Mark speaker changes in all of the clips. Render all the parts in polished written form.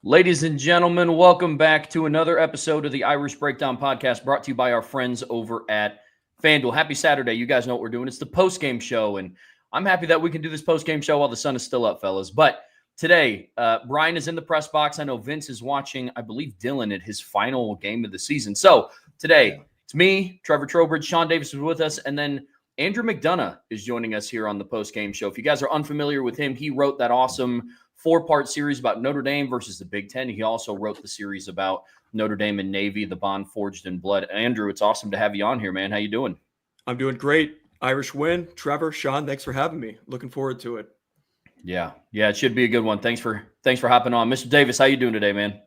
Speaker 1: Ladies and gentlemen, welcome back to another episode of the Irish Breakdown Podcast brought to you by our friends over at FanDuel. Happy Saturday. You guys know what we're doing. It's the postgame show, and I'm happy that we can do this postgame show while the sun is still up, fellas. But today, Brian is in the press box. I know Vince is watching, I believe, Dylan at his final game of the season. So today, it's me, Trevor Trowbridge, Sean Davis is with us, and then Andrew McDonough is joining us here on the postgame show. If you guys are unfamiliar with him, he wrote that awesome four-part series about Notre Dame versus the Big Ten. He also wrote the series about Notre Dame and Navy, the bond forged in blood. Andrew, it's awesome to have you on here, man. How you doing?
Speaker 2: I'm doing great. Irish win. Trevor, Sean, thanks for having me. Looking forward to it.
Speaker 1: Yeah, it should be a good one. Thanks for hopping on. Mr. Davis, how you doing today, man?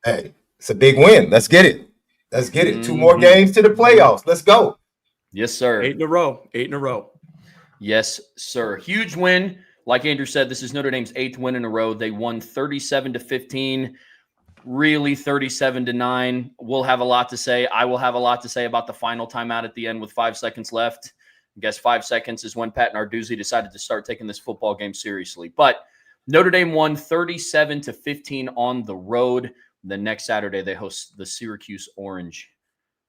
Speaker 3: Hey, it's a big win. Let's get it. Two more games to the playoffs. Let's go.
Speaker 1: Yes, sir.
Speaker 2: 8 in a row.
Speaker 1: Yes, sir. Huge win. Like Andrew said, this is Notre Dame's 8th win in a row. They won 37-15, really 37-9. We'll have a lot to say. I will have a lot to say about the final timeout at the end with 5 seconds left. I guess 5 seconds is when Pat Narduzzi decided to start taking this football game seriously. But Notre Dame won 37-15 on the road. The next Saturday, they host the Syracuse Orange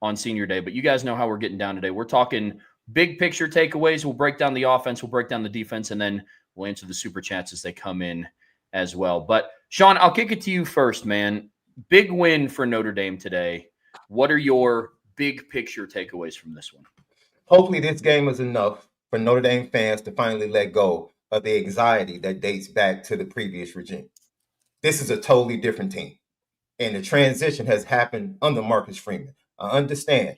Speaker 1: on Senior Day. But you guys know how we're getting down today. We're talking big picture takeaways. We'll break down the offense. We'll break down the defense. And then we'll answer the super chats as they come in as well. But, Sean, I'll kick it to you first, man. Big win for Notre Dame today. What are your big picture takeaways from this one?
Speaker 3: Hopefully this game is enough for Notre Dame fans to finally let go of the anxiety that dates back to the previous regime. This is a totally different team, and the transition has happened under Marcus Freeman. I understand.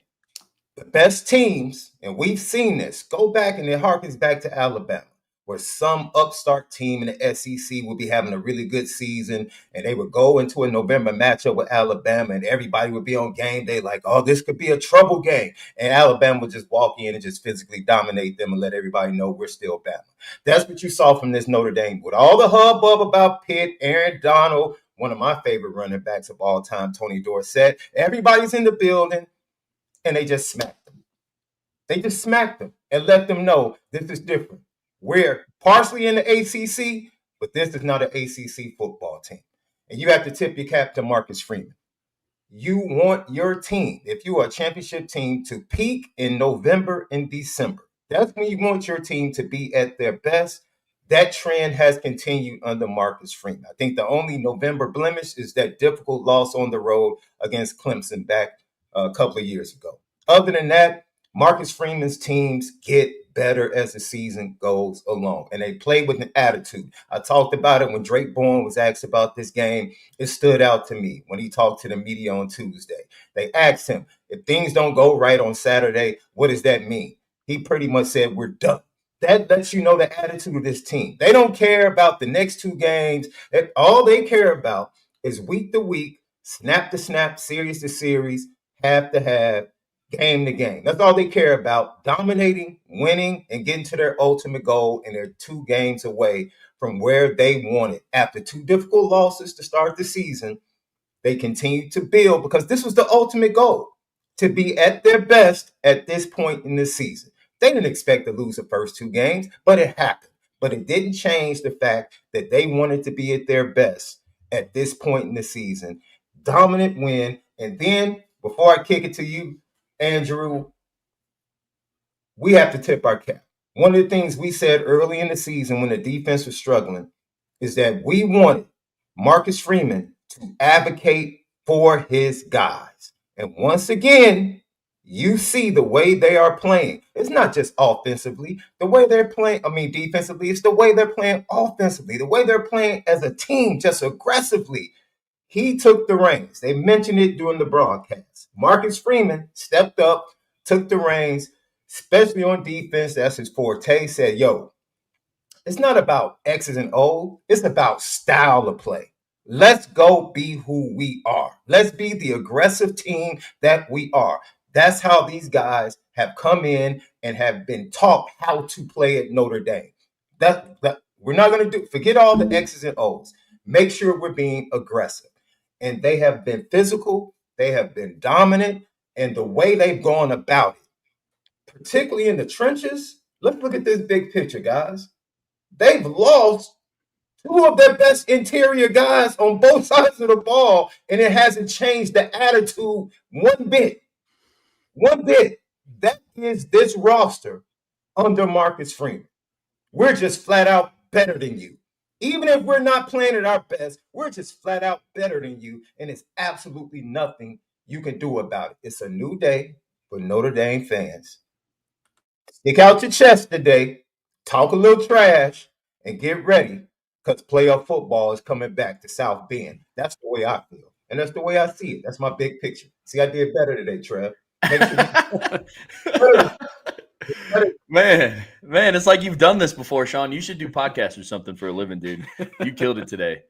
Speaker 3: The best teams, and we've seen this, go back and it harkens back to Alabama, where some upstart team in the SEC would be having a really good season, and they would go into a November matchup with Alabama, and everybody would be on game day like, oh, this could be a trouble game. And Alabama would just walk in and just physically dominate them and let everybody know we're still Bama. That's what you saw from this Notre Dame. With all the hubbub about Pitt, Aaron Donald, one of my favorite running backs of all time, Tony Dorsett, everybody's in the building, and they just smacked them. They just smacked them and let them know this is different. We're partially in the ACC, but this is not an ACC football team. And you have to tip your cap to Marcus Freeman. You want your team, if you are a championship team, to peak in November and December. That's when you want your team to be at their best. That trend has continued under Marcus Freeman. I think the only November blemish is that difficult loss on the road against Clemson back a couple of years ago. Other than that, Marcus Freeman's teams get better as the season goes along, and they play with an attitude. I talked about it when Drake Bourne was asked about this game. It stood out to me when he talked to the media on Tuesday. They asked him, if things don't go right on Saturday, what does that mean? He pretty much said, we're done. That lets you know the attitude of this team. They don't care about the next 2 games. All they care about is week to week, snap to snap, series to series, half to half, game to game. That's all they care about, dominating, winning, and getting to their ultimate goal. And they're 2 games away from where they wanted. After 2 difficult losses to start the season, they continue to build because this was the ultimate goal, to be at their best at this point in the season. They didn't expect to lose the first 2 games, but it happened. But it didn't change the fact that they wanted to be at their best at this point in the season. Dominant win. And then, before I kick it to you, Andrew, we have to tip our cap. One of the things we said early in the season when the defense was struggling is that we wanted Marcus Freeman to advocate for his guys. And once again, you see the way they are playing. It's not just offensively. The way they're playing, defensively, it's the way they're playing offensively, the way they're playing as a team, just aggressively. He took the reins. They mentioned it during the broadcast. Marcus Freeman stepped up, took the reins, especially on defense. That's his forte. Said, yo, it's not about X's and O's. It's about style of play. Let's go be who we are. Let's be the aggressive team that we are. That's how these guys have come in and have been taught how to play at Notre Dame. That we're not going to forget all the X's and O's. Make sure we're being aggressive. And they have been physical. They have been dominant. And the way they've gone about it, particularly in the trenches, let's look at this big picture, guys. They've lost two of their best interior guys on both sides of the ball, and it hasn't changed the attitude one bit. One bit. That is this roster under Marcus Freeman. We're just flat out better than you. Even if we're not playing at our best, we're just flat out better than you, and it's absolutely nothing you can do about it. It's a new day for Notre Dame fans. Stick out your chest today, talk a little trash, and get ready, because playoff football is coming back to South Bend. That's the way I feel, and that's the way I see it. That's my big picture. See, I did better today, Trev. Make sure
Speaker 1: Man, it's like you've done this before, Sean. You should do podcasts or something for a living, dude. You killed it today.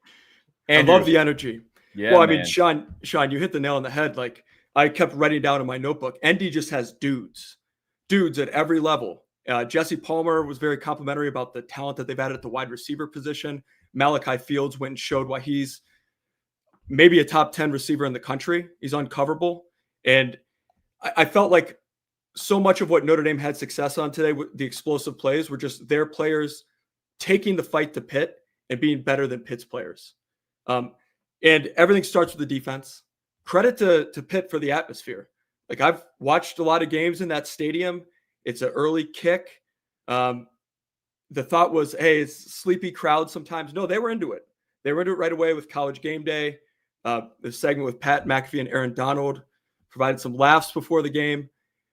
Speaker 1: Andrew.
Speaker 2: I love the energy.
Speaker 1: Yeah,
Speaker 2: well, I
Speaker 1: man.
Speaker 2: mean, Sean, you hit the nail on the head. Like, I kept writing down in my notebook, ND just has dudes at every level. Jesse Palmer was very complimentary about the talent that they've added at the wide receiver position. Malachi Fields went and showed why he's maybe a top 10 receiver in the country. He's uncoverable. And I felt like so much of what Notre Dame had success on today, the explosive plays, were just their players taking the fight to Pitt and being better than Pitt's players. And everything starts with the defense. Credit to Pitt for the atmosphere. Like, I've watched a lot of games in that stadium. It's an early kick. The thought was, hey, it's a sleepy crowd sometimes. No, they were into it. They were into it right away with College Game Day. The segment with Pat McAfee and Aaron Donald provided some laughs before the game.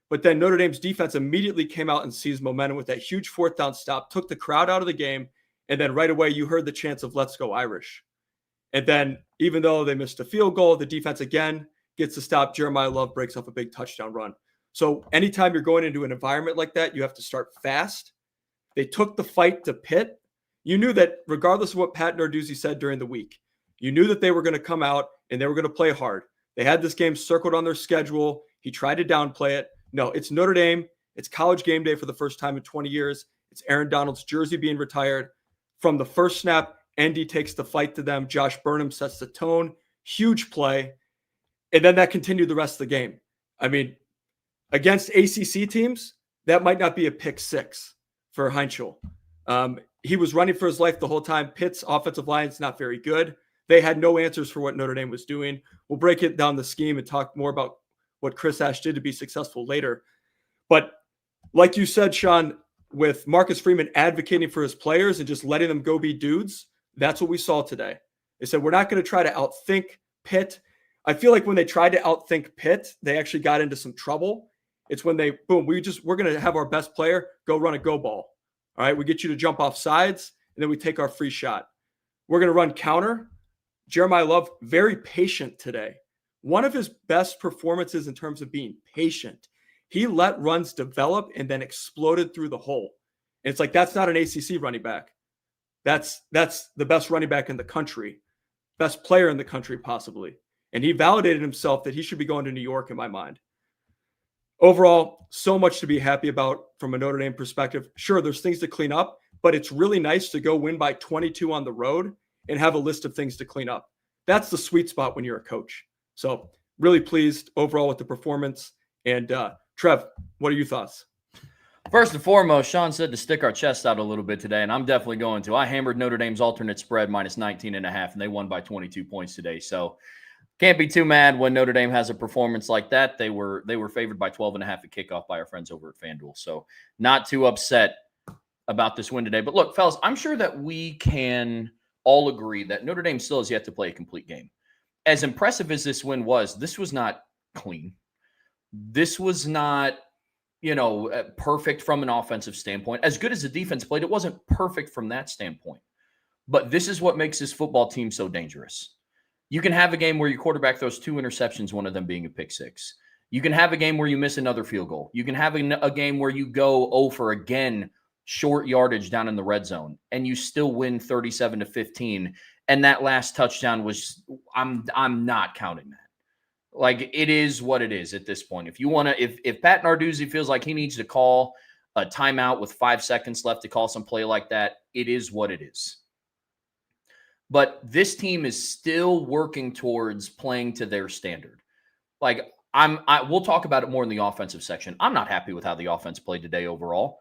Speaker 2: But then Notre Dame's defense immediately came out and seized momentum with that huge fourth down stop, took the crowd out of the game, and then right away you heard the chants of "Let's go Irish." And then, even though they missed a field goal, the defense again gets the stop. Jeremiah Love breaks off a big touchdown run. So anytime you're going into an environment like that, you have to start fast. They took the fight to Pitt. You knew that regardless of what Pat Narduzzi said during the week, you knew that they were going to come out and they were going to play hard. They had this game circled on their schedule. He tried to downplay it. No, it's Notre Dame. It's College Game Day for the first time in 20 years. It's Aaron Donald's jersey being retired. From the first snap, ND takes the fight to them. Josh Burnham sets the tone. Huge play. And then that continued the rest of the game. I mean, against ACC teams, that might not be a pick six for Heinschel. He was running for his life the whole time. Pitt's offensive line is not very good. They had no answers for what Notre Dame was doing. We'll break it down the scheme and talk more about what Chris Ash did to be successful later. But like you said, Sean, with Marcus Freeman advocating for his players and just letting them go be dudes, that's what we saw today. They said, we're not going to try to outthink Pitt. I feel like when they tried to outthink Pitt, they actually got into some trouble. It's when they, boom, we're going to have our best player go run a go ball. All right, we get you to jump off sides, and then we take our free shot. We're going to run counter. Jeremiah Love, very patient today. One of his best performances in terms of being patient. He let runs develop and then exploded through the hole. And it's like, that's not an ACC running back. That's the best running back in the country, best player in the country possibly. And he validated himself that he should be going to New York in my mind. Overall, so much to be happy about from a Notre Dame perspective. Sure, there's things to clean up, but it's really nice to go win by 22 on the road and have a list of things to clean up. That's the sweet spot when you're a coach. So really pleased overall with the performance. And Trev, what are your thoughts?
Speaker 1: First and foremost, Sean said to stick our chest out a little bit today, and I'm definitely going to. I hammered Notre Dame's alternate spread minus 19.5, and they won by 22 points today. So can't be too mad when Notre Dame has a performance like that. They were favored by 12.5 at kickoff by our friends over at FanDuel. So not too upset about this win today. But look, fellas, I'm sure that we can all agree that Notre Dame still has yet to play a complete game. As impressive as this win was, this was not clean. This was not, perfect from an offensive standpoint. As good as the defense played, it wasn't perfect from that standpoint. But this is what makes this football team so dangerous. You can have a game where your quarterback throws 2 interceptions, one of them being a pick six. You can have a game where you miss another field goal. You can have a game where you go 0 for again, short yardage down in the red zone, and you still win 37-15. And that last touchdown was, I'm not counting that. Like, it is what it is at this point. If you want to, if Pat Narduzzi feels like he needs to call a timeout with 5 seconds left to call some play like that, it is what it is. But this team is still working towards playing to their standard. Like, we'll talk about it more in the offensive section. I'm not happy with how the offense played today overall.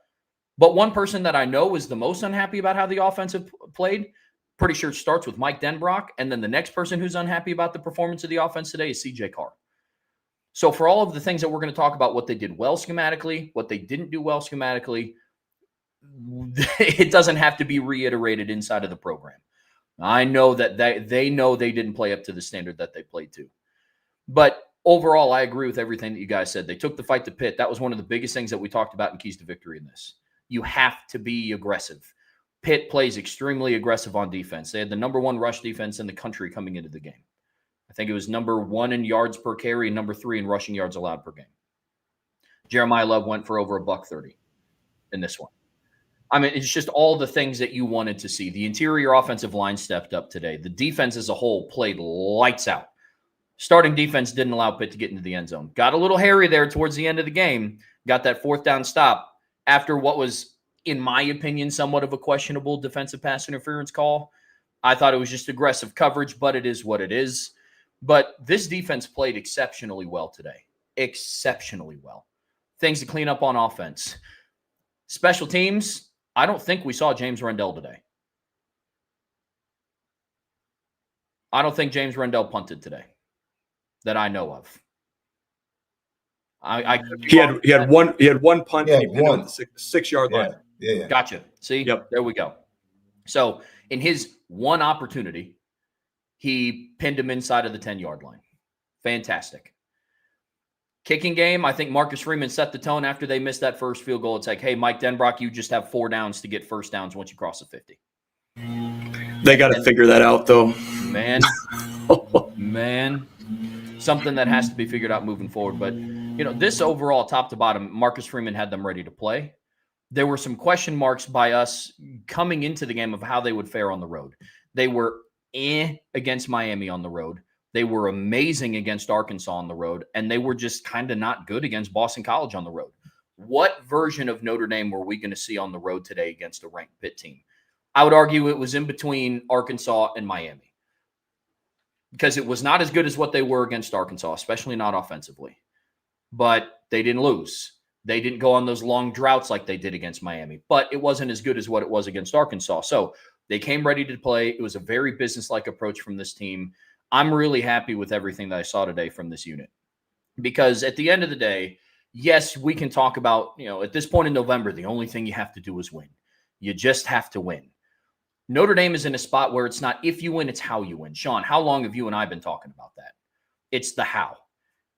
Speaker 1: But one person that I know is the most unhappy about how the offense played, Pretty sure it starts with Mike Denbrock, and then the next person who's unhappy about the performance of the offense today is CJ Carr. So for all of the things that we're going to talk about, what they did well schematically, what they didn't do well schematically, it doesn't have to be reiterated inside of the program. I know that they know they didn't play up to the standard that they played to. But overall, I agree with everything that you guys said. They took the fight to Pitt. That was one of the biggest things that we talked about in keys to victory in this. You have to be aggressive. Pitt plays extremely aggressive on defense. They had the number 1 rush defense in the country coming into the game. I think it was number 1 in yards per carry and number 3 in rushing yards allowed per game. Jeremiah Love went for over $130 in this one. I mean, it's just all the things that you wanted to see. The interior offensive line stepped up today. The defense as a whole played lights out. Starting defense didn't allow Pitt to get into the end zone. Got a little hairy there towards the end of the game. Got that 4th down stop after what was, in my opinion, somewhat of a questionable defensive pass interference call. I thought it was just aggressive coverage, but it is what it is. But this defense played exceptionally well today. Exceptionally well. Things to clean up on offense. Special teams, I don't think we saw James Rendell today. I don't think James Rendell punted today that I know of.
Speaker 2: He had one punt.
Speaker 3: Yeah,
Speaker 2: and he pinned
Speaker 3: one.
Speaker 2: at the 6-yard line.
Speaker 3: Yeah.
Speaker 1: Gotcha. See?
Speaker 2: Yep.
Speaker 1: There we go. So in his one opportunity, he pinned him inside of the 10-yard line. Fantastic. Kicking game, I think Marcus Freeman set the tone after they missed that first field goal. It's like, hey, Mike Denbrock, you just have 4 downs to get first downs once you cross the 50.
Speaker 2: They got to figure that out, though.
Speaker 1: Man, something that has to be figured out moving forward. But, this overall, top to bottom, Marcus Freeman had them ready to play. There were some question marks by us coming into the game of how they would fare on the road. They were against Miami on the road. They were amazing against Arkansas on the road, and they were just kind of not good against Boston College on the road. What version of Notre Dame were we going to see on the road today against a ranked Pitt team? I would argue it was in between Arkansas and Miami because it was not as good as what they were against Arkansas, especially not offensively. But they didn't lose. They didn't go on those long droughts like they did against Miami, but it wasn't as good as what it was against Arkansas. So they came ready to play. It was a very businesslike approach from this team. I'm really happy with everything that I saw today from this unit because at the end of the day, yes, we can talk about, at this point in November, the only thing you have to do is win. You just have to win. Notre Dame is in a spot where it's not if you win, it's how you win. Sean, how long have you and I been talking about that? It's the how.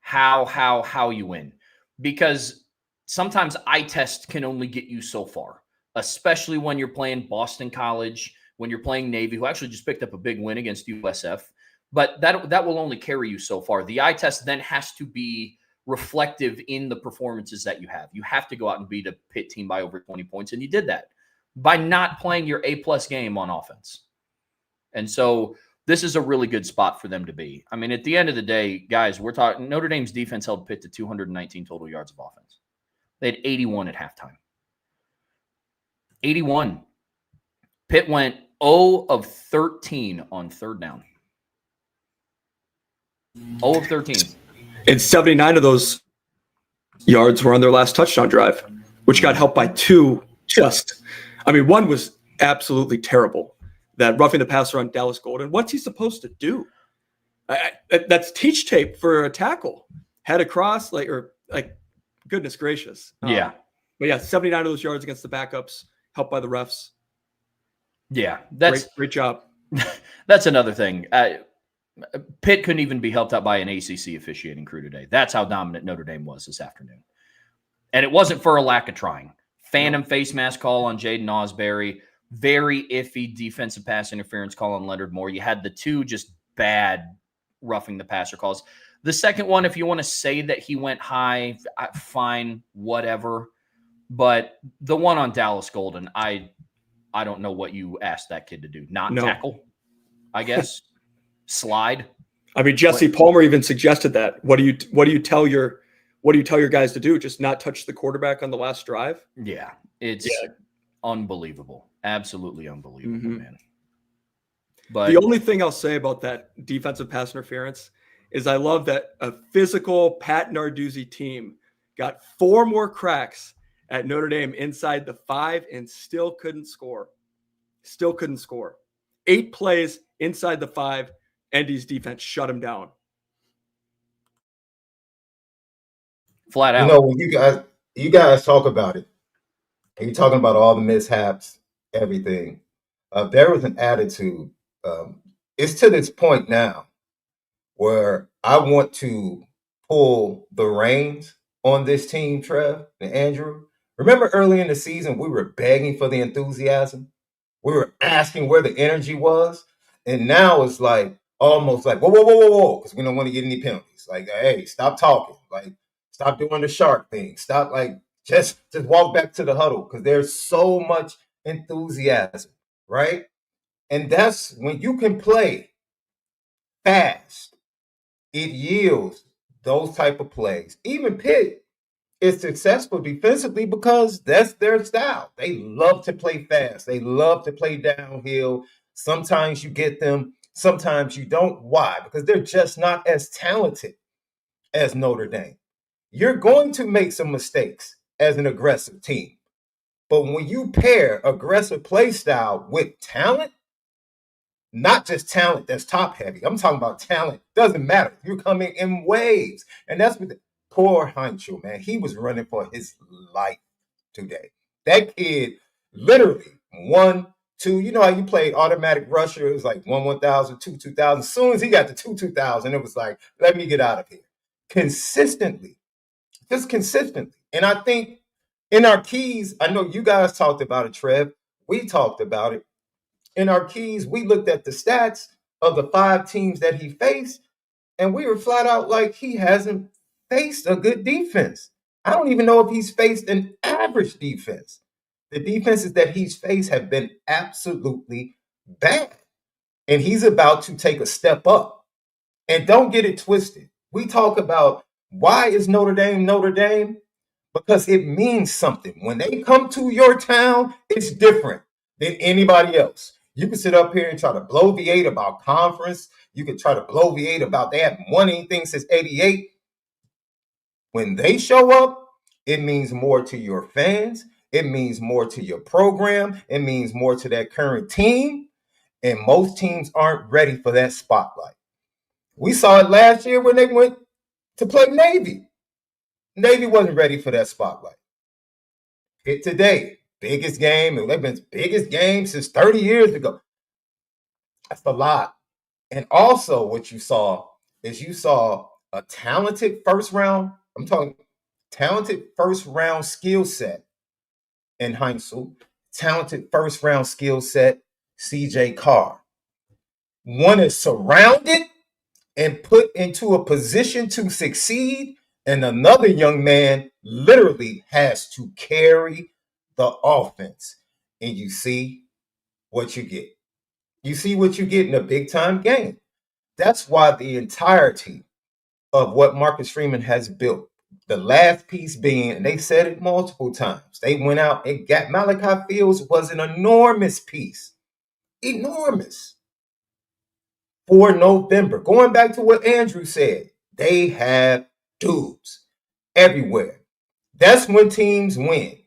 Speaker 1: How you win. Because sometimes eye test can only get you so far, especially when you're playing Boston College, when you're playing Navy, who actually just picked up a big win against USF. But that will only carry you so far. The eye test then has to be reflective in the performances that you have. You have to go out and beat a Pitt team by over 20 points, and you did that by not playing your A-plus game on offense. And so this is a really good spot for them to be. I mean, at the end of the day, guys, we're talking Notre Dame's defense held Pitt to 219 total yards of offense. They had 81 at halftime. 81. Pitt went 0 of 13 on third down. 0 of 13.
Speaker 2: And 79 of those yards were on their last touchdown drive, which got helped by 2 one was absolutely terrible. That roughing the passer on Dallas Golden. What's he supposed to do? That's teach tape for a tackle. Head across, goodness gracious.
Speaker 1: Yeah.
Speaker 2: But yeah, 79 of those yards against the backups, helped by the refs.
Speaker 1: Yeah. That's
Speaker 2: great job.
Speaker 1: That's another thing. Pitt couldn't even be helped out by an ACC officiating crew today. That's how dominant Notre Dame was this afternoon. And it wasn't for a lack of trying. Phantom face mask call on Jaden Ausberry. Very iffy defensive pass interference call on Leonard Moore. You had the 2 just bad roughing the passer calls. The second one, if you want to say that he went high, fine, whatever. But the one on Dallas Golden, I don't know what you asked that kid to do. Tackle, I guess. Slide.
Speaker 2: I mean, Jesse Palmer even suggested that. What do you tell your guys to do? Just not touch the quarterback on the last drive?
Speaker 1: Yeah, it's unbelievable. Absolutely unbelievable, man. But
Speaker 2: the only thing I'll say about that defensive pass interference is I love that a physical Pat Narduzzi team got 4 more cracks at Notre Dame inside the 5 and still couldn't score. 8 plays inside the 5. Indy's defense shut him down.
Speaker 1: Flat out.
Speaker 3: You know, when you guys talk about it, and you're talking about all the mishaps, everything. There was an attitude. It's to this point now where I want to pull the reins on this team, Trev and Andrew. Remember early in the season, we were begging for the enthusiasm. We were asking where the energy was. And now it's like almost like, whoa, whoa, whoa, whoa, whoa, because we don't want to get any penalties. Like, hey, stop talking. Like, stop doing the shark thing. Stop, like, just walk back to the huddle because there's so much enthusiasm, right? And that's when you can play fast, it yields those type of plays. Even Pitt is successful defensively because that's their style. They love to play fast. They love to play downhill. Sometimes you get them, sometimes you don't. Why? Because they're just not as talented as Notre Dame. You're going to make some mistakes as an aggressive team. But when you pair aggressive play style with talent, not just talent that's top heavy. I'm talking about talent. Doesn't matter. You're coming in waves. And that's what poor Heinzel, man. He was running for his life today. That kid literally 1, 2. You know how you played automatic rusher? It was like 1,000, 2,000. As soon as he got to 2,000, it was like, let me get out of here. Consistently. Just consistently. And I think in our keys, I know you guys talked about it, Trev. We talked about it. In our keys, we looked at the stats of the 5 teams that he faced, and we were flat out like, he hasn't faced a good defense. I don't even know if he's faced an average defense. The defenses that he's faced have been absolutely bad. And he's about to take a step up. And don't get it twisted. We talk about why is Notre Dame Notre Dame? Because it means something. When they come to your town, it's different than anybody else. You can sit up here and try to bloviate about conference. You can try to bloviate about they haven't won anything since 88. When they show up, it means more to your fans. It means more to your program. It means more to that current team. And most teams aren't ready for that spotlight. We saw it last year when they went to play Navy. Navy wasn't ready for that spotlight. Pitt today, biggest game. They've been biggest game since 30 years ago. That's a lot. And also what you saw is you saw a talented first round, I'm talking talented first round skill set in Heinzel, talented first round skill set, CJ Carr. One is surrounded and put into a position to succeed, and another young man literally has to carry the offense. And you see what you get. You see what you get in a big time game. That's why the entirety of what Marcus Freeman has built, the last piece being, and they said it multiple times, they went out and got Malachi Fields was an enormous piece. Enormous. For November. Going back to what Andrew said, they have dudes everywhere. That's when teams win.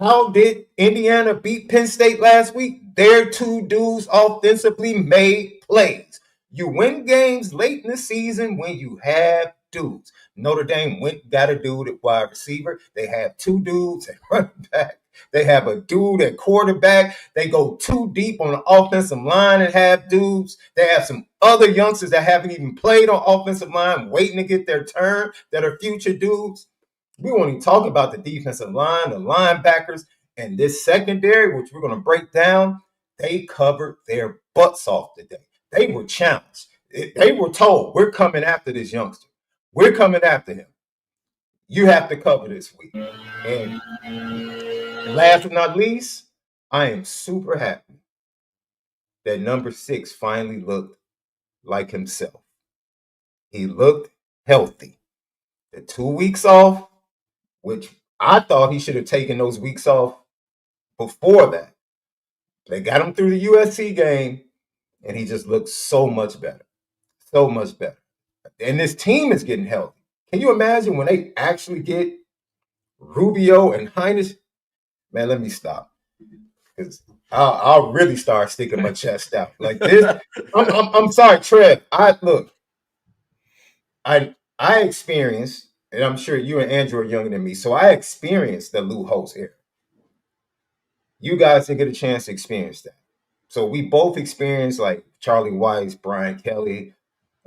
Speaker 3: How did Indiana beat Penn State last week? Their 2 dudes offensively made plays. You win games late in the season when you have dudes. Notre Dame got a dude at wide receiver. They have 2 dudes at running back. They have a dude at quarterback. They go too deep on the offensive line and have dudes. They have some other youngsters that haven't even played on offensive line waiting to get their turn that are future dudes. We won't even talk about the defensive line, the linebackers, and this secondary, which we're going to break down. They covered their butts off today. They were challenged. They were told, we're coming after this youngster. We're coming after him. You have to cover this week. And last but not least, I am super happy that number 6 finally looked like himself. He looked healthy. The 2 weeks off, which I thought he should have taken those weeks off before that. They got him through the USC game, and he just looked so much better. So much better. And this team is getting healthy. Can you imagine when they actually get Rubio and Heinrich? Man, let me stop. Because I'll really start sticking my chest out like this. I'm sorry, Trev. I experienced, and I'm sure you and Andrew are younger than me, so I experienced the Lou Holtz era. You guys didn't get a chance to experience that. So we both experienced like Charlie Weiss, Brian Kelly,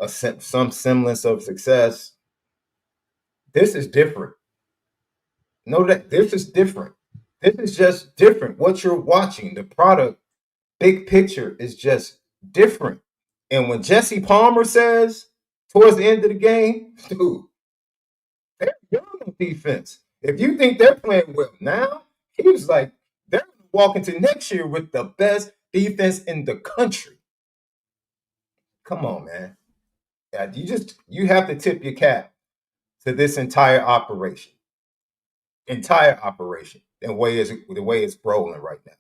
Speaker 3: some semblance of success. This is different. Know that this is different. This is just different. What you're watching, the product, big picture is just different. And when Jesse Palmer says towards the end of the game, dude, they're young on defense. If you think they're playing well now, he was like, they're walking to next year with the best defense in the country. Come on, man. You have to tip your cap to this entire operation. The way it's rolling right now.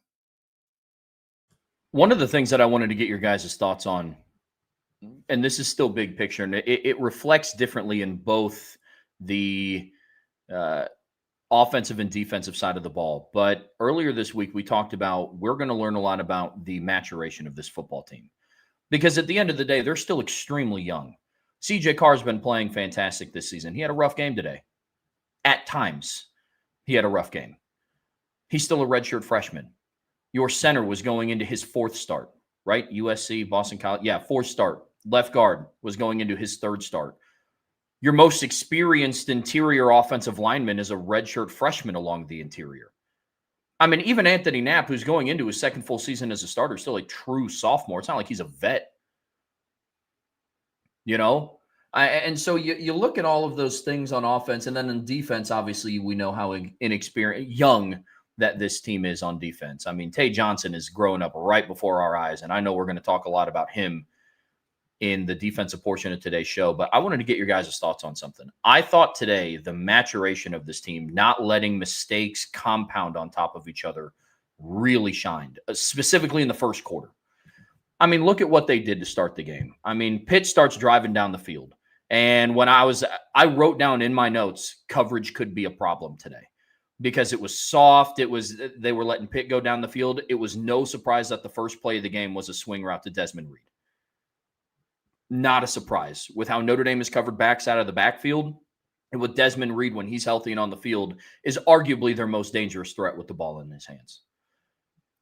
Speaker 1: One of the things that I wanted to get your guys' thoughts on, and this is still big picture, and it reflects differently in both the offensive and defensive side of the ball. But earlier this week, we talked about we're going to learn a lot about the maturation of this football team. Because at the end of the day, they're still extremely young. CJ Carr's been playing fantastic this season. He had a rough game today. At times, he had a rough game. He's still a redshirt freshman. Your center was going into his fourth start, right? USC, Boston College. Yeah, fourth start. Left guard was going into his third start. Your most experienced interior offensive lineman is a redshirt freshman along the interior. I mean, even Anthony Knapp, who's going into his second full season as a starter, still a true sophomore. It's not like he's a vet. You know? And so you look at all of those things on offense, and then in defense, obviously, we know how inexperienced, young that this team is on defense. I mean, Tay Johnson is growing up right before our eyes, and I know we're going to talk a lot about him in the defensive portion of today's show, but I wanted to get your guys' thoughts on something. I thought today the maturation of this team, not letting mistakes compound on top of each other, really shined, specifically in the first quarter. I mean, look at what they did to start the game. I mean, Pitt starts driving down the field. And when I wrote down in my notes, coverage could be a problem today because it was soft. They were letting Pitt go down the field. It was no surprise that the first play of the game was a swing route to Desmond Reed. Not a surprise with how Notre Dame is covered backs out of the backfield. And with Desmond Reed, when he's healthy and on the field, is arguably their most dangerous threat with the ball in his hands.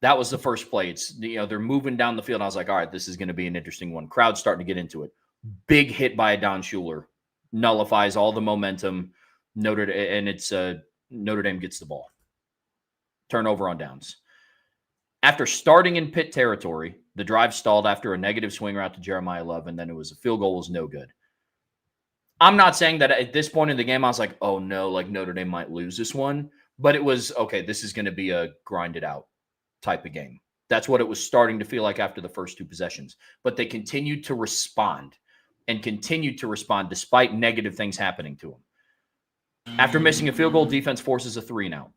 Speaker 1: That was the first play. It's, they're moving down the field. I was like, all right, this is going to be an interesting one. Crowd's starting to get into it. Big hit by a Don Schuler. Nullifies all the momentum. Notre Dame gets the ball. Turnover on downs. After starting in Pitt territory, the drive stalled after a negative swing route to Jeremiah Love, and then it was a field goal was no good. I'm not saying that at this point in the game, I was like, oh no, like Notre Dame might lose this one. But it was, okay, this is going to be a grind it out type of game. That's what it was starting to feel like after the first two possessions. But they continued to respond despite negative things happening to them. After missing a field goal, defense forces a 3 and out.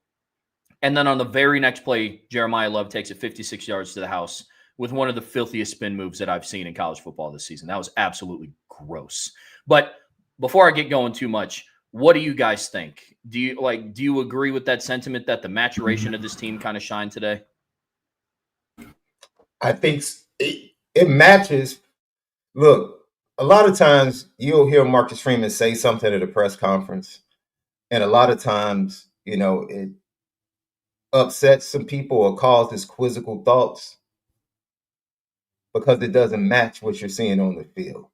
Speaker 1: And then on the very next play, Jeremiah Love takes it 56 yards to the house with one of the filthiest spin moves that I've seen in college football this season. That was absolutely gross. But before I get going too much, what do you guys think? Do you agree with that sentiment that the maturation of this team kind of shined today?
Speaker 3: I think it matches. Look, a lot of times you'll hear Marcus Freeman say something at a press conference, and a lot of times, it upsets some people or causes quizzical thoughts because it doesn't match what you're seeing on the field.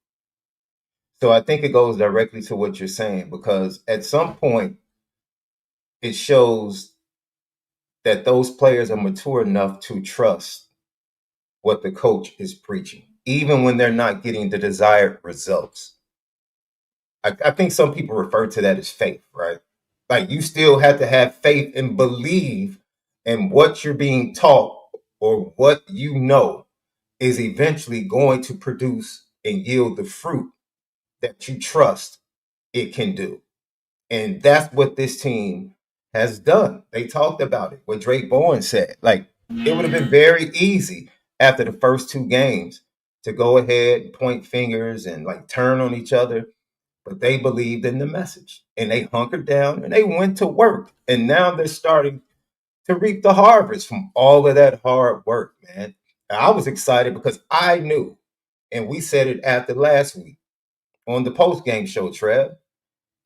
Speaker 3: So I think it goes directly to what you're saying, because at some point it shows that those players are mature enough to trust what the coach is preaching, even when they're not getting the desired results. I think some people refer to that as faith, right? Like you still have to have faith and believe in what you're being taught or what you know is eventually going to produce and yield the fruit that you trust it can do. And that's what this team has done. They talked about it. What Drake Bowen said, like it would have been very easy after the first two games to go ahead and point fingers and like turn on each other. But they believed in the message and they hunkered down and they went to work. And now they're starting to reap the harvest from all of that hard work, man. And I was excited because I knew, and we said it after last week on the post-game show, Trev,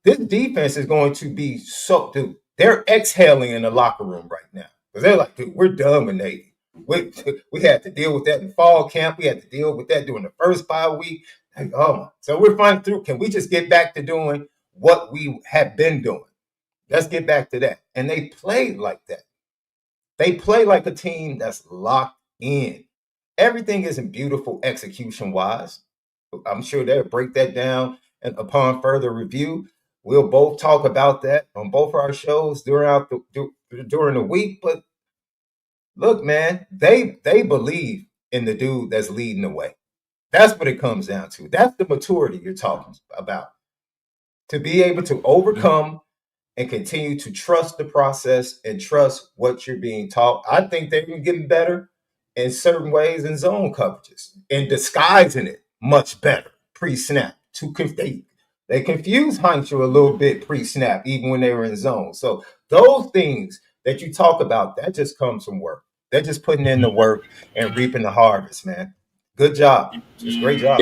Speaker 3: this defense is going to be so, dude, they're exhaling in the locker room right now. Because they're like, dude, we're dominating. We had to deal with that in fall camp. We had to deal with that during the first bye week. Like, oh, so we're finally through. Can we just get back to doing what we have been doing? Let's get back to that. And they played like that. They play like a team that's locked in. Everything isn't beautiful execution-wise. I'm sure they'll break that down, and upon further review, we'll both talk about that on both our shows during the week. But look, man, they believe in the dude that's leading the way. That's what it comes down to. That's the maturity you're talking about. To be able to overcome and continue to trust the process and trust what you're being taught. I think they're getting better in certain ways in zone coverages and disguising it much better pre-snap. They confused Heinzel a little bit pre-snap, even when they were in zone. So those things that you talk about, that just comes from work. They're just putting in the work and reaping the harvest, man. Good job. Just great job.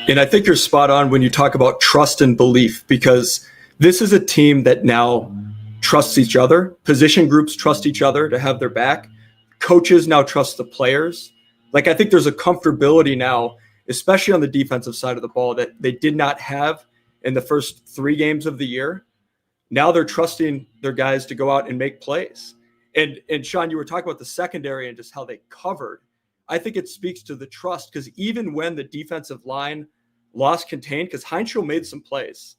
Speaker 2: And I think you're spot on when you talk about trust and belief, because this is a team that now trusts each other. Position groups trust each other to have their back. Coaches now trust the players. Like, I think there's a comfortability now, especially on the defensive side of the ball, that they did not have in the first 3 games of the year. Now they're trusting their guys to go out and make plays. And Sean, you were talking about the secondary and just how they covered. I think it speaks to the trust, because even when the defensive line lost contain, because Heinzel made some plays,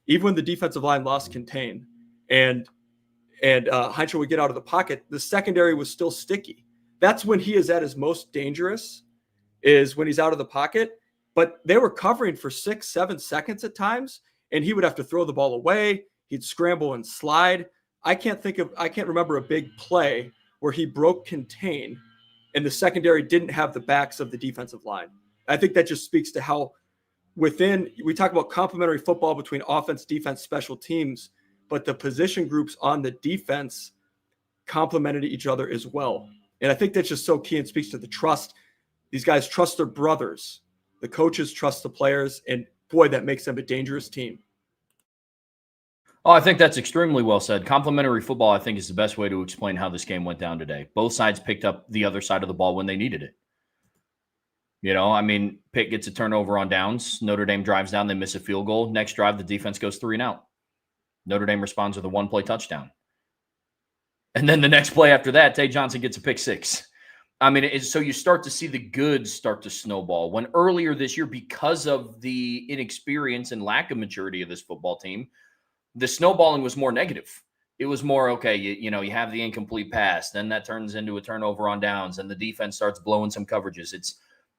Speaker 2: even when the defensive line lost contain and Heinzel would get out of the pocket, the secondary was still sticky. That's when he is at his most dangerous, is when he's out of the pocket. But they were covering for 6-7 seconds at times, and he would have to throw the ball away. He'd scramble and slide. I can't remember a big play where he broke contain and the secondary didn't have the backs of the defensive line. I think that just speaks to how we talk about complementary football between offense, defense, special teams, but the position groups on the defense complemented each other as well. And I think that's just so key and speaks to the trust. These guys trust their brothers. The coaches trust the players, and boy, that makes them a dangerous team.
Speaker 1: Oh, I think that's extremely well said. Complementary football, I think, is the best way to explain how this game went down today. Both sides picked up the other side of the ball when they needed it. You know, I mean, Pitt gets a turnover on downs. Notre Dame drives down. They miss a field goal. Next drive, the defense goes 3 and out. Notre Dame responds with a 1-play touchdown. And then the next play after that, Tay Johnson gets a pick 6. I mean, so you start to see the goods start to snowball. When earlier this year, because of the inexperience and lack of maturity of this football team, the snowballing was more negative. It was more, okay, you know, you have the incomplete pass, then that turns into a turnover on downs, and the defense starts blowing some coverages.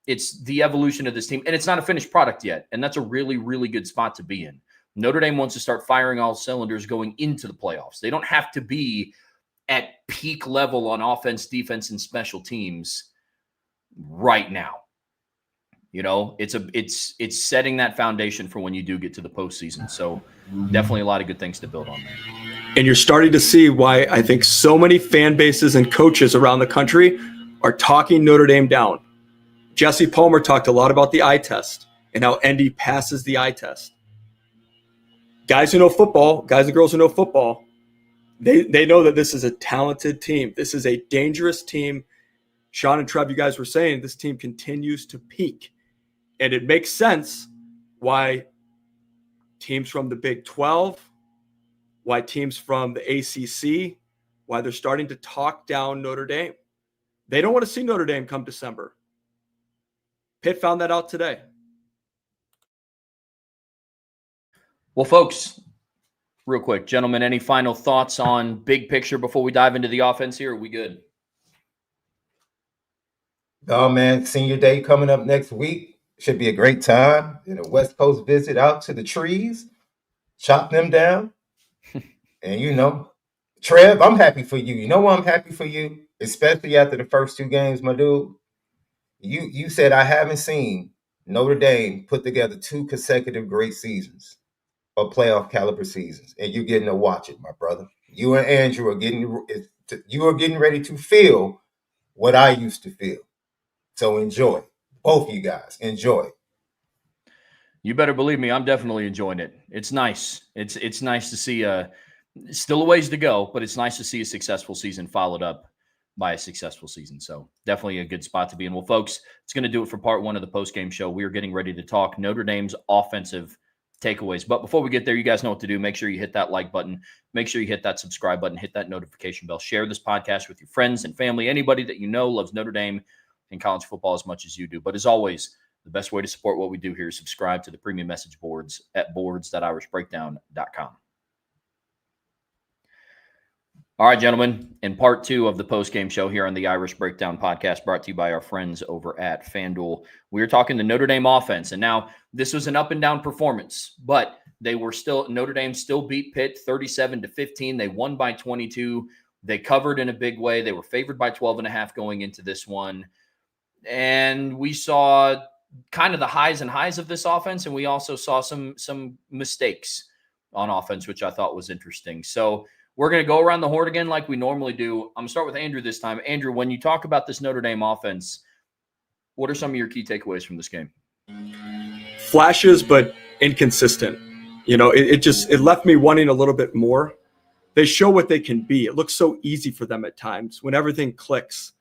Speaker 1: It's the evolution of this team, and it's not a finished product yet, and that's a really, really good spot to be in. Notre Dame wants to start firing all cylinders going into the playoffs. They don't have to be at peak level on offense, defense, and special teams right now. You know, it's setting that foundation for when you do get to the postseason. So definitely a lot of good things to build on there.
Speaker 2: And you're starting to see why I think so many fan bases and coaches around the country are talking Notre Dame down. Jesse Palmer talked a lot about the eye test and how Indy passes the eye test. Guys who know football, guys and girls who know football, they know that this is a talented team. This is a dangerous team. Sean and Trev, you guys were saying this team continues to peak. And it makes sense why teams from the Big 12, why teams from the ACC, why they're starting to talk down Notre Dame. They don't want to see Notre Dame come December. Pitt found that out today.
Speaker 1: Well, folks, real quick, gentlemen, any final thoughts on big picture before we dive into the offense here? Are we good?
Speaker 3: Oh, man, senior day coming up next week. Should be a great time. A West Coast visit out to the trees, chop them down. And, you know, Trev, I'm happy for you. You know why I'm happy for you? Especially after the first 2 games, my dude. You said I haven't seen Notre Dame put together 2 consecutive great seasons or playoff caliber seasons. And you're getting to watch it, my brother. You and Andrew are getting You are getting ready to feel what I used to feel. So enjoy. Both of you guys, enjoy.
Speaker 1: You better believe me, I'm definitely enjoying it. It's nice. It's nice to see still a ways to go, but it's nice to see a successful season followed up by a successful season. So definitely a good spot to be in. Well, folks, it's going to do it for part one of the postgame show. We are getting ready to talk Notre Dame's offensive takeaways. But before we get there, you guys know what to do. Make sure you hit that like button. Make sure you hit that subscribe button. Hit that notification bell. Share this podcast with your friends and family. Anybody that you know loves Notre Dame and college football as much as you do. But as always, the best way to support what we do here is subscribe to the premium message boards at boards.irishbreakdown.com. All right, gentlemen, in part two of the post-game show here on the Irish Breakdown podcast, brought to you by our friends over at FanDuel, we were talking the Notre Dame offense. And now this was an up and down performance, but Notre Dame still beat Pitt 37-15. They won by 22. They covered in a big way. They were favored by 12.5 going into this one. And we saw kind of the highs of this offense, and we also saw some mistakes on offense, which I thought was interesting. So we're going to go around the horn again like we normally do. I'm going to start with Andrew this time. Andrew, when you talk about this Notre Dame offense, what are some of your key takeaways from this game?
Speaker 2: Flashes, but inconsistent. It left me wanting a little bit more. They show what they can be. It looks so easy for them at times when everything clicks.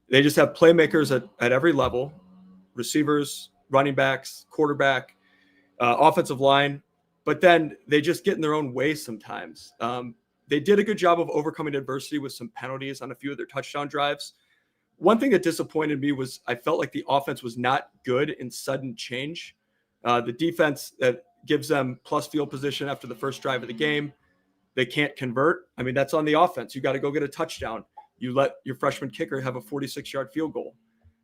Speaker 2: They just have playmakers at every level, receivers, running backs, quarterback, offensive line, but then they just get in their own way sometimes. They did a good job of overcoming adversity with some penalties on a few of their touchdown drives. One thing that disappointed me was I felt like the offense was not good in sudden change. The defense that gives them plus field position after the first drive of the game, they can't convert. I mean, that's on the offense. You got to go get a touchdown. You let your freshman kicker have a 46-yard field goal.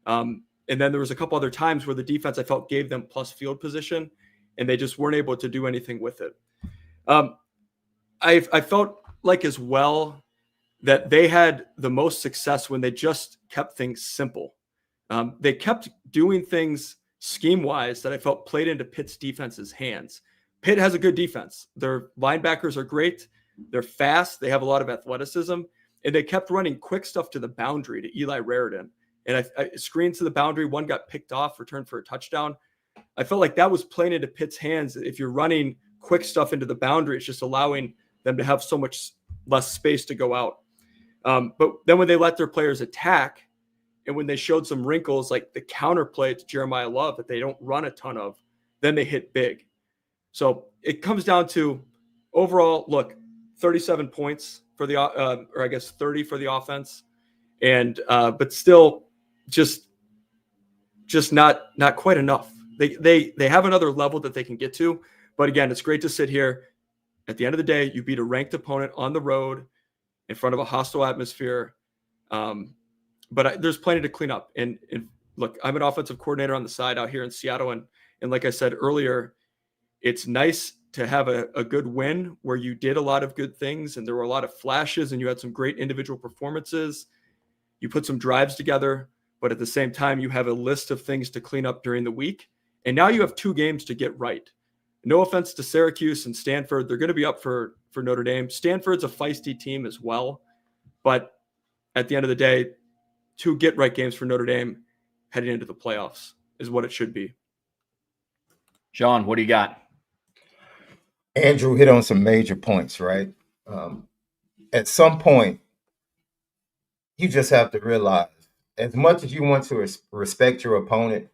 Speaker 2: And then there was a couple other times where the defense, I felt, gave them plus field position, and they just weren't able to do anything with it. I felt like as well that they had the most success when they just kept things simple. They kept doing things scheme-wise that I felt played into Pitt's defense's hands. Pitt has a good defense. Their linebackers are great. They're fast. They have a lot of athleticism. And they kept running quick stuff to the boundary to Eli Raridan. And I screened to the boundary. One got picked off, returned for a touchdown. I felt like that was playing into Pitt's hands. If you're running quick stuff into the boundary, it's just allowing them to have so much less space to go out. But then when they let their players attack, and when they showed some wrinkles, like the counterplay to Jeremiah Love that they don't run a ton of, then they hit big. So it comes down to overall, look, 37 points for the, or I guess 30 for the offense, and but still just not quite enough. They have another level that they can get to, but again, it's great to sit here. At the end of the day, you beat a ranked opponent on the road in front of a hostile atmosphere. But there's plenty to clean up. And look, I'm an offensive coordinator on the side out here in Seattle. And like I said earlier, it's nice to have a good win where you did a lot of good things and there were a lot of flashes and you had some great individual performances. You put some drives together, but at the same time, you have a list of things to clean up during the week. And now you have 2 games to get right. No offense to Syracuse and Stanford. They're going to be up for Notre Dame. Stanford's a feisty team as well. But at the end of the day, 2 get-right games for Notre Dame heading into the playoffs is what it should be.
Speaker 1: Sean, what do you got?
Speaker 3: Andrew hit on some major points, right? At some point, you just have to realize, as much as you want to respect your opponent,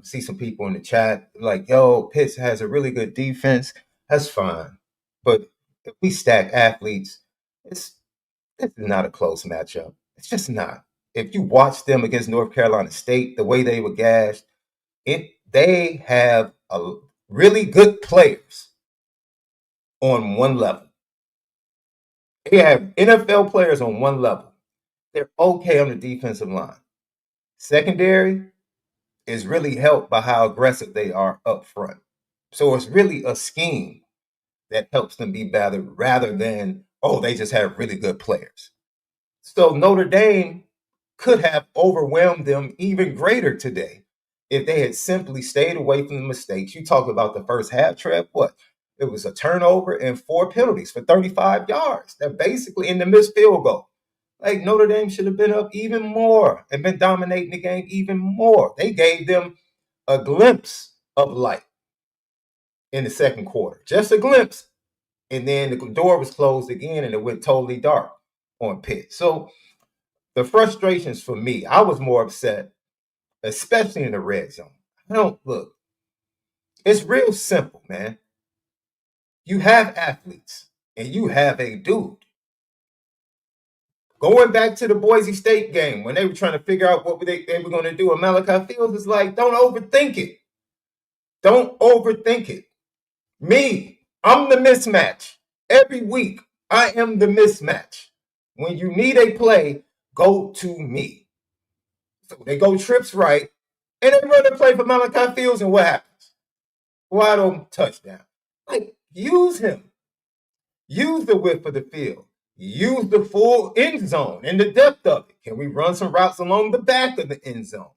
Speaker 3: see some people in the chat like, yo, Pitt has a really good defense. That's fine. But if we stack athletes, this is not a close matchup. It's just not. If you watch them against North Carolina State, the way they were gashed, they have really good players on one level. They have NFL players on one level. They're okay on the defensive line. Secondary is really helped by how aggressive they are up front. So it's really a scheme that helps them be better rather than, they just have really good players. So Notre Dame could have overwhelmed them even greater today if they had simply stayed away from the mistakes. You talk about the first half, Trev, what? It was a turnover and 4 penalties for 35 yards. They're basically in the missed field goal. Like Notre Dame should have been up even more and been dominating the game even more. They gave them a glimpse of light in the second quarter, just a glimpse. And then the door was closed again and it went totally dark on Pitt. So the frustrations for me, I was more upset, especially in the red zone. I don't look. It's real simple, man. You have athletes and you have a dude. Going back to the Boise State game when they were trying to figure out what they were going to do, and Malachi Fields is like, don't overthink it. Don't overthink it. Me, I'm the mismatch. Every week, I am the mismatch. When you need a play, go to me. So they go trips right, and they run a play for Malachi Fields, and what happens? Wide open touchdown. Like, use him. Use the width of the field. Use the full end zone and the depth of it. Can we run some routes along the back of the end zone?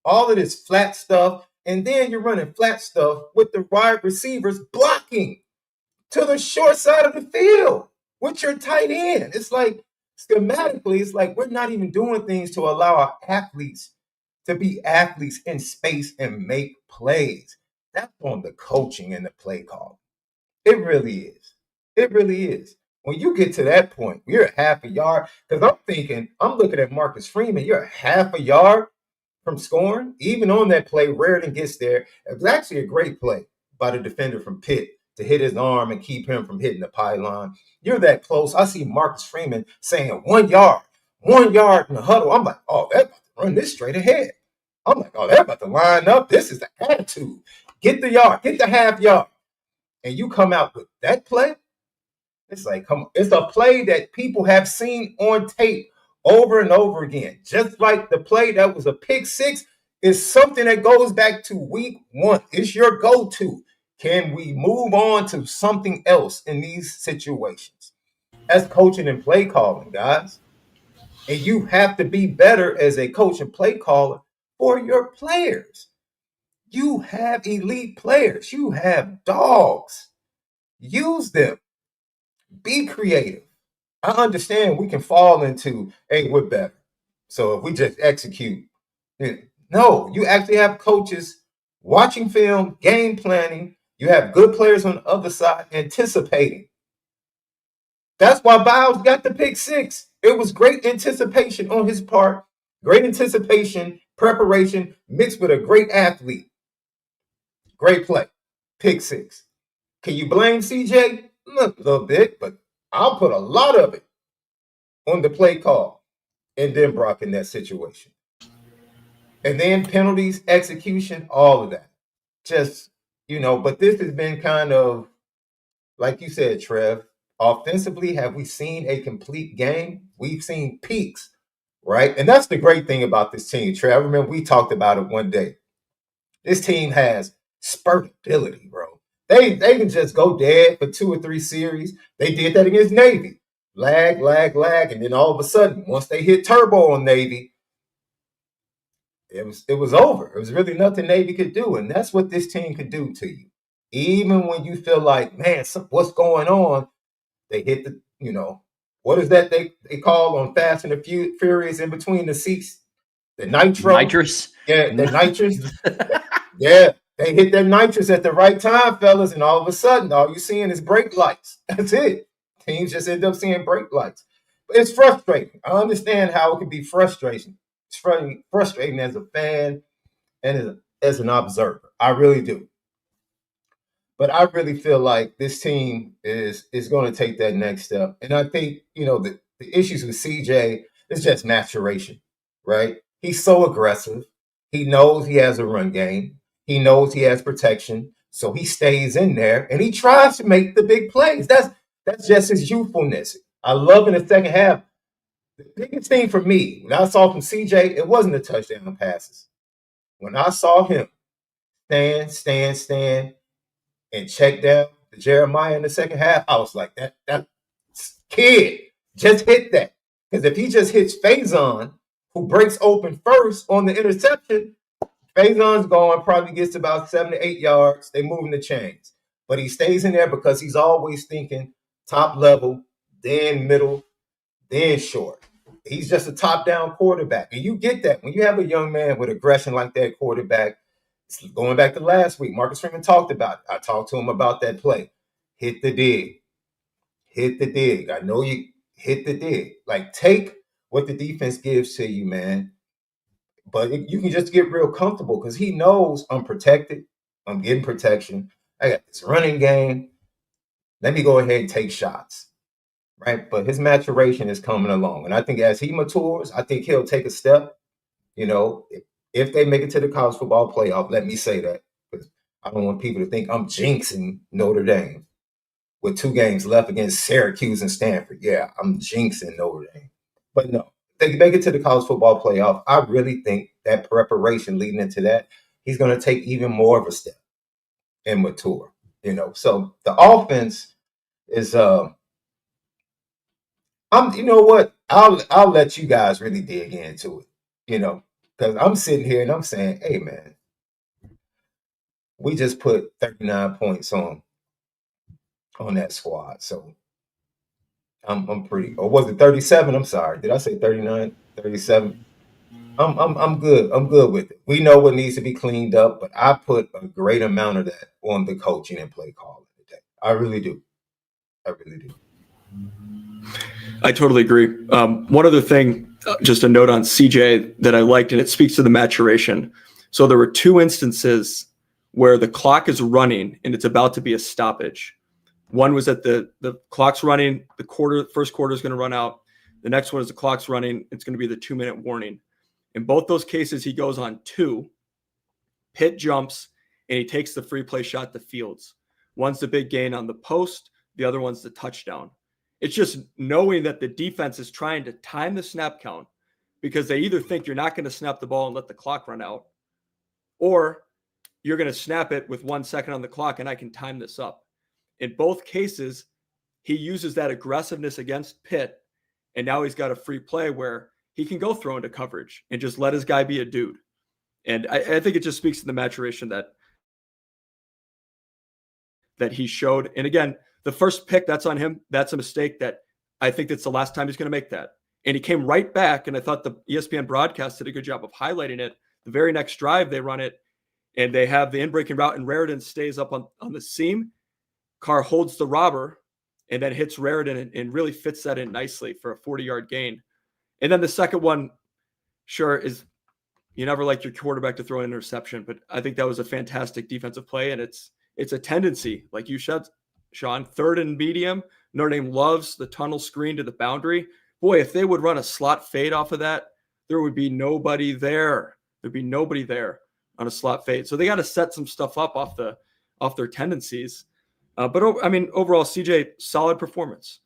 Speaker 3: All of this flat stuff, and then you're running flat stuff with the wide receivers blocking to the short side of the field with your tight end. It's like, schematically, it's like we're not even doing things to allow our athletes to be athletes in space and make plays. That's on the coaching and the play call. It really is. It really is. When you get to that point, you're a half a yard. Because I'm looking at Marcus Freeman. You're a half a yard from scoring. Even on that play, Raritan gets there. It was actually a great play by the defender from Pitt to hit his arm and keep him from hitting the pylon. You're that close. I see Marcus Freeman saying 1 yard in the huddle. I'm like, oh, they're about to run this straight ahead. I'm like, oh, they're about to line up. This is the attitude. Get the yard, get the half yard. And you come out with that play. It's like, come on. It's a play that people have seen on tape over and over again. Just like the play that was a pick six is something that goes back to week 1. It's your go-to. Can we move on to something else in these situations? That's coaching and play calling, guys. And you have to be better as a coach and play caller for your players. You have elite players. You have dogs. Use them. Be creative. I understand we can fall into, hey, we're better. So if we just execute. No, you actually have coaches watching film, game planning. You have good players on the other side anticipating. That's why Biles got the pick six. It was great anticipation on his part, great anticipation, preparation, mixed with a great athlete. Great play. Pick six. Can you blame CJ? A little bit, but I'll put a lot of it on the play call and then Brock in that situation. And then penalties, execution, all of that. Just, but this has been kind of, like you said, Trev, offensively, have we seen a complete game? We've seen peaks, right? And that's the great thing about this team, Trev. I remember we talked about it one day. This team has spurtability, bro. They can just go dead for 2 or 3 series. They did that against Navy. Lag, and then all of a sudden, once they hit turbo on Navy, it was over. It was really nothing Navy could do, and that's what this team could do to you. Even when you feel like, man, what's going on? They hit the, what is that they call on Fast and the Furious in between the seats? The nitro.
Speaker 1: Nitrous.
Speaker 3: Yeah, the nitrous. Yeah. They hit that nitrous at the right time, fellas, and all of a sudden, all you're seeing is brake lights. That's it. Teams just end up seeing brake lights. But it's frustrating. I understand how it can be frustrating. It's frustrating as a fan and as an observer. I really do. But I really feel like this team is going to take that next step. And I think, the issues with CJ is just maturation, right? He's so aggressive. He knows he has a run game. He knows he has protection, so he stays in there and he tries to make the big plays. That's just his youthfulness. I love in the second half. The biggest thing for me, when I saw from CJ, it wasn't the touchdown passes. When I saw him stand, and check down to Jeremiah in the second half, I was like, that kid just hit that. Because if he just hits Faison, who breaks open first on the interception, Faison's going, probably gets about 7 to 8 yards. They moving the chains. But he stays in there because he's always thinking top level, then middle, then short. He's just a top-down quarterback. And you get that. When you have a young man with aggression like that quarterback, going back to last week, Marcus Freeman talked about it. I talked to him about that play. Hit the dig. Hit the dig. I know you hit the dig. Like, take what the defense gives to you, man. But you can just get real comfortable because he knows I'm protected. I'm getting protection. I got this running game. Let me go ahead and take shots. Right. But his maturation is coming along. And I think as he matures, I think he'll take a step. You know, if they make it to the college football playoff, let me say that. Because I don't want people to think I'm jinxing Notre Dame with 2 games left against Syracuse and Stanford. Yeah, I'm jinxing Notre Dame. But no, if they make it to the college football playoff, I really think that preparation leading into that, he's going to take even more of a step and mature. You know, so the offense is you know what? I'll let you guys really dig into it, you know, because I'm sitting here and I'm saying, hey man, we just put 39 points on that squad. So I'm pretty, or was it 37? I'm sorry. Did I say 39, 37? I'm good. I'm good with it. We know what needs to be cleaned up, but I put a great amount of that on the coaching and play calling today. I really do. I really do.
Speaker 2: I totally agree. One other thing, just a note on CJ that I liked, and it speaks to the maturation. So there were 2 instances where the clock is running and it's about to be a stoppage. One was that the clock's running, first quarter is going to run out. The next one is the clock's running. It's going to be the 2-minute warning. In both those cases, he goes on 2. Pitt jumps and he takes the free play shot to Fields. One's the big gain on the post. The other one's the touchdown. It's just knowing that the defense is trying to time the snap count because they either think you're not going to snap the ball and let the clock run out, or you're going to snap it with 1 second on the clock and I can time this up. In both cases, he uses that aggressiveness against Pitt, and now he's got a free play where he can go throw into coverage and just let his guy be a dude. And I think it just speaks to the maturation that he showed. And again, the first pick, that's on him. That's a mistake that I think that's the last time he's going to make that. And he came right back, and I thought the ESPN broadcast did a good job of highlighting it. The very next drive, they run it, and they have the in-breaking route, and Raritan stays up on the seam. Carr holds the robber and then hits Raritan and really fits that in nicely for a 40-yard gain. And then the second one, sure, is you never like your quarterback to throw an interception, but I think that was a fantastic defensive play, and it's a tendency, like you said, Sean, 3rd and medium. Notre Dame loves the tunnel screen to the boundary. Boy, if they would run a slot fade off of that, there would be nobody there. There'd be nobody there on a slot fade. So they got to set some stuff up off their tendencies. But I mean, overall, CJ, solid performance.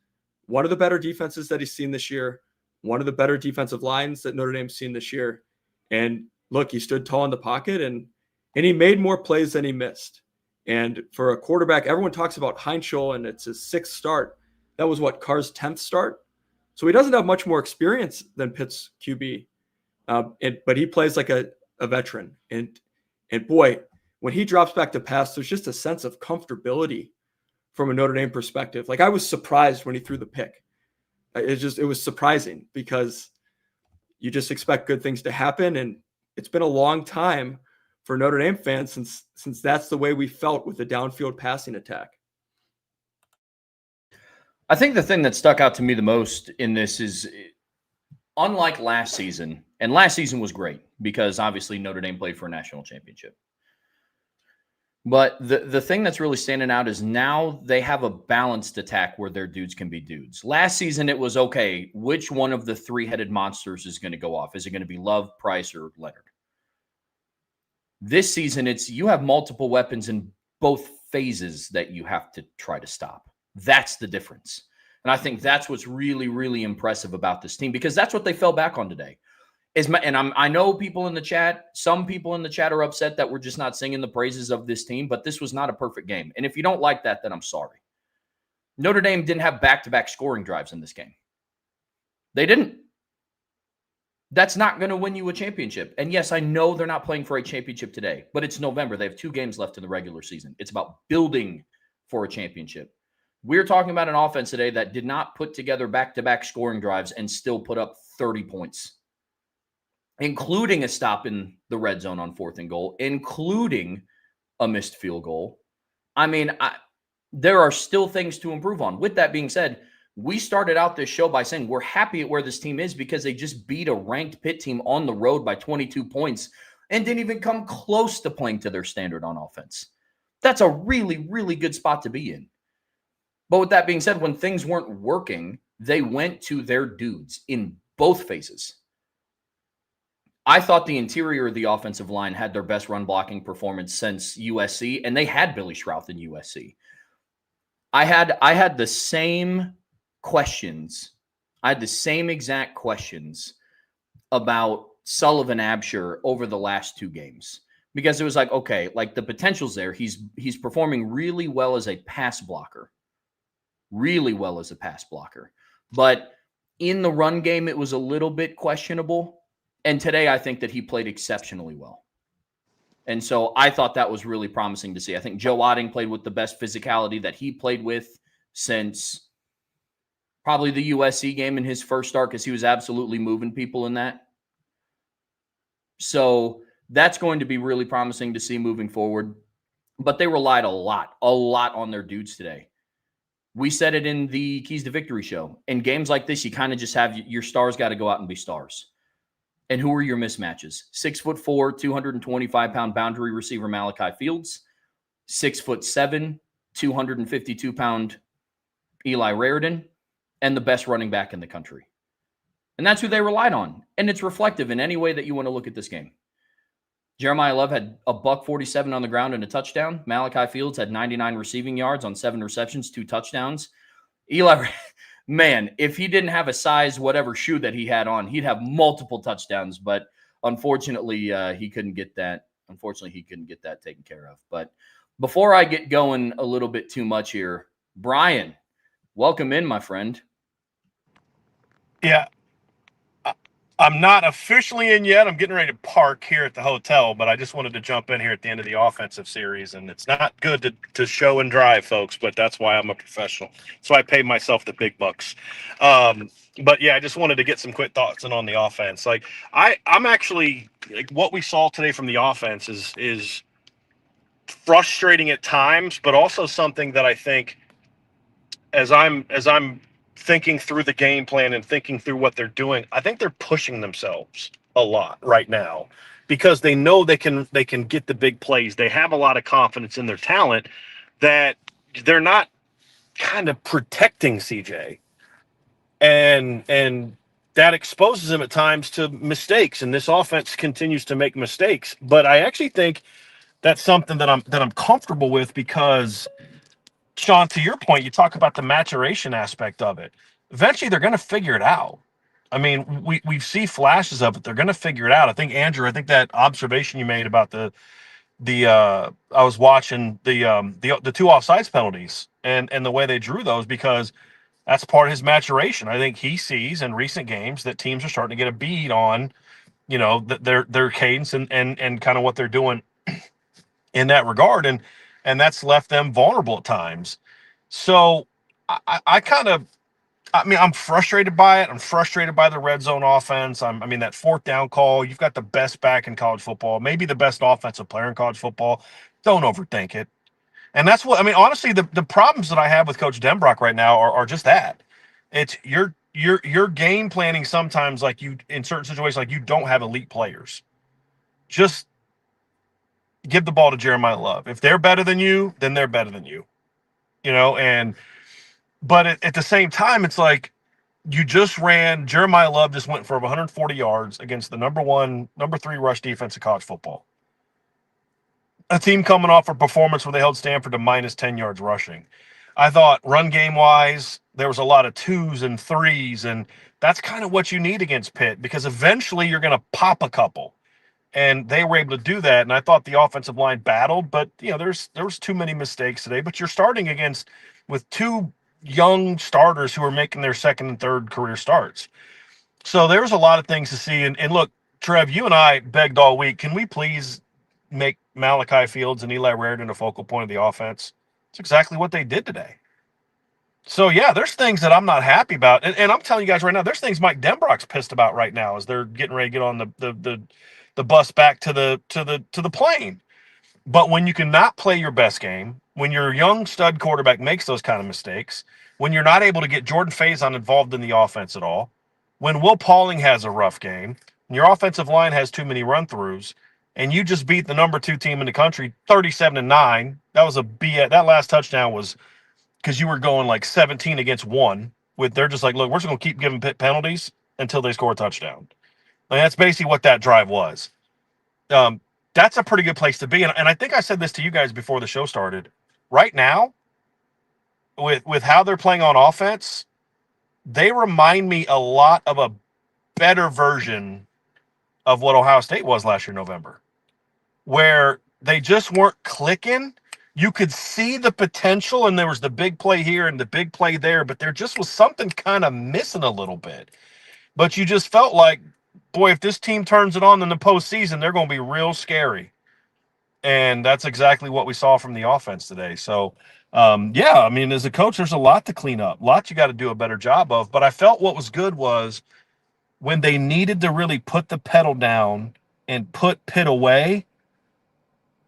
Speaker 2: One of the better defenses that he's seen this year. One of the better defensive lines that Notre Dame's seen this year. And look, he stood tall in the pocket and he made more plays than he missed. And for a quarterback, everyone talks about Heinschel and it's his 6th start. That was Carr's 10th start. So he doesn't have much more experience than Pitt's QB. But he plays like a veteran. And boy, when he drops back to pass, there's just a sense of comfortability from a Notre Dame perspective. Like, I was surprised when he threw the pick. It was surprising because you just expect good things to happen. And it's been a long time for Notre Dame fans since that's the way we felt with the downfield passing attack.
Speaker 1: I think the thing that stuck out to me the most in this is, unlike last season, and last season was great because obviously Notre Dame played for a national championship. But the thing that's really standing out is now they have a balanced attack where their dudes can be dudes. Last season, it was, okay, which one of the 3-headed monsters is going to go off? Is it going to be Love, Price, or Leonard? This season, it's you have multiple weapons in both phases that you have to try to stop. That's the difference. And I think that's what's really, really impressive about this team, because that's what they fell back on today. I know people in the chat, some people in the chat are upset that we're just not singing the praises of this team, but this was not a perfect game. And if you don't like that, then I'm sorry. Notre Dame didn't have back-to-back scoring drives in this game. They didn't. That's not going to win you a championship. And yes, I know they're not playing for a championship today, but it's November. They have 2 games left in the regular season. It's about building for a championship. We're talking about an offense today that did not put together back-to-back scoring drives and still put up 30 points, including a stop in the red zone on 4th and goal, including a missed field goal. I mean, there are still things to improve on. With that being said, we started out this show by saying we're happy at where this team is because they just beat a ranked Pitt team on the road by 22 points and didn't even come close to playing to their standard on offense. That's a really, really good spot to be in. But with that being said, when things weren't working, they went to their dudes in both phases. I thought the interior of the offensive line had their best run blocking performance since USC, and they had Billy Schrouth in USC. I had the same questions. I had the same exact questions about Sullivan Absher over the last 2 games because it was like, okay, like the potential's there. He's performing really well as a pass blocker. Really well as a pass blocker. But in the run game, it was a little bit questionable. And today, I think that he played exceptionally well. And so I thought that was really promising to see. I think Joe Otting played with the best physicality that he played with since probably the USC game in his first start because he was absolutely moving people in that. So that's going to be really promising to see moving forward. But they relied a lot on their dudes today. We said it in the Keys to Victory show. In games like this, you kind of just have your stars got to go out and be stars. And who are your mismatches? 6'4", 225-pound boundary receiver Malachi Fields, 6'7", 252-pound Eli Raridan, and the best running back in the country. And that's who they relied on. And it's reflective in any way that you want to look at this game. Jeremiah Love had a $147 on the ground and a touchdown. Malachi Fields had 99 receiving yards on 7 receptions, 2 touchdowns. Eli, man, if he didn't have a size whatever shoe that he had on, he'd have multiple touchdowns. But unfortunately, he couldn't get that. Unfortunately, he couldn't get that taken care of. But before I get going a little bit too much here, Brian, welcome in, my friend.
Speaker 4: Yeah. I'm not officially in yet. I'm getting ready to park here at the hotel, but I just wanted to jump in here at the end of the offensive series. And it's not good to show and drive, folks, but that's why I'm a professional. So I pay myself the big bucks. But yeah, I just wanted to get some quick thoughts in on the offense. Like I'm actually like what we saw today from the offense is frustrating at times, but also something that I think as I'm thinking through the game plan and thinking through what they're doing, I think they're pushing themselves a lot right now because they know they can get the big plays. They have a lot of confidence in their talent that they're not kind of protecting CJ. And that exposes him at times to mistakes, and this offense continues to make mistakes. But I actually think that's something that I'm comfortable with because Sean, to your point, you talk about the maturation aspect of it. Eventually, they're going to figure it out. I mean, we see flashes of it. They're going to figure it out. I think, Andrew, that observation you made about the I was watching the 2 offsides penalties and the way they drew those because that's part of his maturation. I think he sees in recent games that teams are starting to get a bead on, their cadence and kind of what they're doing in that regard. And that's left them vulnerable at times. So I'm frustrated by it. I'm frustrated by the red zone offense. that 4th down call, you've got the best back in college football, maybe the best offensive player in college football. Don't overthink it. And that's what, honestly, the problems that I have with Coach Denbrock right now are just that. It's you're game planning sometimes like you, in certain situations, like you don't have elite players. Just give the ball to Jeremiah Love. If they're better than you, then they're better than you. But at the same time, it's like Jeremiah Love just went for 140 yards against the number 3 rush defense of college football. A team coming off a performance where they held Stanford to minus 10 yards rushing. I thought run game wise, there was a lot of 2s and 3s, and that's kind of what you need against Pitt because eventually you're going to pop a couple. And they were able to do that. And I thought the offensive line battled, but there was too many mistakes today. But you're starting with 2 young starters who are making their 2nd and 3rd career starts. So there's a lot of things to see. And look, Trev, you and I begged all week, can we please make Malachi Fields and Eli Raridan a focal point of the offense? It's exactly what they did today. So yeah, there's things that I'm not happy about, and I'm telling you guys right now, there's things Mike Denbrock's pissed about right now as they're getting ready to get on the bus back to the plane. But when you cannot play your best game, when your young stud quarterback makes those kind of mistakes, when you're not able to get Jordan Faison involved in the offense at all, when Will Pauling has a rough game, and your offensive line has too many run-throughs, and you just beat the number 2 team in the country 37-9, that was a BS. That last touchdown was because you were going like 17 against 1. They're just like, look, we're just going to keep giving Pitt penalties until they score a touchdown. And that's basically what that drive was. That's a pretty good place to be. And I think I said this to you guys before the show started. Right now, with how they're playing on offense, they remind me a lot of a better version of what Ohio State was last year in November, where they just weren't clicking. You could see the potential, and there was the big play here and the big play there, but there just was something kind of missing a little bit. But you just felt like, boy, if this team turns it on in the postseason, they're going to be real scary. And that's exactly what we saw from the offense today. So, yeah, I mean, as a coach, there's a lot to clean up, a lot you got to do a better job of. But I felt what was good was when they needed to really put the pedal down and put Pitt away,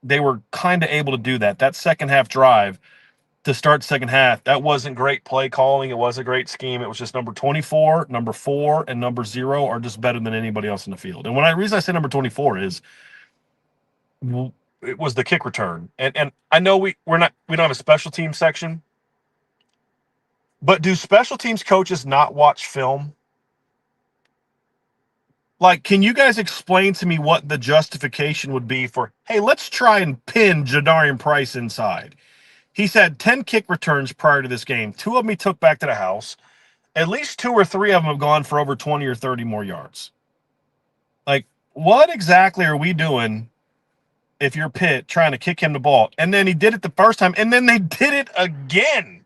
Speaker 4: they were kind of able to do that. That second half drive to start second half, that wasn't great play calling. It was a great scheme. It was just number 24, number 4, and number 0 are just better than anybody else in the field. And reason I say number 24 is it was the kick return. And I know we don't have a special teams section, but do special teams coaches not watch film? Like, can you guys explain to me what the justification would be for, hey, let's try and pin Jadarian Price inside? He's had 10 kick returns prior to this game. 2 of them he took back to the house. At least 2 or 3 of them have gone for over 20 or 30 more yards. Like, what exactly are we doing if you're Pitt trying to kick him the ball? And then he did it the first time, and then they did it again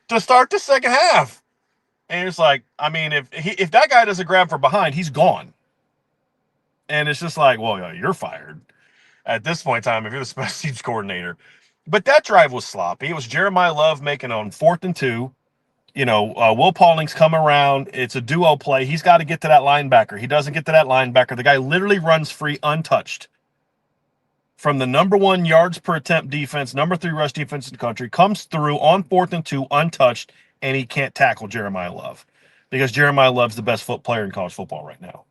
Speaker 4: to start the second half. And it's like, I mean, if that guy doesn't grab from behind, he's gone. And it's just like, well, you're fired at this point in time if you're the special teams coordinator. But that drive was sloppy. It was Jeremiah Love making on 4th and 2. Will Pauling's come around. It's a duo play. He's got to get to that linebacker. He doesn't get to that linebacker. The guy literally runs free untouched from the number 1 yards per attempt defense, number 3 rush defense in the country, comes through on 4th and 2 untouched, and he can't tackle Jeremiah Love because Jeremiah Love's the best player in college football right now.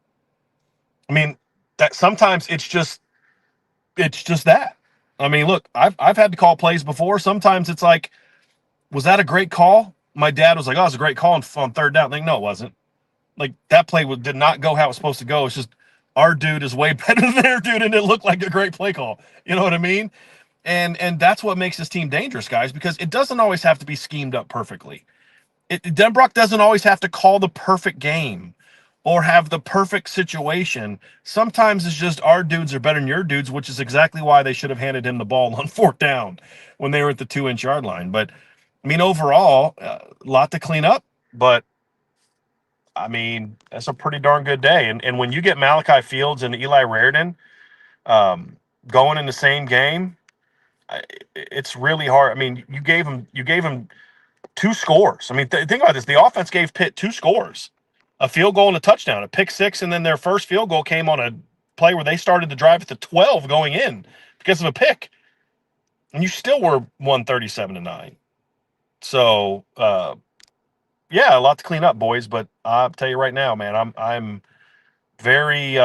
Speaker 4: I mean, that sometimes it's just that. I mean, look, I've had to call plays before. Sometimes it's like, was that a great call? My dad was like, oh, it was a great call on 3rd down. Like, no, it wasn't. Like, that play did not go how it was supposed to go. It's just our dude is way better than their dude, and it looked like a great play call. You know what I mean? And that's what makes this team dangerous, guys, because it doesn't always have to be schemed up perfectly. Denbrock doesn't always have to call the perfect game or have the perfect situation. Sometimes it's just our dudes are better than your dudes, which is exactly why they should have handed him the ball on 4th down when they were at the 2-inch yard line. But, I mean, overall, a lot to clean up. But, I mean, that's a pretty darn good day. And when you get Malachi Fields and Eli Raridan going in the same game, it's really hard. I mean, you gave him 2 scores. I mean, think about this. The offense gave Pitt 2 scores. A field goal and a touchdown, a pick 6, and then their first field goal came on a play where they started the drive at the 12 going in because of a pick. And you still were 137-9. So, yeah, a lot to clean up, boys. But I'll tell you right now, man, I'm very,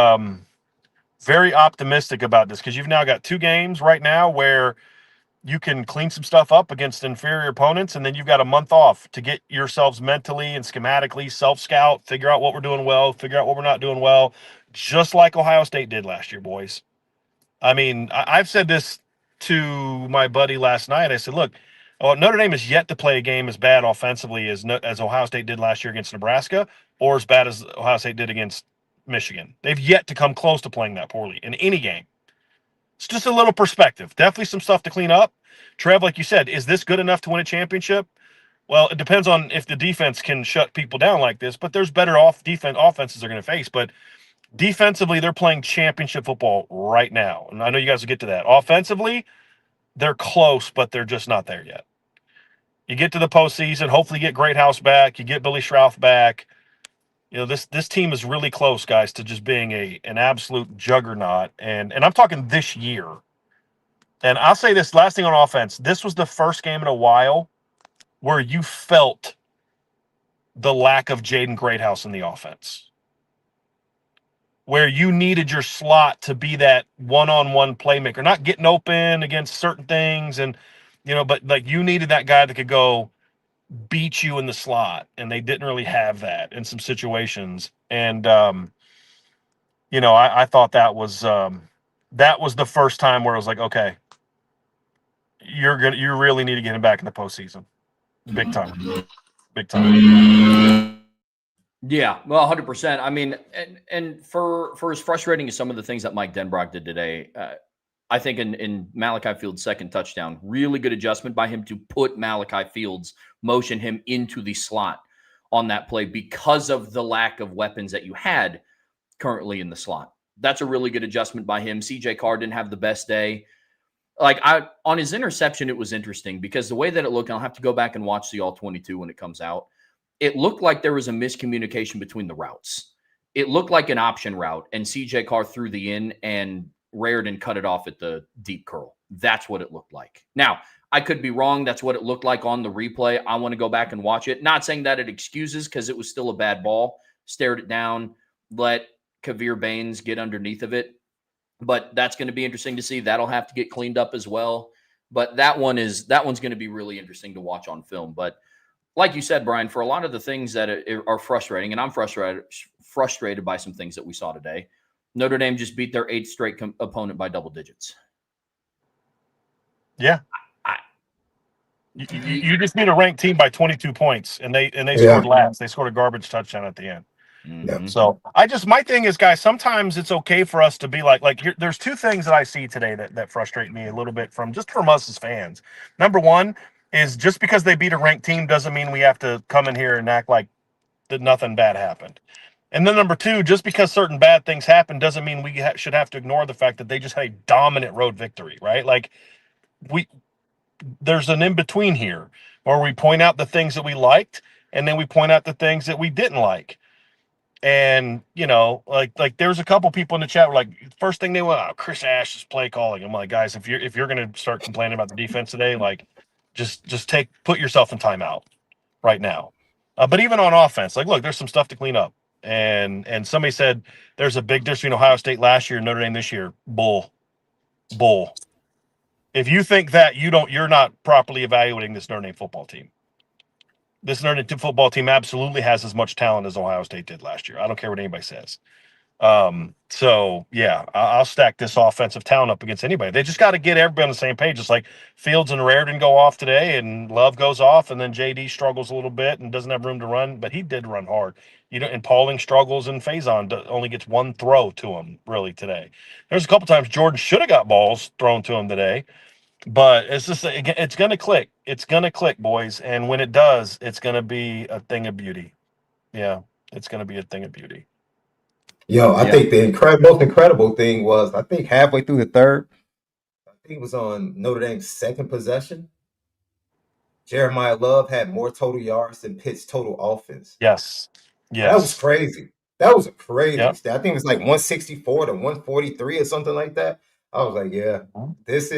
Speaker 4: very optimistic about this because you've now got 2 games right now where you can clean some stuff up against inferior opponents, and then you've got a month off to get yourselves mentally and schematically self-scout, figure out what we're doing well, figure out what we're not doing well, just like Ohio State did last year, boys. I mean, I've said this to my buddy last night. I said, look, Notre Dame is yet to play a game as bad offensively as Ohio State did last year against Nebraska or as bad as Ohio State did against Michigan. They've yet to come close to playing that poorly in any game. It's just a little perspective. Definitely some stuff to clean up. Trev, like you said, is this good enough to win a championship? Well, it depends on if the defense can shut people down like this, but there's better offenses they're going to face. But defensively, they're playing championship football right now. And I know you guys will get to that. Offensively, they're close, but they're just not there yet. You get to the postseason. Hopefully, you get Greathouse back. You get Billy Schrauth back. This team is really close, guys, to just being an absolute juggernaut. And I'm talking this year. And I'll say this last thing on offense. This was the first game in a while where you felt the lack of Jaden Greathouse in the offense, where you needed your slot to be that one-on-one playmaker, not getting open against certain things, and but like you needed that guy that could go beat you in the slot, and they didn't really have that in some situations. And I thought that was the first time where I was like, okay, you really need to get him back in the postseason, big time.
Speaker 1: Yeah, well, 100%. I mean, and for as frustrating as some of the things that Mike Denbrock did today, I think in Malachi Fields' second touchdown, really good adjustment by him to put Malachi Fields, motion him into the slot on that play because of the lack of weapons that you had currently in the slot. That's a really good adjustment by him. CJ Carr didn't have the best day. On his interception, it was interesting because the way that it looked, and I'll have to go back and watch the all 22 when it comes out. It looked like there was a miscommunication between the routes. It looked like an option route, and CJ Carr threw the in, and Raridan cut it off at the deep curl. That's what it looked like. Now, I could be wrong. That's what it looked like on the replay. I want to go back and watch it. Not saying that it excuses, because it was still a bad ball. Stared it down, let Kavir Baines get underneath of it. But that's going to be interesting to see. That'll have to get cleaned up as well. But that one's going to be really interesting to watch on film. But like you said, Brian, for a lot of the things that are frustrating, and I'm frustrated by some things that we saw today, Notre Dame just beat their 8th straight opponent by double digits.
Speaker 4: Yeah. You just beat a ranked team by 22 points, and they scored last. They scored a garbage touchdown at the end.
Speaker 1: Mm-hmm.
Speaker 4: So my thing is, guys, sometimes it's okay for us to be like here, there's two things that I see today that frustrate me a little bit from us as fans. Number one is just because they beat a ranked team doesn't mean we have to come in here and act like that nothing bad happened. And then number two, just because certain bad things happen doesn't mean we should have to ignore the fact that they just had a dominant road victory, right? Like there's an in-between here where we point out the things that we liked and then we point out the things that we didn't like. And, like there's a couple people in the chat were like, first thing they went, Chris Ash's play calling. I'm like, guys, if you're going to start complaining about the defense today, like just put yourself in timeout right now. But even on offense, like, look, there's some stuff to clean up. And somebody said there's a big difference between Ohio State last year and Notre Dame this year. Bull. If you think that, you're not properly evaluating this Notre Dame football team. This Notre Dame football team absolutely has as much talent as Ohio State did last year. I don't care what anybody says. So yeah, I'll stack this offensive talent up against anybody. They just got to get everybody on the same page. It's like Fields and Raridan go off today, and Love goes off, and then JD struggles a little bit and doesn't have room to run, but he did run hard. And Pauling struggles, and Faison only gets one throw to him really today. There's a couple times Jordan should have got balls thrown to him today. But it's just, it's going to click. It's going to click, boys. And when it does, it's going to be a thing of beauty. Yeah, it's going to be a thing of beauty.
Speaker 3: I think the most incredible thing was, I think halfway through the third, I think it was on Notre Dame's second possession, Jeremiah Love had more total yards than Pitt's total offense.
Speaker 4: Yes.
Speaker 3: That was crazy. That was a crazy stat. I think it was like 164 to 143 or something like that. I was like, yeah, this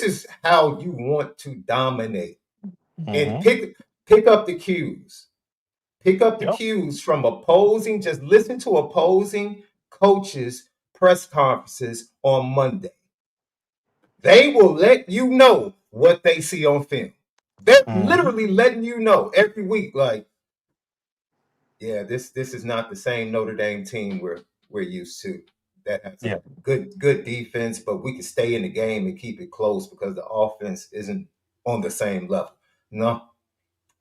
Speaker 3: is how you want to dominate. And pick up the cues. Pick up the cues from opposing. Just listen to opposing coaches' press conferences on Monday. They will let you know what they see on film. They're literally letting you know every week, like, yeah, this is not the same Notre Dame team we're used to. That has a good defense, but we can stay in the game and keep it close because the offense isn't on the same level. No,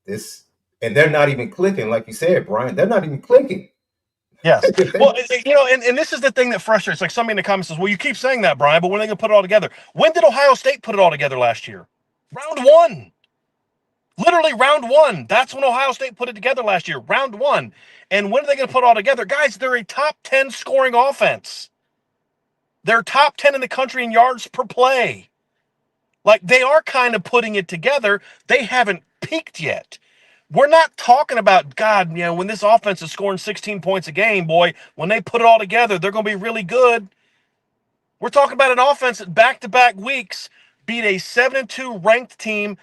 Speaker 3: and they're not even clicking, like you said, Brian. They're not even clicking.
Speaker 4: Yes. Well, and this is the thing that frustrates. Like somebody in the comments says, well, you keep saying that, Brian, but when are they going to put it all together? When did Ohio State put it all together last year? Round one. Literally round one. That's when Ohio State put it together last year. Round one. And when are they going to put it all together? Guys, they're a top 10 scoring offense. They're top 10 in the country in yards per play. Like, they are kind of putting it together. They haven't peaked yet. We're not talking about, God, when this offense is scoring 16 points a game, boy, when they put it all together, they're going to be really good. We're talking about an offense that back-to-back weeks beat a 7-2 ranked team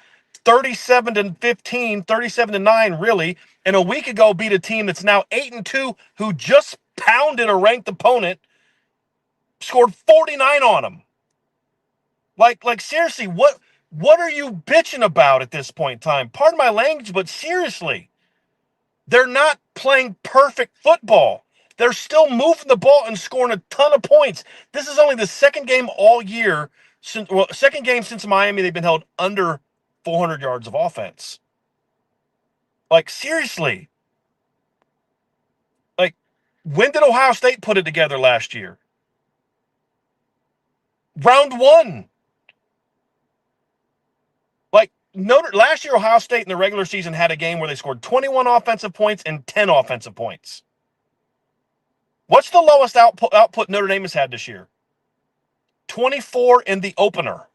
Speaker 4: 37-15, 37-9, really, and a week ago beat a team that's now 8-2 who just pounded a ranked opponent, scored 49 on them. Like seriously, what are you bitching about at this point in time? Pardon my language, but seriously, they're not playing perfect football. They're still moving the ball and scoring a ton of points. This is only the second game all year, second game since Miami they've been held under 400 yards of offense. Like, seriously. Like, when did Ohio State put it together last year? Round 1. Like, last year, Ohio State in the regular season had a game where they scored 21 offensive points and 10 offensive points. What's the lowest output Notre Dame has had this year? 24 in the opener.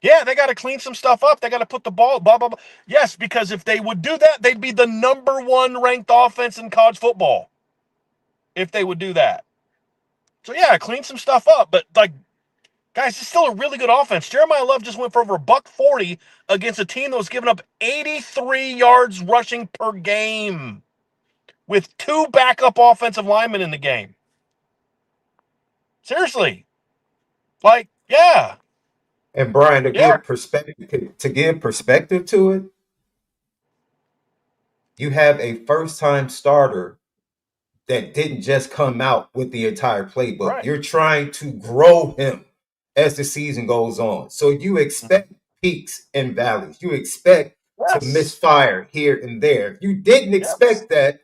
Speaker 4: Yeah, they got to clean some stuff up. They got to put the ball, blah, blah, blah. Yes, because if they would do that, they'd be the number 1 ranked offense in college football. If they would do that. So, yeah, clean some stuff up. But, like, guys, it's still a really good offense. Jeremiah Love just went for over $140 against a team that was giving up 83 yards rushing per game with 2 backup offensive linemen in the game. Seriously. Like, yeah.
Speaker 3: And Brian, to give perspective to it, you have a first-time starter that didn't just come out with the entire playbook.
Speaker 4: Right.
Speaker 3: You're trying to grow him as the season goes on. So you expect peaks and valleys. You expect to misfire here and there. If you didn't expect that,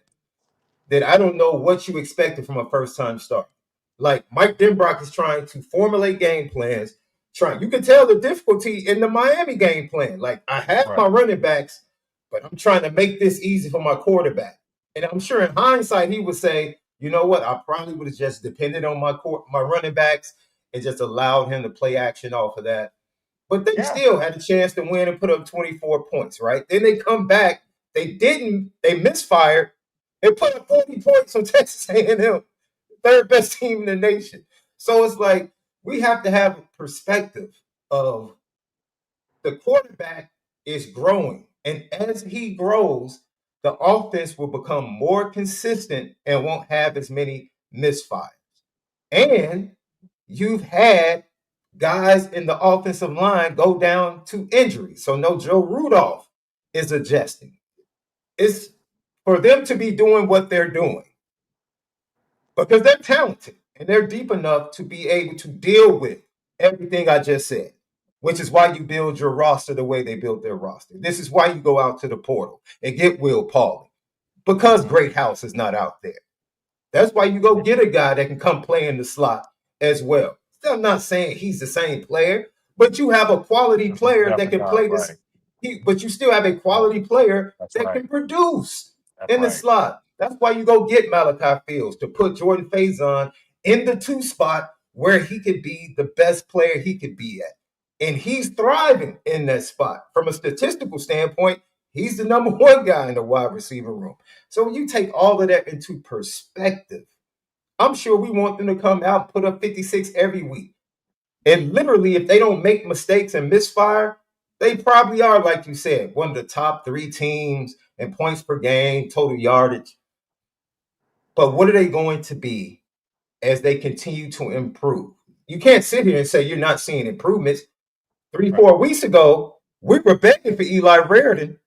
Speaker 3: then I don't know what you expected from a first-time starter. Like, Mike Denbrock is trying to formulate game plans. You can tell the difficulty in the Miami game plan. Like, I have my running backs, but I'm trying to make this easy for my quarterback. And I'm sure in hindsight, he would say, you know what? I probably would have just depended on my running backs and just allowed him to play action off of that. But they still had a chance to win and put up 24 points, right? Then they come back. They misfired and put up 40 points on Texas A&M, third best team in the nation. So it's like, we have to have a perspective of the quarterback is growing. And as he grows, the offense will become more consistent and won't have as many misfires. And you've had guys in the offensive line go down to injury. So no Joe Rudolph is adjusting. It's for them to be doing what they're doing because they're talented and they're deep enough to be able to deal with everything I just said, which is why you build your roster the way they built their roster. This is why you go out to the portal and get Will Pauling, because Great House is not out there. That's why you go get a guy that can come play in the slot as well. Still, I'm not saying he's the same player, but you have a quality player that can play this. But you still have a quality player that can produce in the slot. That's why you go get Malachi Fields to put Jordan Faison in the 2 spot where he could be the best player he could be at. And he's thriving in that spot. From a statistical standpoint, he's the number 1 guy in the wide receiver room. So when you take all of that into perspective, I'm sure we want them to come out and put up 56 every week. And literally, if they don't make mistakes and misfire, they probably are, like you said, one of the top 3 teams in points per game, total yardage. But what are they going to be as they continue to improve? You can't sit here and say you're not seeing improvements. 3-4 weeks ago, we were begging for Eli Raridan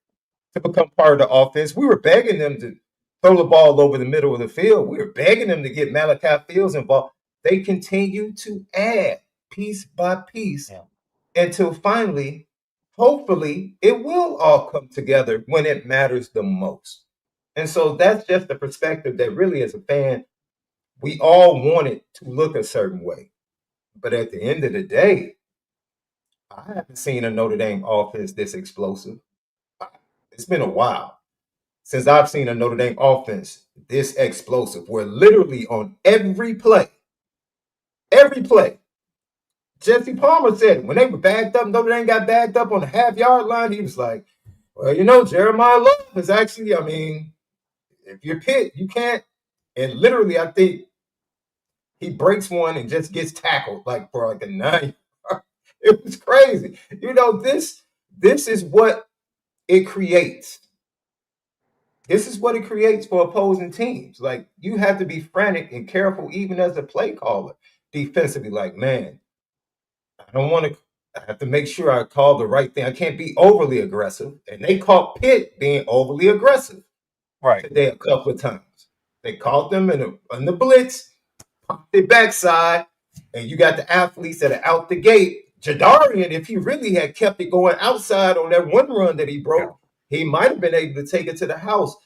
Speaker 3: to become part of the offense. We were begging them to throw the ball over the middle of the field. We were begging them to get Malachi Fields involved. They continue to add piece by piece until finally, hopefully, it will all come together when it matters the most. And so that's just the perspective that really, as a fan, we all want it to look a certain way. But at the end of the day, I haven't seen a Notre Dame offense this explosive. It's been a while since I've seen a Notre Dame offense this explosive, where literally on every play, Jesse Palmer said it. When they were backed up, Notre Dame got backed up on the half-yard line, he was like, well, Jeremiah Love is actually, if you're Pitt, you can't. And literally, I think he breaks one and just gets tackled like for like a 9. It was crazy. This is what it creates. This is what it creates for opposing teams. Like, you have to be frantic and careful, even as a play caller, defensively. Like, man, I have to make sure I call the right thing. I can't be overly aggressive. And they caught Pitt being overly aggressive today a couple of times. They caught them in the blitz, popped their backside, and you got the athletes that are out the gate. Jadarian, if he really had kept it going outside on that one run that he broke, he might have been able to take it to the house.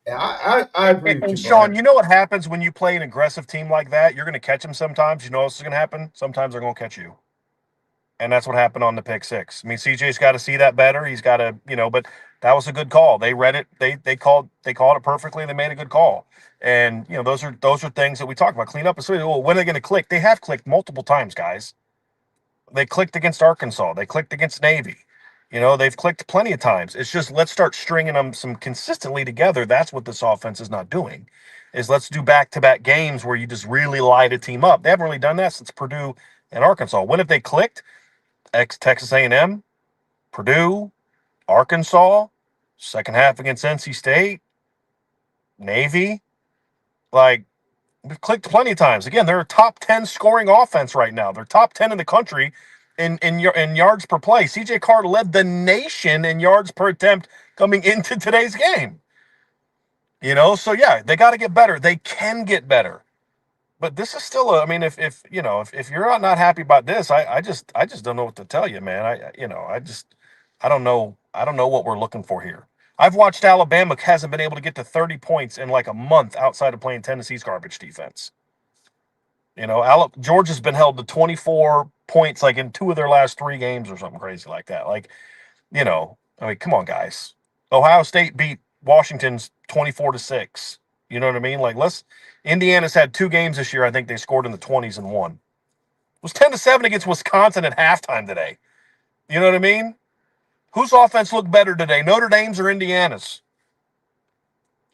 Speaker 3: I agree with you,
Speaker 4: Sean,
Speaker 3: Brian.
Speaker 4: you know what happens when you play an aggressive team like that? You're going to catch them sometimes. You know what's going to happen? Sometimes they're going to catch you. And that's what happened on the pick six. I mean, CJ's got to see that better. He's got to, but that was a good call. They read it. They called it perfectly. They made a good call. And, those are things that we talk about. Clean up. Well, when are they going to click? They have clicked multiple times, guys. They clicked against Arkansas. They clicked against Navy. They've clicked plenty of times. It's just, let's start stringing them some consistently together. That's what this offense is not doing, is let's do back-to-back games where you just really light a team up. They haven't really done that since Purdue and Arkansas. When have they clicked? Texas A&M, Purdue, Arkansas, second half against NC State, Navy. Like, we've clicked plenty of times. Again, they're a top 10 scoring offense right now. They're top 10 in the country in yards per play. CJ Carr led the nation in yards per attempt coming into today's game. So yeah, they got to get better. They can get better. But this is still if you're not happy about this, I just don't know what to tell you, man. I don't know what we're looking for here. I've watched Alabama hasn't been able to get to 30 points in like a month outside of playing Tennessee's garbage defense. Georgia's been held to 24 points like in 2 of their last 3 games or something crazy like that. Like, come on, guys. Ohio State beat Washington's 24-6. You know what I mean? Like, Indiana's had 2 games this year. I think they scored in the 20s and won. It was 10-7 against Wisconsin at halftime today. You know what I mean? Whose offense looked better today, Notre Dame's or Indiana's?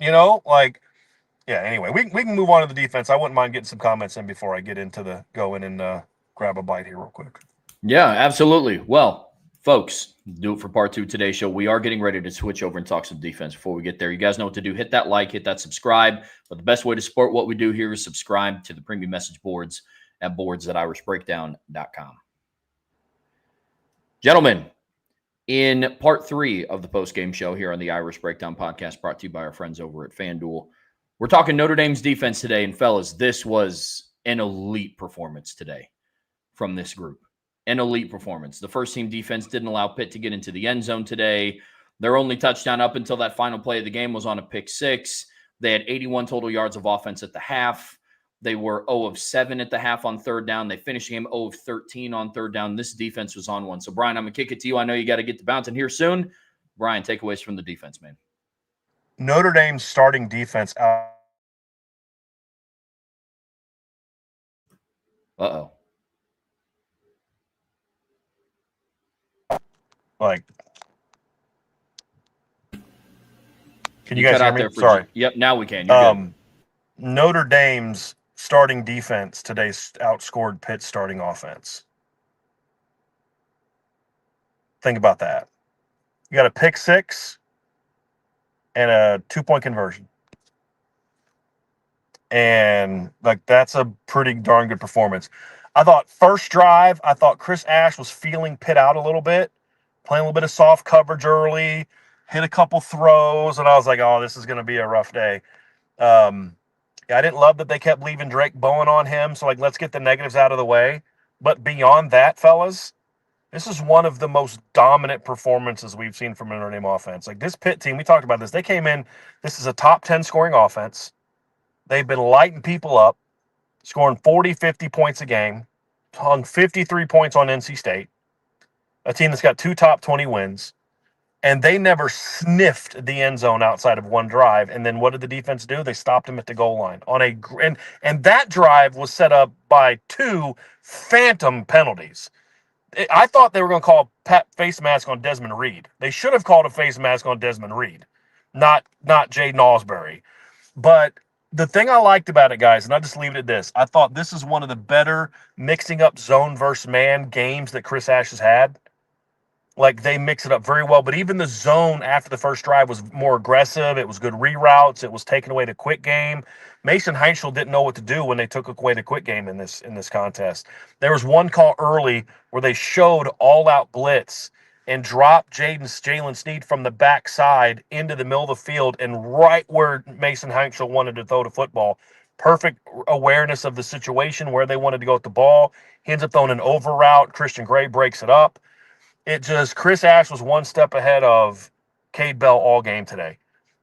Speaker 4: Anyway, we can move on to the defense. I wouldn't mind getting some comments in before I get into the go in and grab a bite here real quick.
Speaker 1: Yeah, absolutely. Well, folks, do it for part 2 of today's show. We are getting ready to switch over and talk some defense before we get there. You guys know what to do. Hit that like, hit that subscribe. But the best way to support what we do here is subscribe to the premium message boards at boards.irishbreakdown.com. Gentlemen, in part 3 of the postgame show here on the Irish Breakdown podcast, brought to you by our friends over at FanDuel, we're talking Notre Dame's defense today. And fellas, this was an elite performance today from this group. An elite performance. The first team defense didn't allow Pitt to get into the end zone today. Their only touchdown up until that final play of the game was on a pick 6. They had 81 total yards of offense at the half. They were 0 of 7 at the half on third down. They finished the game 0 of 13 on third down. This defense was on one. So, Brian, I'm going to kick it to you. I know you got to get to bouncing here soon. Brian, takeaways from the defense, man.
Speaker 4: Notre Dame's starting defense out.
Speaker 1: Uh-oh.
Speaker 4: Like, can you guys hear me? Sorry.
Speaker 1: Yep, now we can. You're good.
Speaker 4: Notre Dame's starting defense today outscored Pitt's starting offense. Think about that. You got a pick 6 and a 2-point conversion. And, that's a pretty darn good performance. I thought first drive, Chris Ash was feeling Pitt out a little bit, playing a little bit of soft coverage early, hit a couple throws, and I was like, oh, this is going to be a rough day. I didn't love that they kept leaving Drake Bowen on him, so, let's get the negatives out of the way. But beyond that, fellas, this is one of the most dominant performances we've seen from a Notre Dame offense. This Pitt team, we talked about this. They came in, this is a top 10 scoring offense. They've been lighting people up, scoring 40, 50 points a game, hung 53 points on NC State, a team that's got 2 top 20 wins. and they never sniffed the end zone outside of one drive. And then what did the defense do? They stopped him at the goal line on and that drive was set up by 2 phantom penalties. I thought they were going to call face mask on Desmond Reed. They should have called a face mask on Desmond Reed, not Jaden Ausberry. But the thing I liked about it, guys, and I'll just leave it at this, I thought this is one of the better mixing up zone versus man games that Chris Ash has had. Like, they mix it up very well. But even the zone after the first drive was more aggressive. It was good reroutes. It was taking away the quick game. Mason Heinschel didn't know what to do when they took away the quick game in this contest. There was one call early where they showed all-out blitz and dropped Jalen Snead from the backside into the middle of the field and right where Mason Heinschel wanted to throw the football. Perfect awareness of the situation where they wanted to go with the ball. He ends up throwing an over route. Christian Gray breaks it up. Chris Ash was one step ahead of Cade Bell all game today.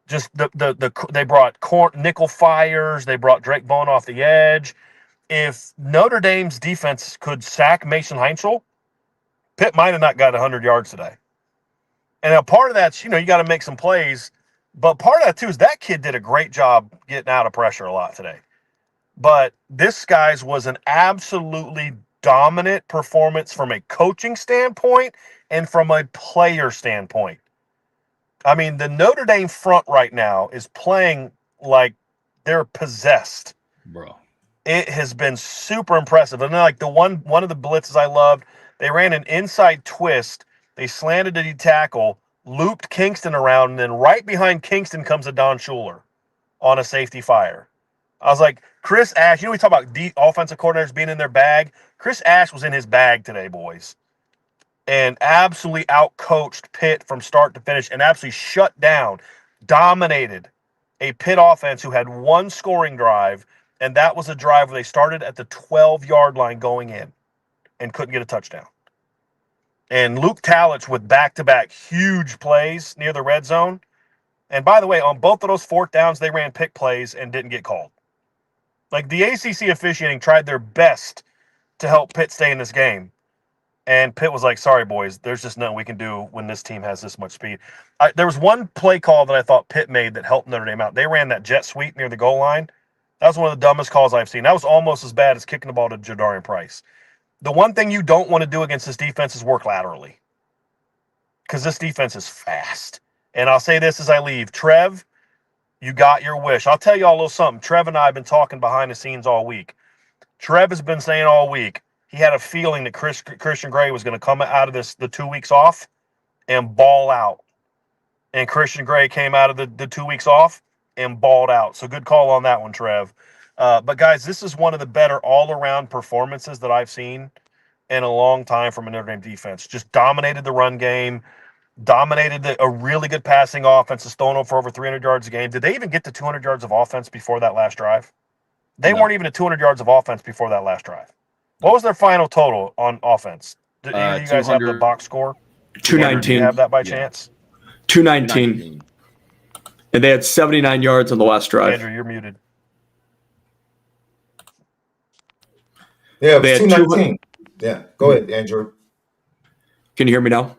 Speaker 4: Just they brought nickel fires. They brought Drake Bone off the edge. If Notre Dame's defense could sack Mason Heinschel, Pitt might have not got 100 yards today. And a part of that's, you got to make some plays. But part of that, too, is that kid did a great job getting out of pressure a lot today. But this guy's was an absolutely dominant performance from a coaching standpoint and from a player standpoint. I mean, the Notre Dame front right now is playing like they're possessed.
Speaker 1: Bro.
Speaker 4: It has been super impressive. And then, like, one of the blitzes I loved, they ran an inside twist. They slanted the tackle, looped Kingston around, and then right behind Kingston comes a Don Schuler on a safety fire. I was like, Chris Ash, we talk about offensive coordinators being in their bag. Chris Ash was in his bag today, boys, and absolutely outcoached Pitt from start to finish and absolutely shut down, dominated a Pitt offense who had one scoring drive, and that was a drive where they started at the 12-yard line going in and couldn't get a touchdown. And Luke Talich with back-to-back huge plays near the red zone. And by the way, on both of those 4th downs, they ran pick plays and didn't get called. Like, the ACC officiating tried their best to help Pitt stay in this game. And Pitt was like, sorry, boys, there's just nothing we can do when this team has this much speed. There was one play call that I thought Pitt made that helped Notre Dame out. They ran that jet sweep near the goal line. That was one of the dumbest calls I've seen. That was almost as bad as kicking the ball to Jadarian Price. The one thing you don't want to do against this defense is work laterally, because this defense is fast. And I'll say this as I leave. Trev, you got your wish. I'll tell you all a little something. Trev and I have been talking behind the scenes all week. Trev has been saying all week he had a feeling that Christian Gray was going to come out of the 2 weeks off and ball out. And Christian Gray came out of the 2 weeks off and balled out. So good call on that one, Trev. But, guys, this is one of the better all-around performances that I've seen in a long time from a Notre Dame defense. Just dominated the run game, dominated a really good passing offense, is throwing for over 300 yards a game. Did they even get to 200 yards of offense before that last drive? They weren't even at 200 yards of offense before that last drive. What was their final total on offense? Do you guys have the box score?
Speaker 2: 219.
Speaker 4: Do you have that by chance?
Speaker 2: 219. And they had 79 yards on the last drive.
Speaker 4: Andrew, you're muted.
Speaker 3: Yeah, it was 219. Yeah, go ahead, Andrew.
Speaker 2: Can you hear me now?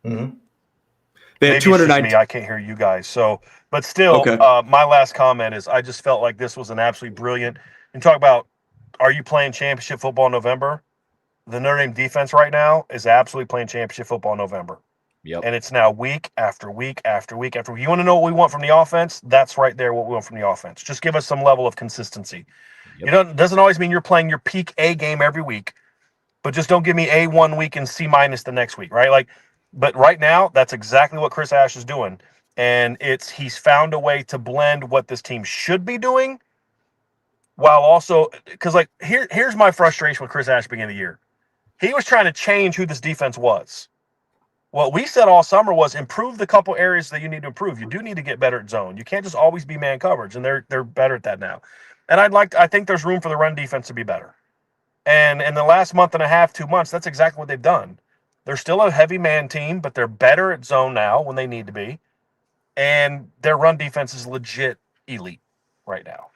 Speaker 3: Mm-hmm.
Speaker 2: They had 219.
Speaker 4: I can't hear you guys. So, but still,
Speaker 2: okay.
Speaker 4: My last comment is I just felt like this was an absolutely brilliant. And talk about, are you playing championship football in November? The Notre Dame defense right now is absolutely playing championship football in November.
Speaker 1: Yep.
Speaker 4: And it's now week after week after week after week. You want to know what we want from the offense? That's right there what we want from the offense. Just give us some level of consistency. Yep. It doesn't always mean you're playing your peak A game every week, but just don't give me A one week and C minus the next week, right? But right now, that's exactly what Chris Ash is doing. And he's found a way to blend what this team should be doing while also, because here's my frustration with Chris Ash beginning of the year. He was trying to change who this defense was. What we said all summer was improve the couple areas that you need to improve. You do need to get better at zone. You can't just always be man coverage, and they're better at that now. And I think there's room for the run defense to be better. And in the last month and a half, 2 months, that's exactly what they've done. They're still a heavy man team, but they're better at zone now when they need to be. And their run defense is legit elite right now.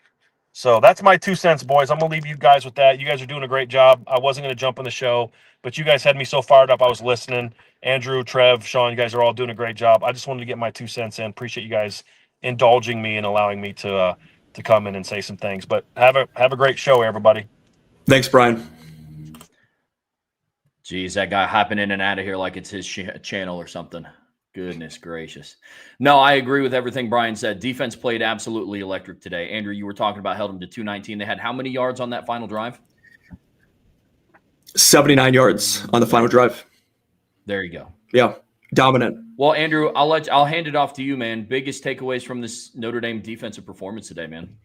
Speaker 4: So that's my 2 cents, boys. I'm going to leave you guys with that. You guys are doing a great job. I wasn't going to jump on the show, but you guys had me so fired up I was listening. Andrew, Trev, Sean, you guys are all doing a great job. I just wanted to get my 2 cents in. Appreciate you guys indulging me and allowing me to come in and say some things. But have a great show, everybody.
Speaker 2: Thanks, Brian.
Speaker 1: Geez, that guy hopping in and out of here like it's his channel or something. Goodness gracious. No, I agree with everything Brian said. Defense played absolutely electric today. Andrew, you were talking about held them to 219. They had how many yards on that final drive?
Speaker 2: 79 yards on the final drive.
Speaker 1: There you go.
Speaker 2: Yeah, dominant.
Speaker 1: Well, Andrew, I'll hand it off to you, man. Biggest takeaways from this Notre Dame defensive performance today, man.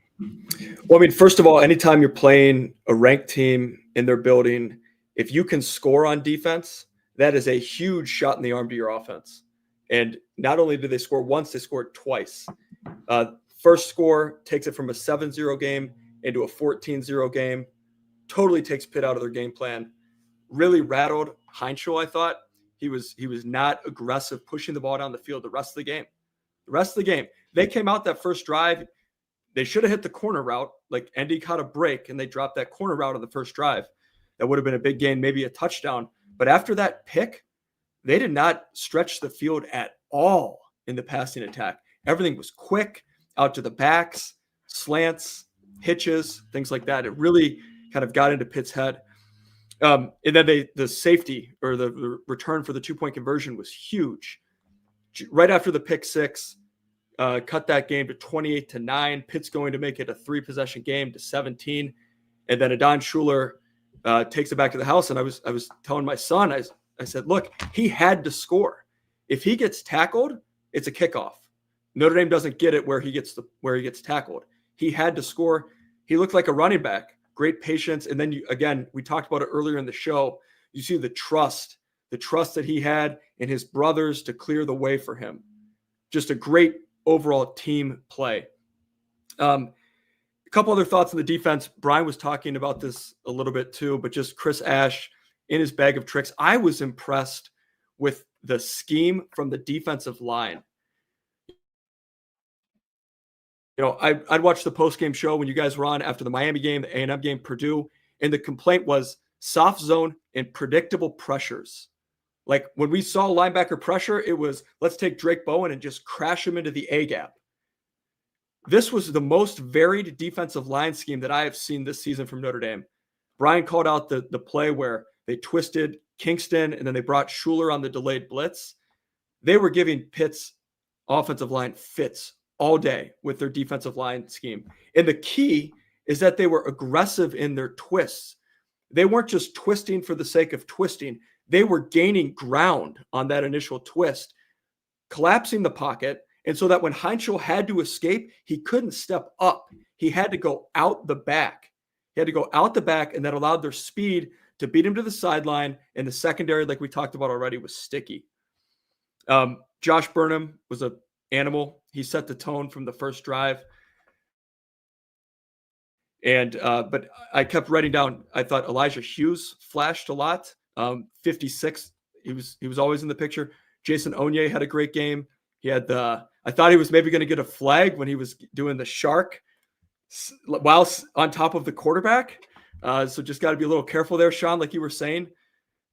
Speaker 2: Well, I mean, first of all, anytime you're playing a ranked team in their building, if you can score on defense, that is a huge shot in the arm to your offense. And not only did they score once, they scored twice. First score takes it from a 7-0 game into a 14-0 game. Totally takes Pitt out of their game plan. Really rattled Heinschel, I thought. He was not aggressive, pushing the ball down the field the rest of the game. The rest of the game. They came out that first drive. They should have hit the corner route. Like, Endy caught a break, and they dropped that corner route on the first drive. That would have been a big gain, maybe a touchdown. But after that pick, they did not stretch the field at all in the passing attack. Everything was quick, out to the backs, slants, hitches, things like that. It really kind of got into Pitt's head. And then the safety or the return for the 2-point conversion was huge. Right after the pick six, cut that game to 28-9. Pitt's going to make it a 3-possession game to 17. And then Adon Schuler takes it back to the house. And I was telling my son, I said, look, he had to score. If he gets tackled, it's a kickoff. Notre Dame doesn't get it where he gets tackled. He had to score. He looked like a running back. Great patience. And then we talked about it earlier in the show. You see the trust that he had in his brothers to clear the way for him. Just a great overall team play. A couple other thoughts on the defense. Brian was talking about this a little bit too, but just Chris Ash in his bag of tricks. I was impressed with the scheme from the defensive line. You know, I'd watch the postgame show when you guys were on after the Miami game, the A&M game, Purdue, and the complaint was soft zone and predictable pressures. Like, when we saw linebacker pressure, it was, let's take Drake Bowen and just crash him into the A gap. This was the most varied defensive line scheme that I have seen this season from Notre Dame. Brian called out the play where they twisted Kingston and then they brought Schuler on the delayed blitz. They were giving Pitt's offensive line fits all day with their defensive line scheme. And the key is that they were aggressive in their twists. They weren't just twisting for the sake of twisting. They were gaining ground on that initial twist, collapsing the pocket. And so that when Heinschel had to escape, he couldn't step up. He had to go out the back. He had to go out the back, and that allowed their speed to beat him to the sideline. And the secondary, like we talked about already, was sticky. Josh Burnham was an animal. He set the tone from the first drive. And but I kept writing down, I thought Elijah Hughes flashed a lot. 56, he was always in the picture. Jason Onye had a great game. He had I thought he was maybe going to get a flag when he was doing the shark while on top of the quarterback. So just got to be a little careful there, Sean, like you were saying.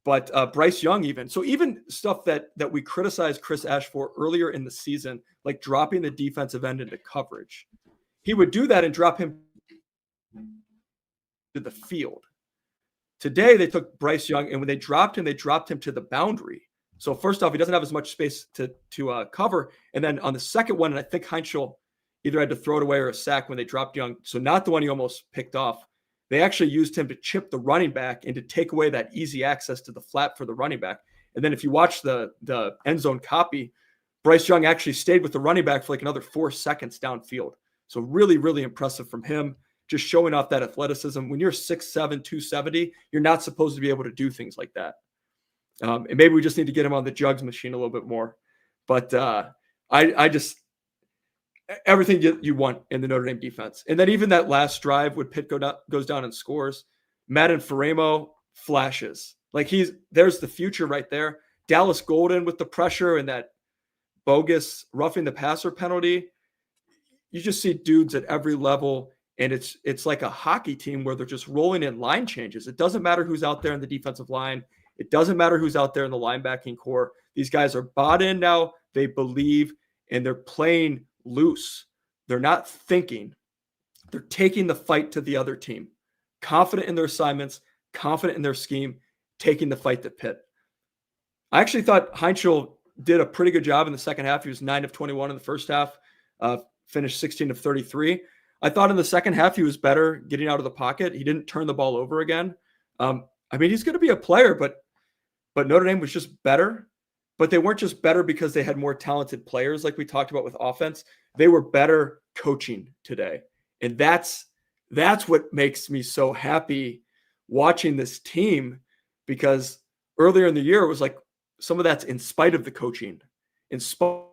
Speaker 2: But Bryce Young even stuff that we criticized Chris Ash for earlier in the season, like dropping the defensive end into coverage. He would do that and drop him to the field. Today, they took Bryce Young, and when they dropped him to the boundary. So first off, he doesn't have as much space to cover. And then on the second one, and I think Heinschel either had to throw it away or a sack when they dropped Young. So not the one he almost picked off. They actually used him to chip the running back and to take away that easy access to the flat for the running back. And then if you watch the end zone copy, Bryce Young actually stayed with the running back for like another 4 seconds downfield. So really, really impressive from him, just showing off that athleticism. When you're 6'7", 270, you're not supposed to be able to do things like that. And maybe we just need to get him on the jugs machine a little bit more. But I just everything you want in the Notre Dame defense. And then even that last drive when Pitt goes down and scores, Madden Faremo flashes. Like there's the future right there. Dallas Golden with the pressure and that bogus roughing the passer penalty. You just see dudes at every level, and it's like a hockey team where they're just rolling in line changes. It doesn't matter who's out there in the defensive line. It doesn't matter who's out there in the linebacking core. These guys are bought in now. They believe, and they're playing loose. They're not thinking. They're taking the fight to the other team. Confident in their assignments, confident in their scheme, taking the fight to Pitt. I actually thought Heinzel did a pretty good job in the second half. He was 9 of 21 in the first half, finished 16 of 33. I thought in the second half he was better getting out of the pocket. He didn't turn the ball over again. I mean, he's going to be a player, but Notre Dame was just better. But they weren't just better because they had more talented players like we talked about with offense. They were better coaching today. And that's what makes me so happy watching this team, because earlier in the year it was like some of that's in spite of the coaching, in spite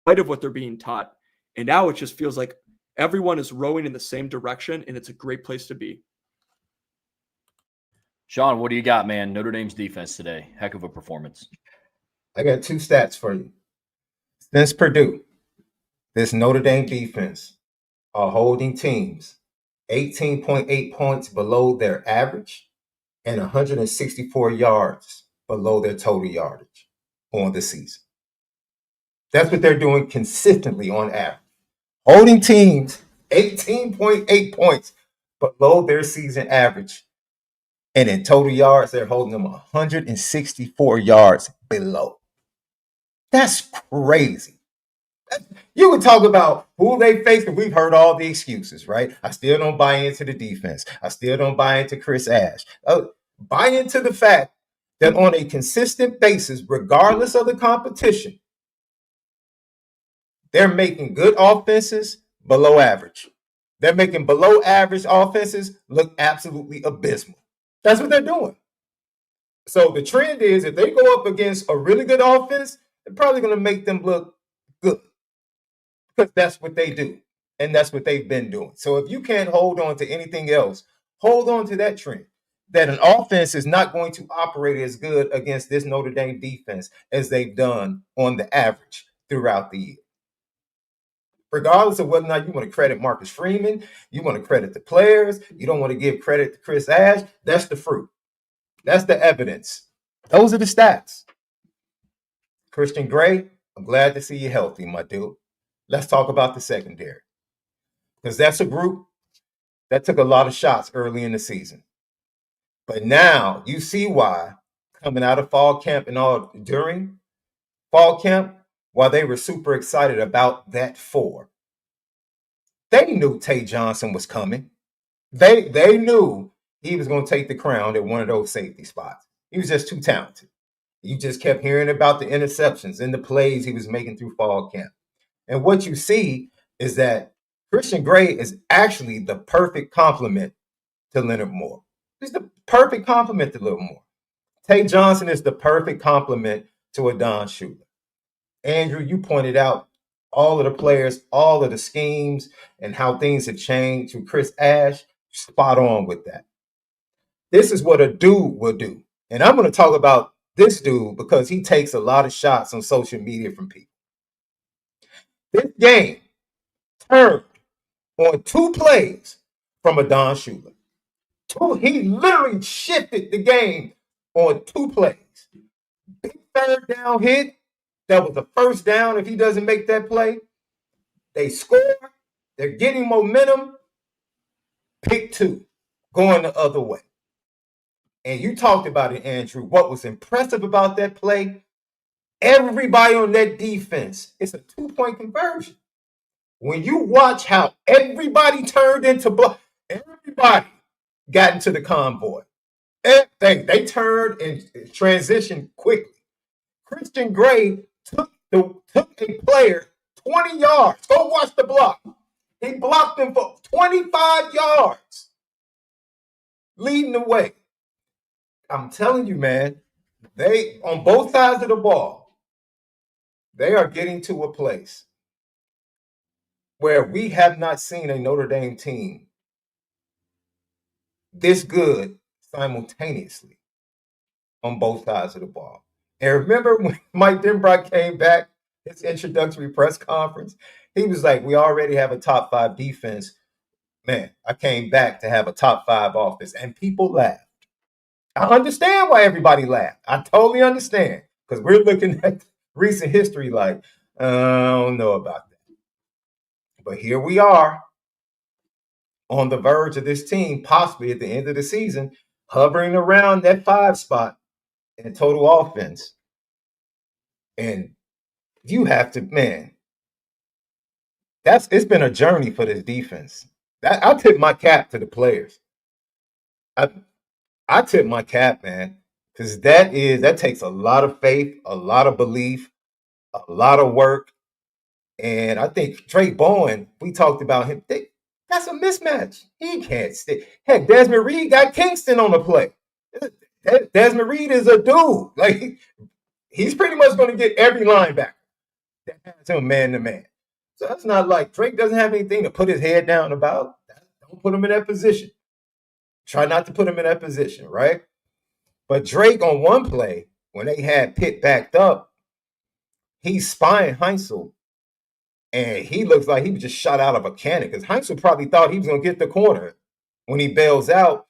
Speaker 2: of what they're being taught. And now it just feels like everyone is rowing in the same direction, and it's a great place to be.
Speaker 1: Sean, what do you got, man? Notre Dame's defense today. Heck of a performance.
Speaker 3: I got 2 stats for you. Since Purdue, this Notre Dame defense are holding teams 18.8 points below their average and 164 yards below their total yardage on the season. That's what they're doing consistently on average. Holding teams 18.8 points below their season average. And in total yards, they're holding them 164 yards below. That's crazy. You would talk about who they face, and we've heard all the excuses, right? I still don't buy into the defense. I still don't buy into Chris Ash. Buy into the fact that on a consistent basis, regardless of the competition, they're making good offenses below average. They're making below average offenses look absolutely abysmal. That's what they're doing. So the trend is, if they go up against a really good offense, they're probably going to make them look good, because that's what they do, and that's what they've been doing. So if you can't hold on to anything else, hold on to that trend, that an offense is not going to operate as good against this Notre Dame defense as they've done on the average throughout the year. Regardless of whether or not you want to credit Marcus Freeman, you want to credit the players, you don't want to give credit to Chris Ash, that's the fruit. That's the evidence. Those are the stats. Christian Gray, I'm glad to see you healthy, my dude. Let's talk about the secondary, because that's a group that took a lot of shots early in the season. But now you see why, coming out of fall camp and all during fall camp, while they were super excited about that 4. They knew Tay Johnson was coming. They knew he was going to take the crown at one of those safety spots. He was just too talented. You just kept hearing about the interceptions and the plays he was making through fall camp. And what you see is that Christian Gray is actually the perfect complement to Leonard Moore. He's the perfect complement to Leonard Moore. Tay Johnson is the perfect complement to Adon Schuler. Andrew, you pointed out all of the players, all of the schemes, and how things have changed with Chris Ash. Spot on with that. This is what a dude will do. And I'm going to talk about this dude because he takes a lot of shots on social media from people. This game turned on 2 plays from Adon Schuler. He literally shifted the game on 2 plays. Big 3rd down hit. That was the first down. If he doesn't make that play, they score. They're getting momentum. Pick 2, going the other way. And you talked about it, Andrew. What was impressive about that play, everybody on that defense, it's a 2-point conversion. When you watch how everybody turned into block, everybody got into the convoy. They turned and transitioned quickly. Christian Gray took a player 20 yards. Go watch the block. He blocked him for 25 yards, leading the way. I'm telling you, man, they, on both sides of the ball, they are getting to a place where we have not seen a Notre Dame team this good simultaneously on both sides of the ball. And remember when Mike Denbrock came back, his introductory press conference, he was like, we already have a top 5 defense. Man, I came back to have a top 5 offense. And people laughed. I understand why everybody laughed. I totally understand because we're looking at recent history like, I don't know about that. But here we are on the verge of this team, possibly at the end of the season, hovering around that 5 spot in total offense. And you have to, man, it's been a journey for this defense. I tip my cap to the players. I tip my cap, man, because that takes a lot of faith, a lot of belief, a lot of work. And I think Drake Bowen, we talked about him. That's a mismatch. He can't stay. Heck, Desmond Reed got Kingston on the play. Desmond Reed is a dude. Like, he's pretty much going to get every linebacker that has him man to man. So that's not like Drake doesn't have anything to put his head down about. Don't put him in that position. Try not to put him in that position, right? But Drake on one play, when they had Pitt backed up, he's spying Heinzel, and he looks like he was just shot out of a cannon because Heinzel probably thought he was going to get the corner when he bails out,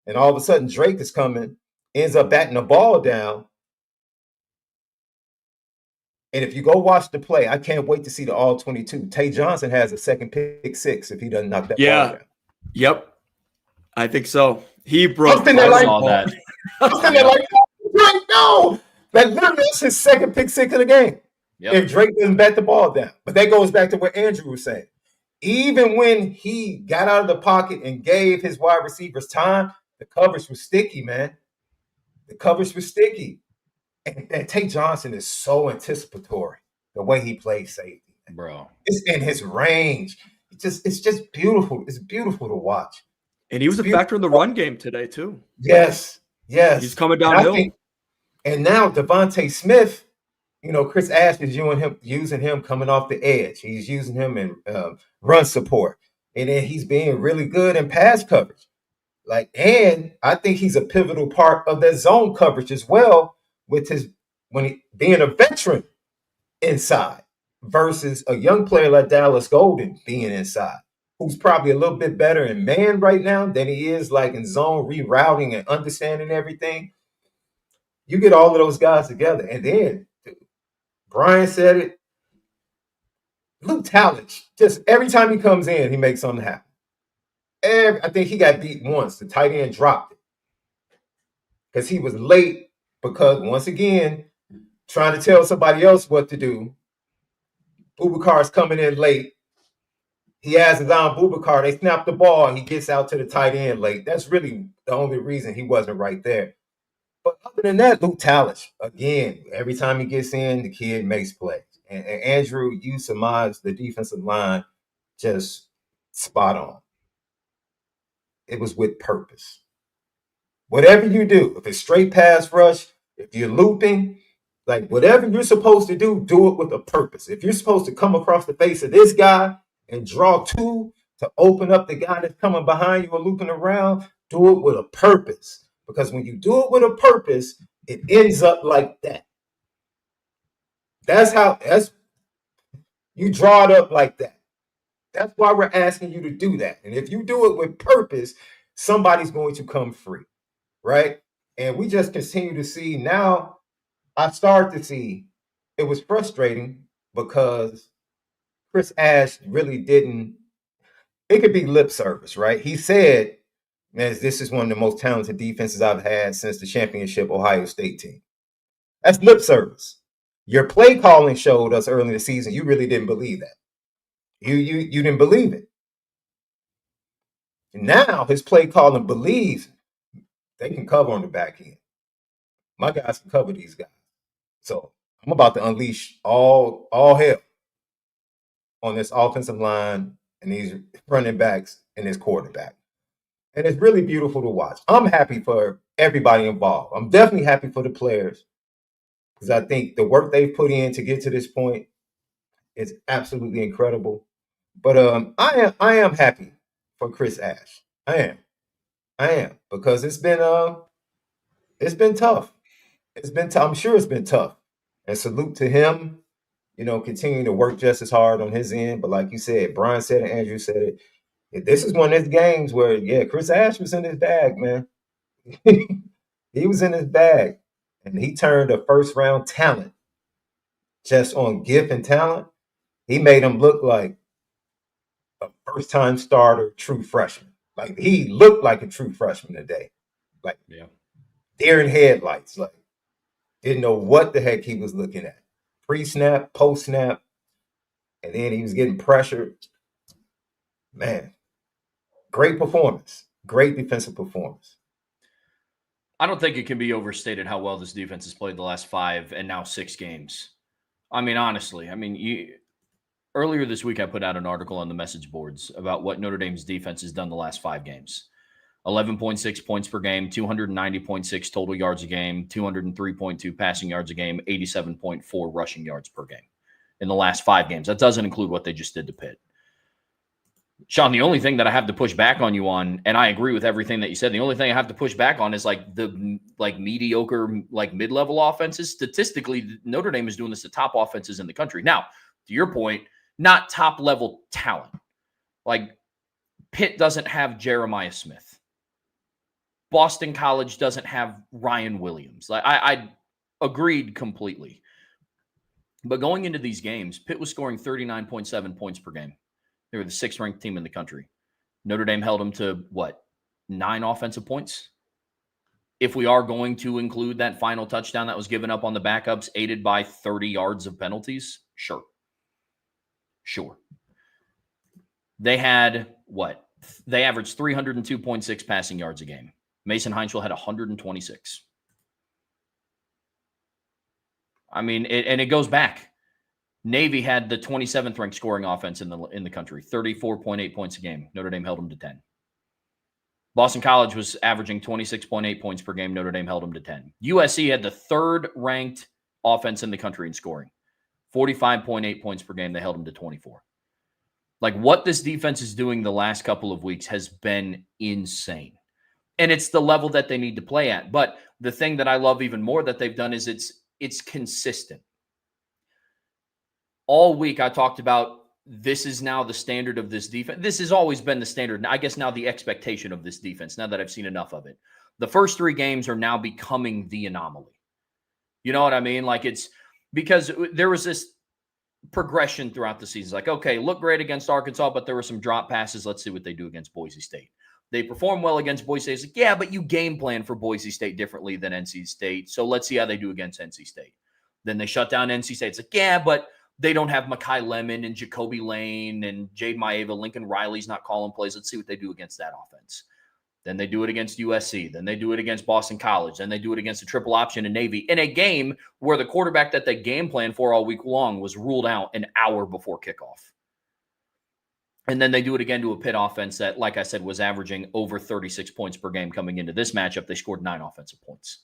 Speaker 3: and all of a sudden Drake is coming, ends up batting the ball down. And if you go watch the play, I can't wait to see the all 22. Tay Johnson has a second pick 6 if he doesn't knock that ball down.
Speaker 2: Yep. I think so. He broke.
Speaker 1: I saw that.
Speaker 3: Drake, no! That literally is his second pick 6 of the game.
Speaker 1: Yep.
Speaker 3: If Drake doesn't bat the ball down. But that goes back to what Andrew was saying. Even when he got out of the pocket and gave his wide receivers time, the coverage was sticky, man. The coverage was sticky. And Tay Johnson is so anticipatory, the way he plays safety.
Speaker 1: Bro.
Speaker 3: It's in his range. It's just beautiful. It's beautiful to watch.
Speaker 2: And he was a factor in the run game today, too.
Speaker 3: Yes.
Speaker 2: He's coming downhill.
Speaker 3: And now Devontae Smith, Chris Ash is using him coming off the edge. He's using him in run support. And then he's being really good in pass coverage. And I think he's a pivotal part of that zone coverage as well, with being a veteran inside versus a young player like Dallas Golden being inside, who's probably a little bit better in man right now than he is like in zone rerouting and understanding everything. You get all of those guys together. And then Brian said it, Luke Talmadge, just every time he comes in, he makes something happen. I think he got beat once. The tight end dropped it because he was late because, once again, trying to tell somebody else what to do. Bubakar's coming in late. He has his on Bubakar. They snap the ball, and he gets out to the tight end late. That's really the only reason he wasn't right there. But other than that, Luke Talmadge, again, every time he gets in, the kid makes plays. And Andrew, you surmised the defensive line just spot on. It was with purpose. Whatever you do, if it's straight pass rush, if you're looping, like whatever you're supposed to do it with a purpose. If you're supposed to come across the face of this guy and draw 2 to open up the guy that's coming behind you or looping around, do it with a purpose. Because when you do it with a purpose, it ends up like that. You draw it up like that. That's why we're asking you to do that. And if you do it with purpose, somebody's going to come free, right? And we just continue to see now. I start to see it was frustrating because Chris Ash really didn't. It could be lip service, right? He said, man, this is one of the most talented defenses I've had since the championship Ohio State team. That's lip service. Your play calling showed us early in the season you really didn't believe that. You didn't believe it. Now his play calling believes they can cover on the back end. My guys can cover these guys. So I'm about to unleash all hell on this offensive line and these running backs and this quarterback. And it's really beautiful to watch. I'm happy for everybody involved. I'm definitely happy for the players because I think the work they've put in to get to this point is absolutely incredible. But I am happy for Chris Ash. I am because it's been tough. I'm sure it's been tough. And salute to him, continuing to work just as hard on his end. But like you said, Brian said it, Andrew said it. This is one of those games where, Chris Ash was in his bag, man. He was in his bag, and he turned a first-round talent just on gift and talent. He made him look like a first-time starter, true freshman. Like, he looked like a true freshman today. Like, deer in headlights. Like, didn't know what the heck he was looking at. Pre-snap, post-snap, and then he was getting pressured. Man, great performance. Great defensive performance.
Speaker 1: I don't think it can be overstated how well this defense has played the last 5 and now 6 games. I mean, honestly, earlier this week I put out an article on the message boards about what Notre Dame's defense has done the last 5 games. 11.6 points per game, 290.6 total yards a game, 203.2 passing yards a game, 87.4 rushing yards per game in the last 5 games. That doesn't include what they just did to Pitt. Sean, the only thing that I have to push back on you on, and I agree with everything that you said, the only thing I have to push back on is like the mediocre, mid-level offenses. Statistically, Notre Dame is doing this to top offenses in the country. Now, to your point, not top-level talent. Like, Pitt doesn't have Jeremiah Smith. Boston College doesn't have Ryan Williams. Like, I agreed completely. But going into these games, Pitt was scoring 39.7 points per game. They were the 6th ranked team in the country. Notre Dame held them to, 9 offensive points? If we are going to include that final touchdown that was given up on the backups, aided by 30 yards of penalties, sure. They had, They averaged 302.6 passing yards a game. Mason Heinschel had 126. I mean, it goes back. Navy had the 27th ranked scoring offense in the country, 34.8 points a game. Notre Dame held them to 10. Boston College was averaging 26.8 points per game. Notre Dame held them to 10. USC had the 3rd ranked offense in the country in scoring, 45.8 points per game. They held them to 24. Like, what this defense is doing the last couple of weeks has been insane. And it's the level that they need to play at. But the thing that I love even more that they've done is it's consistent. All week I talked about this is now the standard of this defense. This has always been the standard. I guess now the expectation of this defense, now that I've seen enough of it. The first 3 games are now becoming the anomaly. You know what I mean? Like, it's because there was this progression throughout the season. Like, okay, look great against Arkansas, but there were some drop passes. Let's see what they do against Boise State. They perform well against Boise State. It's like, yeah, but you game plan for Boise State differently than NC State. So let's see how they do against NC State. Then they shut down NC State. It's like, yeah, but they don't have Mekhi Lemon and Jacoby Lane and Jade Maeva. Lincoln Riley's not calling plays. Let's see what they do against that offense. Then they do it against USC. Then they do it against Boston College. Then they do it against a triple option in Navy in a game where the quarterback that they game planned for all week long was ruled out an hour before kickoff. And then they do it again to a Pitt offense that, like I said, was averaging over 36 points per game coming into this matchup. They scored 9 offensive points.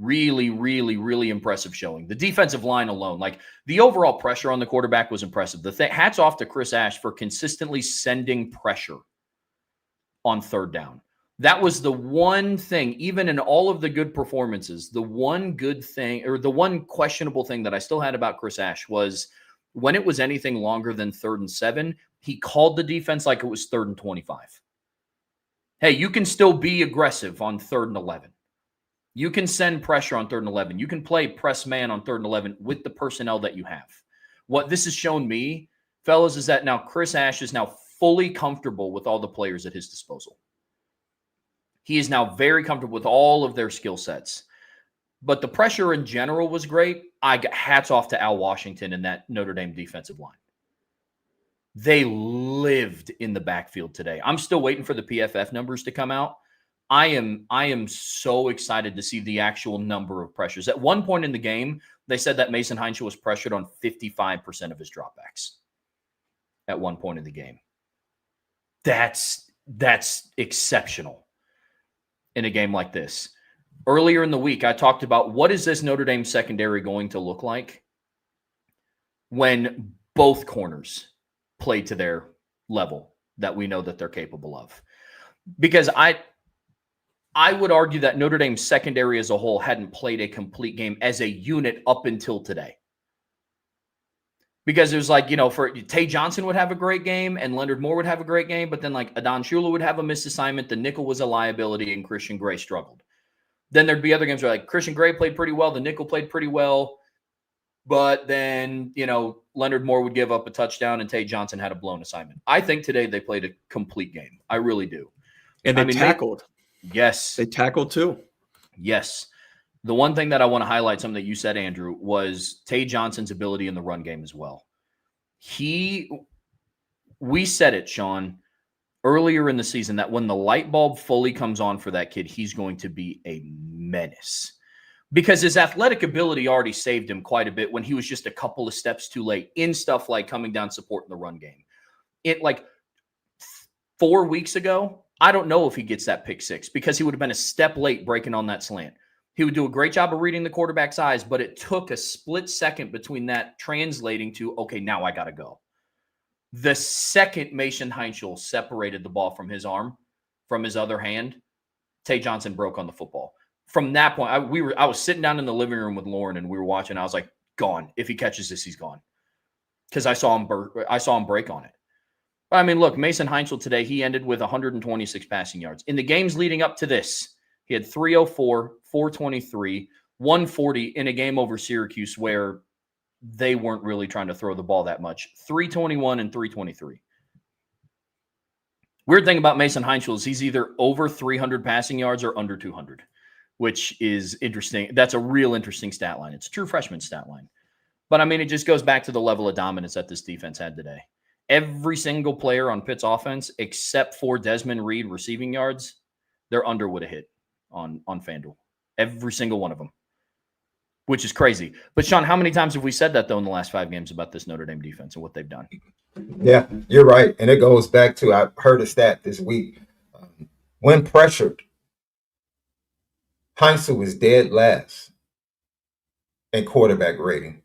Speaker 1: Really, really, really impressive showing. The defensive line alone, like the overall pressure on the quarterback was impressive. Hats off to Chris Ash for consistently sending pressure on 3rd down. That was the one thing, even in all of the good performances, the one good thing or the one questionable thing that I still had about Chris Ash was when it was anything longer than 3rd and 7, he called the defense like it was 3rd and 25. Hey, you can still be aggressive on 3rd and 11. You can send pressure on 3rd and 11. You can play press man on 3rd and 11 with the personnel that you have. What this has shown me, fellas, is that now Chris Ash is now fully comfortable with all the players at his disposal. He is now very comfortable with all of their skill sets. But the pressure in general was great. I got hats off to Al Washington and that Notre Dame defensive line. They lived in the backfield today. I'm still waiting for the PFF numbers to come out. I am so excited to see the actual number of pressures. At one point in the game, they said that Mason Heinschel was pressured on 55% of his dropbacks. At one point in the game. That's exceptional in a game like this. Earlier in the week, I talked about what is this Notre Dame secondary going to look like when both corners play to their level that we know that they're capable of. Because I would argue that Notre Dame's secondary as a whole hadn't played a complete game as a unit up until today. Because it was like, for Tay Johnson would have a great game and Leonard Moore would have a great game, but then like Adon Shula would have a missed assignment. The nickel was a liability and Christian Gray struggled. Then there'd be other games where like Christian Gray played pretty well. The nickel played pretty well. But then, Leonard Moore would give up a touchdown and Tate Johnson had a blown assignment. I think today they played a complete game. I really do.
Speaker 2: And they tackled.
Speaker 1: Yes.
Speaker 2: They tackled too.
Speaker 1: Yes. The one thing that I want to highlight, something that you said, Andrew, was Tate Johnson's ability in the run game as well. We said it, Sean, earlier in the season that when the light bulb fully comes on for that kid, he's going to be a menace. Because his athletic ability already saved him quite a bit when he was just a couple of steps too late in stuff like coming down support in the run game. It like 4 weeks ago, I don't know if he gets that pick six because he would have been a step late breaking on that slant. He would do a great job of reading the quarterback's eyes, but it took a split second between that translating to, okay, now I got to go. The second Mason Heinschel separated the ball from his arm, from his other hand, Tate Johnson broke on the football. From that point, I was sitting down in the living room with Lauren and we were watching. I was like, gone. If he catches this, he's gone. Because I saw him break on it. But I mean, look, Mason Heinschel today, he ended with 126 passing yards. In the games leading up to this, he had 304, 423, 140 in a game over Syracuse where they weren't really trying to throw the ball that much. 321 and 323. Weird thing about Mason Heinschel is he's either over 300 passing yards or under 200. Which is interesting. That's a real interesting stat line. It's a true freshman stat line. But, I mean, it just goes back to the level of dominance that this defense had today. Every single player on Pitt's offense, except for Desmond Reed receiving yards, their under would have hit on FanDuel. Every single one of them, which is crazy. But, Sean, how many times have we said that, though, in the last 5 games about this Notre Dame defense and what they've done?
Speaker 3: Yeah, you're right. And it goes back to, I heard a stat this week. When pressured, Heinzel was dead last in quarterback rating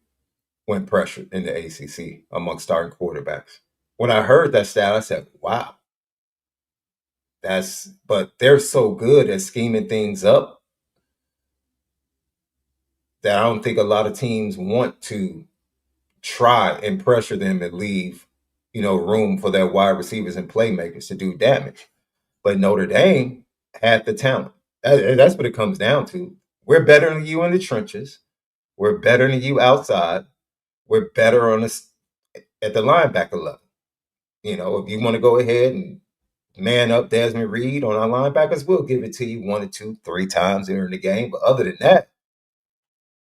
Speaker 3: when pressured in the ACC among starting quarterbacks. When I heard that stat, I said, wow. But they're so good at scheming things up that I don't think a lot of teams want to try and pressure them and leave, room for their wide receivers and playmakers to do damage. But Notre Dame had the talent. That's what it comes down to. We're better than you in the trenches. We're better than you outside. We're better at the linebacker level. If you want to go ahead and man up Desmond Reed on our linebackers, we'll give it to you 1 or 2, 3 times during the game. But other than that,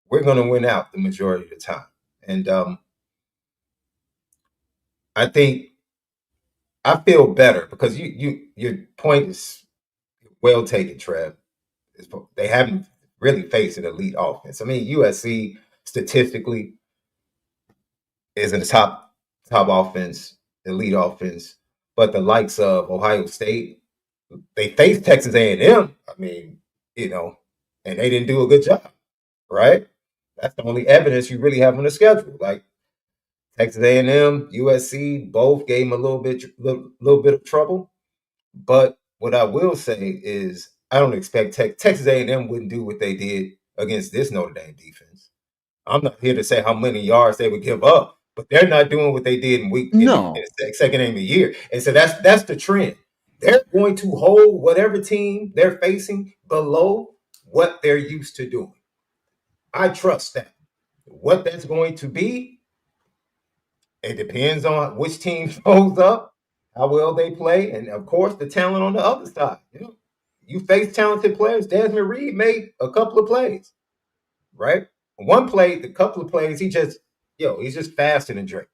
Speaker 3: we're going to win out the majority of the time. And I think I feel better because your point is well taken, Trev. They haven't really faced an elite offense. I mean, USC statistically is in the top offense, elite offense, but the likes of Ohio State, they faced Texas A&M. I mean, and they didn't do a good job, right? That's the only evidence you really have on the schedule. Like Texas A&M, USC, both gave them a little bit of trouble. But what I will say is I don't expect Texas A&M wouldn't do what they did against this Notre Dame defense. I'm not here to say how many yards they would give up, but they're not doing what they did in the second game of the year. And so that's the trend. They're going to hold whatever team they're facing below what they're used to doing. I trust that. What that's going to be, it depends on which team shows up, how well they play, and of course the talent on the other side. You face talented players. Desmond Reed made a couple of plays, right? One play, the couple of plays, he's just faster than Drake.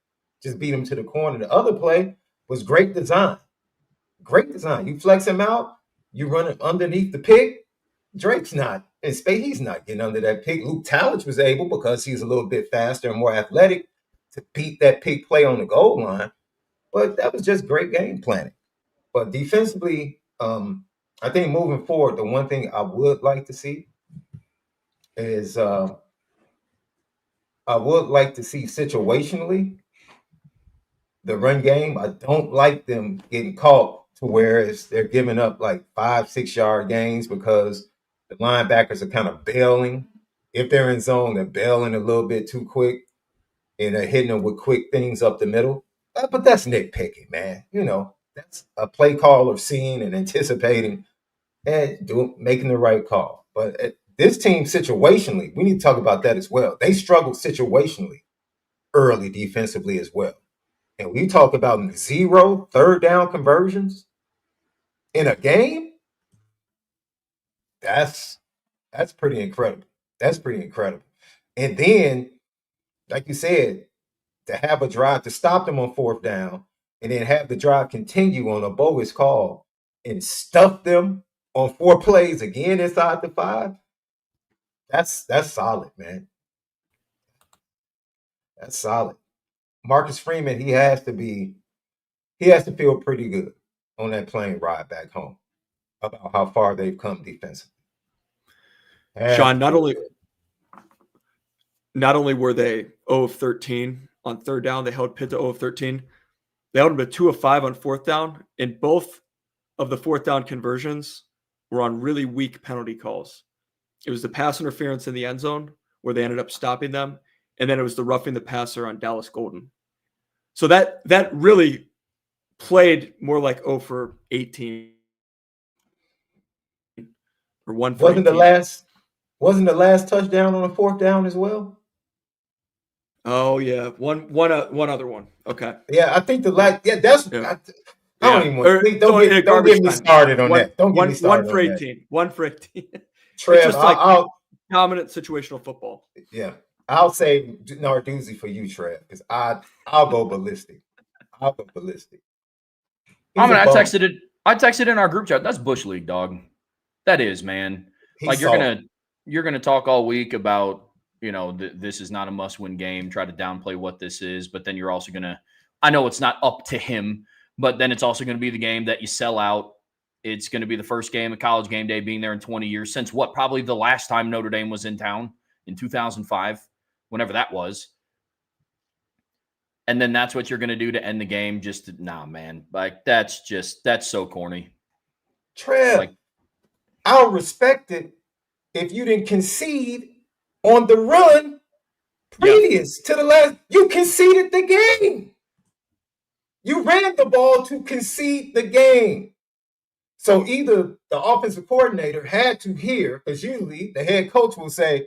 Speaker 3: Just beat him to the corner. The other play was great design. Great design. You flex him out, you run it underneath the pick. Drake's not in space. He's not getting under that pick. Luke Talmadge was able, because he's a little bit faster and more athletic, to beat that pick play on the goal line. But that was just great game planning. But defensively, I think moving forward, the one thing I would like to see is I would like to see situationally the run game. I don't like them getting caught to where they're giving up like 5-6 yard gains because the linebackers are kind of bailing. If they're in zone, they're bailing a little bit too quick and they're hitting them with quick things up the middle. But that's nitpicking, man. That's a play call of seeing and anticipating and making the right call. But this team situationally, we need to talk about that as well. They struggled situationally early defensively as well. And we talk about 0 third down conversions in a game. That's pretty incredible. That's pretty incredible. And then, like you said, to have a drive to stop them on 4th down and then have the drive continue on a bogus call and stuff them on 4 plays again inside the 5. That's solid, man. That's solid. Marcus Freeman, he has to feel pretty good on that plane ride back home about how far they've come defensively.
Speaker 2: Sean, not only were they 0 of 13 on 3rd down, they held Pitt to 0 of 13. They held them to 2 of 5 on 4th down, and both of the 4th down conversions were on really weak penalty calls. It was the pass interference in the end zone where they ended up stopping them, and then it was the roughing the passer on Dallas Golden. So that really played more like 0 for 18 or 1 for 18.
Speaker 3: Wasn't the last touchdown on a 4th down as well?
Speaker 2: Oh yeah, one other one. Okay.
Speaker 3: Yeah, I think the last. Yeah, that's.
Speaker 2: Yeah.
Speaker 3: I don't even want. Don't get me started on that. Don't get me started
Speaker 2: 1 for
Speaker 3: on
Speaker 2: 18. 1 for 18.
Speaker 3: Trev,
Speaker 2: it's just like dominant situational football.
Speaker 3: Yeah, I'll say Narduzzi for you, Trev, because I'll go ballistic. I
Speaker 1: texted in our group chat. That's Bush League, dog. That is, man. Like you're gonna talk all week about, this is not a must-win game. Try to downplay what this is, but then you're also gonna. I know it's not up to him, but then it's also gonna be the game that you sell out. It's gonna be the first game of College Game Day being there in 20 years since probably the last time Notre Dame was in town in 2005, whenever that was. And then that's what you're going to do to end the game. Man. Like, that's so corny.
Speaker 3: Trev, I'll respect it if you didn't concede on the run previous to the last. You conceded the game. You ran the ball to concede the game. So either the offensive coordinator had to hear, because usually the head coach will say,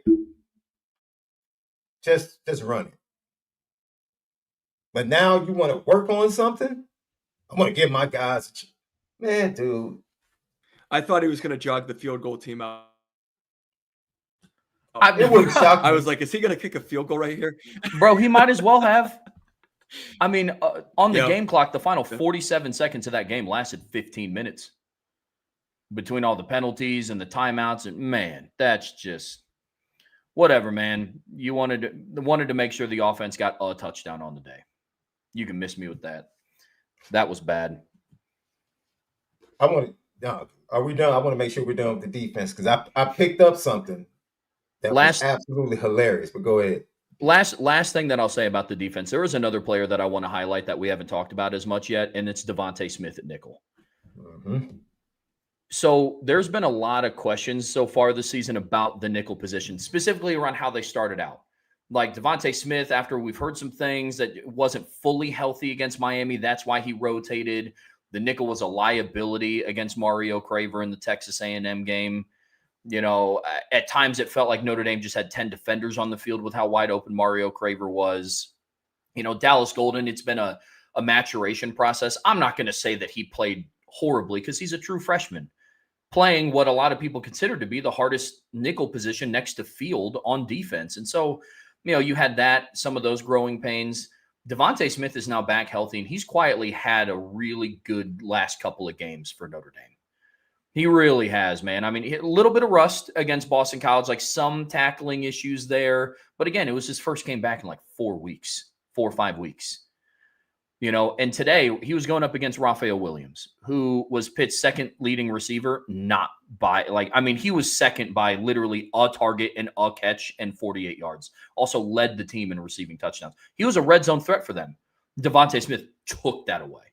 Speaker 3: just run it. But now you want to work on something? I want to give my guys man, dude.
Speaker 2: I thought he was going to jog the field goal team out.
Speaker 3: It wouldn't shock me.
Speaker 2: I was like, is he going to kick a field goal right here?
Speaker 1: Bro, he might as well have. I mean, on the game clock, the final 47 seconds of that game lasted 15 minutes. Between all the penalties and the timeouts, and man, that's just whatever, man. You wanted to make sure the offense got a touchdown on the day. You can miss me with that. That was bad.
Speaker 3: Are we done? I want to make sure we're done with the defense because I picked up something that was absolutely hilarious. But go ahead.
Speaker 1: Last thing that I'll say about the defense, there is another player that I want to highlight that we haven't talked about as much yet, and it's Devontae Smith at nickel.
Speaker 3: Mm-hmm.
Speaker 1: So there's been a lot of questions so far this season about the nickel position, specifically around how they started out. Like Devontae Smith, after we've heard some things that wasn't fully healthy against Miami, that's why he rotated. The nickel was a liability against Mario Craver in the Texas A&M game. At times it felt like Notre Dame just had 10 defenders on the field with how wide open Mario Craver was. Dallas Golden, it's been a maturation process. I'm not going to say that he played horribly because he's a true freshman, playing what a lot of people consider to be the hardest nickel position next to field on defense. And so, you had some of those growing pains. Devontae Smith is now back healthy, and he's quietly had a really good last couple of games for Notre Dame. He really has, man. I mean, a little bit of rust against Boston College, like some tackling issues there. But again, it was his first game back in like 4 or 5 weeks. And today he was going up against Raphael Williams, who was Pitt's second leading receiver, he was second by literally a target and a catch and 48 yards. Also led the team in receiving touchdowns. He was a red zone threat for them. Devontae Smith took that away.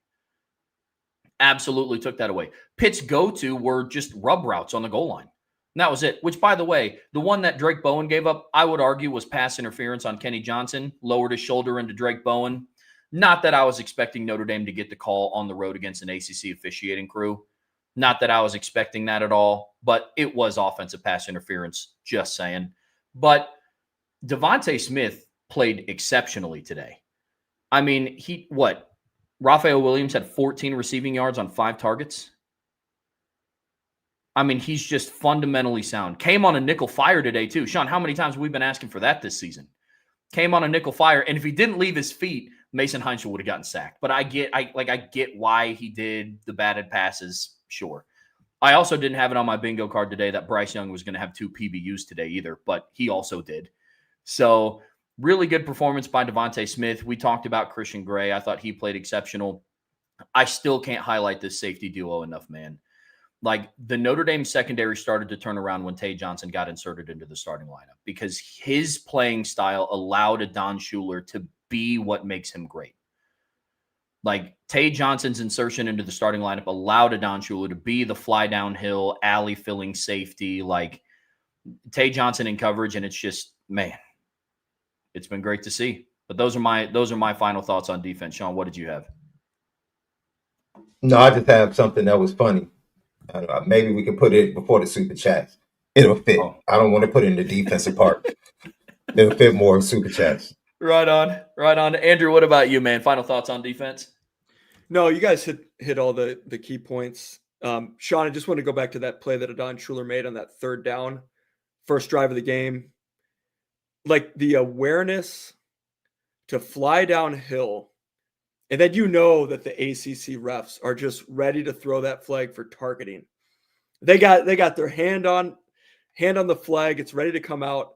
Speaker 1: Absolutely took that away. Pitt's go-to were just rub routes on the goal line. And that was it, which, by the way, the one that Drake Bowen gave up, I would argue was pass interference on Kenny Johnson, lowered his shoulder into Drake Bowen. Not that I was expecting Notre Dame to get the call on the road against an ACC officiating crew. Not that I was expecting that at all, but it was offensive pass interference, just saying. But Devontae Smith played exceptionally today. I mean, Raphael Williams had 14 receiving yards on 5 targets. I mean, he's just fundamentally sound. Came on a nickel fire today, too. Sean, how many times have we been asking for that this season? Came on a nickel fire, and if he didn't leave his feet, Mason Heinzel would have gotten sacked. But I get why he did the batted passes, sure. I also didn't have it on my bingo card today that Bryce Young was going to have 2 PBUs today either, but he also did. So really good performance by Devontae Smith. We talked about Christian Gray. I thought he played exceptional. I still can't highlight this safety duo enough, man. Like, the Notre Dame secondary started to turn around when Tay Johnson got inserted into the starting lineup because his playing style allowed Adon Schuler to be what makes him great. Like, Tay Johnson's insertion into the starting lineup allowed Adon Schuler to be the fly downhill, alley filling safety. Like, Tay Johnson in coverage, and it's just, man, it's been great to see. But those are my final thoughts on defense. Sean, what did you have?
Speaker 3: No, I just have something that was funny. Maybe we can put it before the super chats. It'll fit.
Speaker 1: Oh.
Speaker 3: I don't want to put it in the defensive part. It'll fit more in super chats.
Speaker 1: Right on. Andrew, what about you, man? Final thoughts on defense?
Speaker 2: No, you guys hit all the key points. Sean, I just want to go back to that play that Adon Schuler made on that 3rd down, first drive of the game. Like, the awareness to fly downhill, and then you know that the ACC refs are just ready to throw that flag for targeting. They got their hand on the flag. It's ready to come out.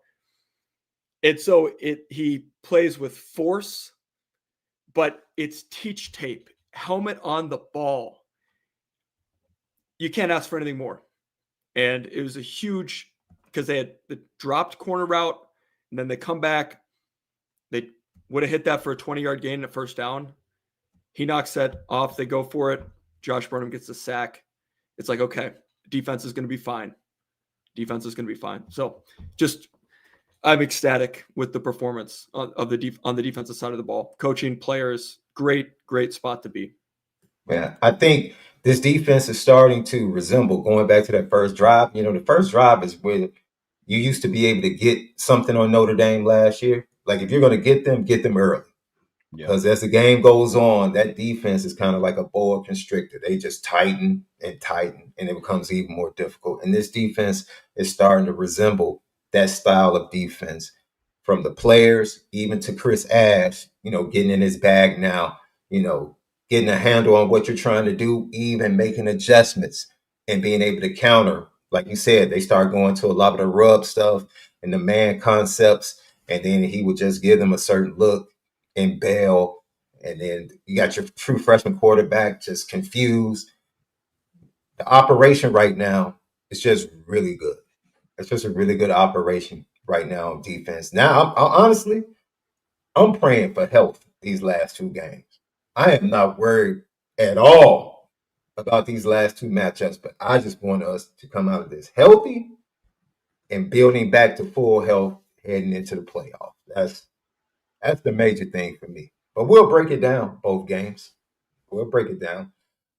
Speaker 2: And so he plays with force, but it's teach tape, helmet on the ball. You can't ask for anything more. And it was a huge, because they had the dropped corner route, and then they come back. They would have hit that for a 20-yard gain at first down. He knocks that off. They go for it. Josh Burnham gets the sack. It's like, okay, defense is going to be fine. So just, I'm ecstatic with the performance on the defensive side of the ball. Coaching, players, great spot to be.
Speaker 3: Yeah, I think this defense is starting to resemble going back to that first drive. You know, the first drive is where you used to be able to get something on Notre Dame last year. Like, if you're going to get them early. Because as the game goes on, that defense is kind of like a boa constrictor. They just tighten, and it becomes even more difficult. And this defense is starting to resemble that style of defense, from the players even to Chris Ash, getting in his bag now, getting a handle on what you're trying to do, even making adjustments and being able to counter. Like you said, they start going to a lot of the rub stuff and the man concepts, and then he would just give them a certain look and bail, and then you got your true freshman quarterback just confused. The operation right now is just really good. It's just a really good operation right now on defense. Now, honestly, I'm praying for health these last 2 games. I am not worried at all about these last 2 matchups, but I just want us to come out of this healthy and building back to full health heading into the playoff. That's the major thing for me. But we'll break it down, both games. We'll break it down.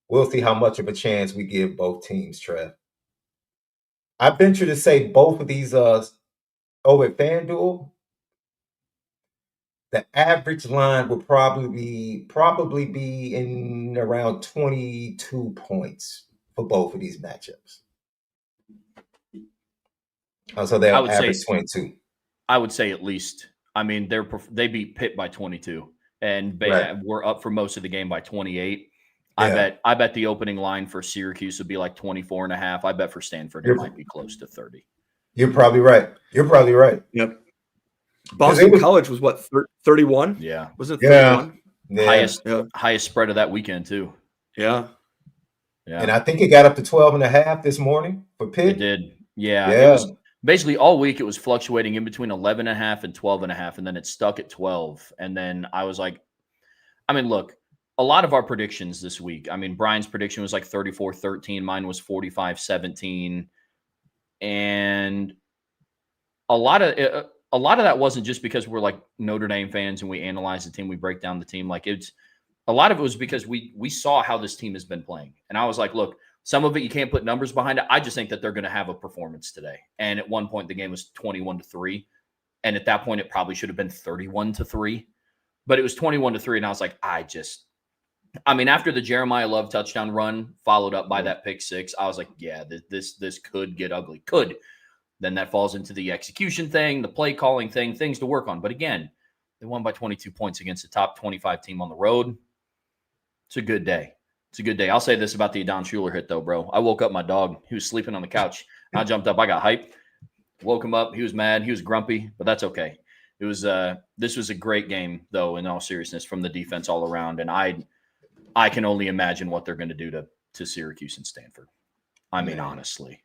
Speaker 3: We'll see how much of a chance we give both teams, Trev. I venture to say both of these over at FanDuel, the average line would probably be in around 22 points for both of these matchups. So they'll average 22.
Speaker 1: I would say at least. I mean, they beat Pitt by 22, and we're up for most of the game by 28. Yeah. I bet the opening line for Syracuse would be like 24.5. I bet for Stanford it might be close to 30.
Speaker 3: You're probably right.
Speaker 2: Yep. Boston College was what, 31?
Speaker 1: Yeah.
Speaker 2: Was it 31?
Speaker 3: Yeah.
Speaker 1: Highest spread of that weekend too.
Speaker 2: Yeah.
Speaker 3: And I think it got up to 12.5 this morning for Pitt.
Speaker 1: It did. Yeah. It was basically all week. It was fluctuating in between 11.5 and 12.5, and then it stuck at 12. And then I was like, I mean, look, a lot of our predictions this week. I mean, Brian's prediction was like 34-13. Mine was 45-17. And a lot of that wasn't just because we're like Notre Dame fans and we analyze the team, we break down the team. Like, a lot of it was because we saw how this team has been playing. And I was like, look, Some of it you can't put numbers behind it. I just think that they're going to have a performance today. And at one point the game was 21-3, and at that point it probably should have been 31-3, but it was 21-3, and I was like, after the Jeremiah Love touchdown run followed up by that pick six, I was like, yeah, this could get ugly. Could. Then that falls into the execution thing, the play calling thing, things to work on. But again, they won by 22 points against a top 25 team on the road. It's a good day. It's a good day. I'll say this about the Adon Schuler hit, though, bro. I woke up my dog. He was sleeping on the couch. I jumped up. I got hyped. Woke him up. He was mad. He was grumpy, but that's okay. It was this was a great game, though, in all seriousness, from the defense all around. And I can only imagine what they're going to do to Syracuse and Stanford. I mean, honestly.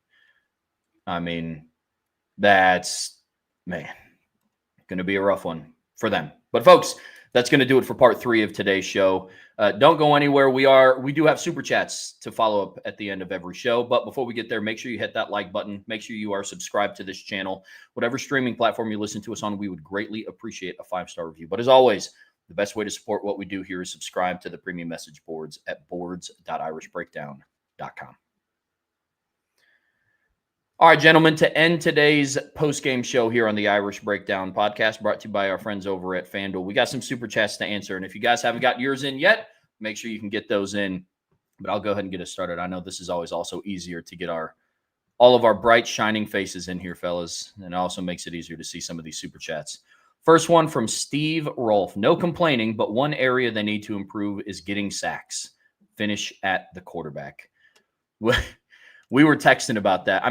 Speaker 1: That's, going to be a rough one for them. But, folks, that's going to do it for part 3 of today's show. Don't go anywhere. We do have super chats to follow up at the end of every show. But before we get there, make sure you hit that like button. Make sure you are subscribed to this channel. Whatever streaming platform you listen to us on, we would greatly appreciate a 5-star review. But as always, the best way to support what we do here is subscribe to the premium message boards at boards.irishbreakdown.com. All right, gentlemen, to end today's post-game show here on the Irish Breakdown podcast, brought to you by our friends over at FanDuel, we got some super chats to answer. And if you guys haven't got yours in yet, make sure you can get those in. But I'll go ahead and get us started. I know this is always also easier to get all of our bright, shining faces in here, fellas. And it also makes it easier to see some of these super chats. First one from Steve Rolfe. No complaining, but one area they need to improve is getting sacks. Finish at the quarterback. We were texting about that.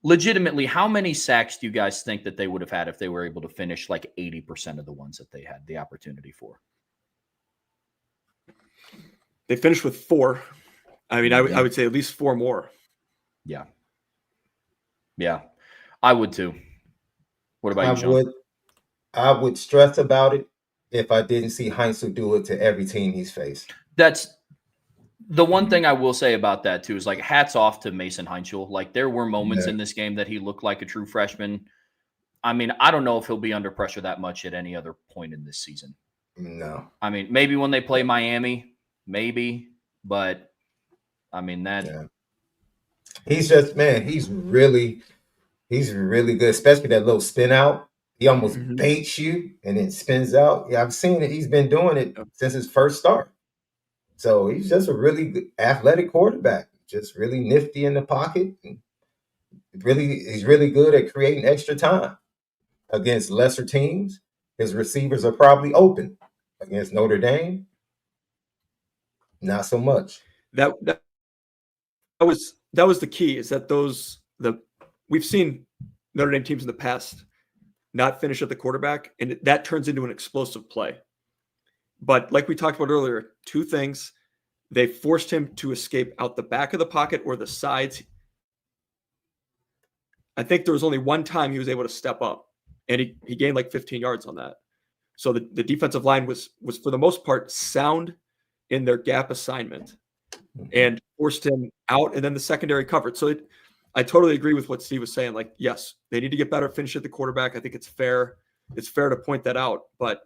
Speaker 1: Legitimately, how many sacks do you guys think that they would have had if they were able to finish like 80% of the ones that they had the opportunity for?
Speaker 2: They finished with 4. I would say at least 4 more.
Speaker 1: Yeah. Yeah, I would too. What about you, Sean?
Speaker 3: I would stress about it if I didn't see Heinzel do it to every team he's faced.
Speaker 1: That's the one thing I will say about that too, is like hats off to Mason Heinzel. Like there were moments in this game that he looked like a true freshman. I don't know if he'll be under pressure that much at any other point in this season.
Speaker 3: No.
Speaker 1: Maybe when they play Miami, maybe, but
Speaker 3: he's just, he's really good, especially that little spin out. He almost baits you and then spins out. Yeah, I've seen it. He's been doing it since his first start. So he's just a really good athletic quarterback, just really nifty in the pocket. And he's really good at creating extra time against lesser teams. His receivers are probably open. Against Notre Dame, not so much.
Speaker 2: That was the key, is that we've seen Notre Dame teams in the past not finish at the quarterback, and that turns into an explosive play. But like we talked about earlier, 2 things. They forced him to escape out the back of the pocket or the sides. I think there was only one time he was able to step up, and he gained like 15 yards on that. So the defensive line was for the most part sound in their gap assignment and forced him out, and then the secondary covered. So I totally agree with what Steve was saying. Like, yes, they need to get better at finish at the quarterback. I think it's fair. It's fair to point that out, but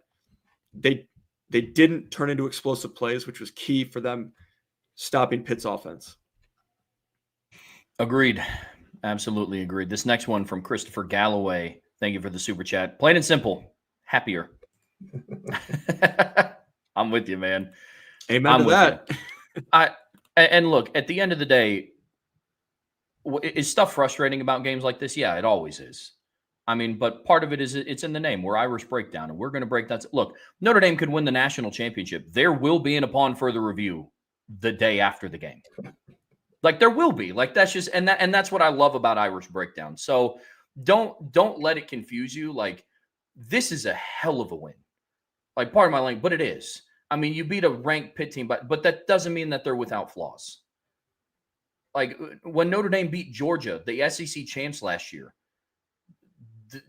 Speaker 2: they didn't turn into explosive plays, which was key for them stopping Pitt's offense.
Speaker 1: Agreed. Absolutely agreed. This next one from Christopher Galloway. Thank you for the super chat. Plain and simple, happier. I'm with you, man.
Speaker 2: Amen to that.
Speaker 1: And look, at the end of the day, is stuff frustrating about games like this? Yeah, it always is. But part of it is it's in the name. We're Irish Breakdown, and we're going to break that. Look, Notre Dame could win the national championship. There will be an upon further review the day after the game. Like there will be. Like that's just and that's what I love about Irish Breakdown. So don't let it confuse you. Like this is a hell of a win. Like pardon my language, but it is. You beat a ranked Pitt team, but that doesn't mean that they're without flaws. Like when Notre Dame beat Georgia, the SEC champs last year,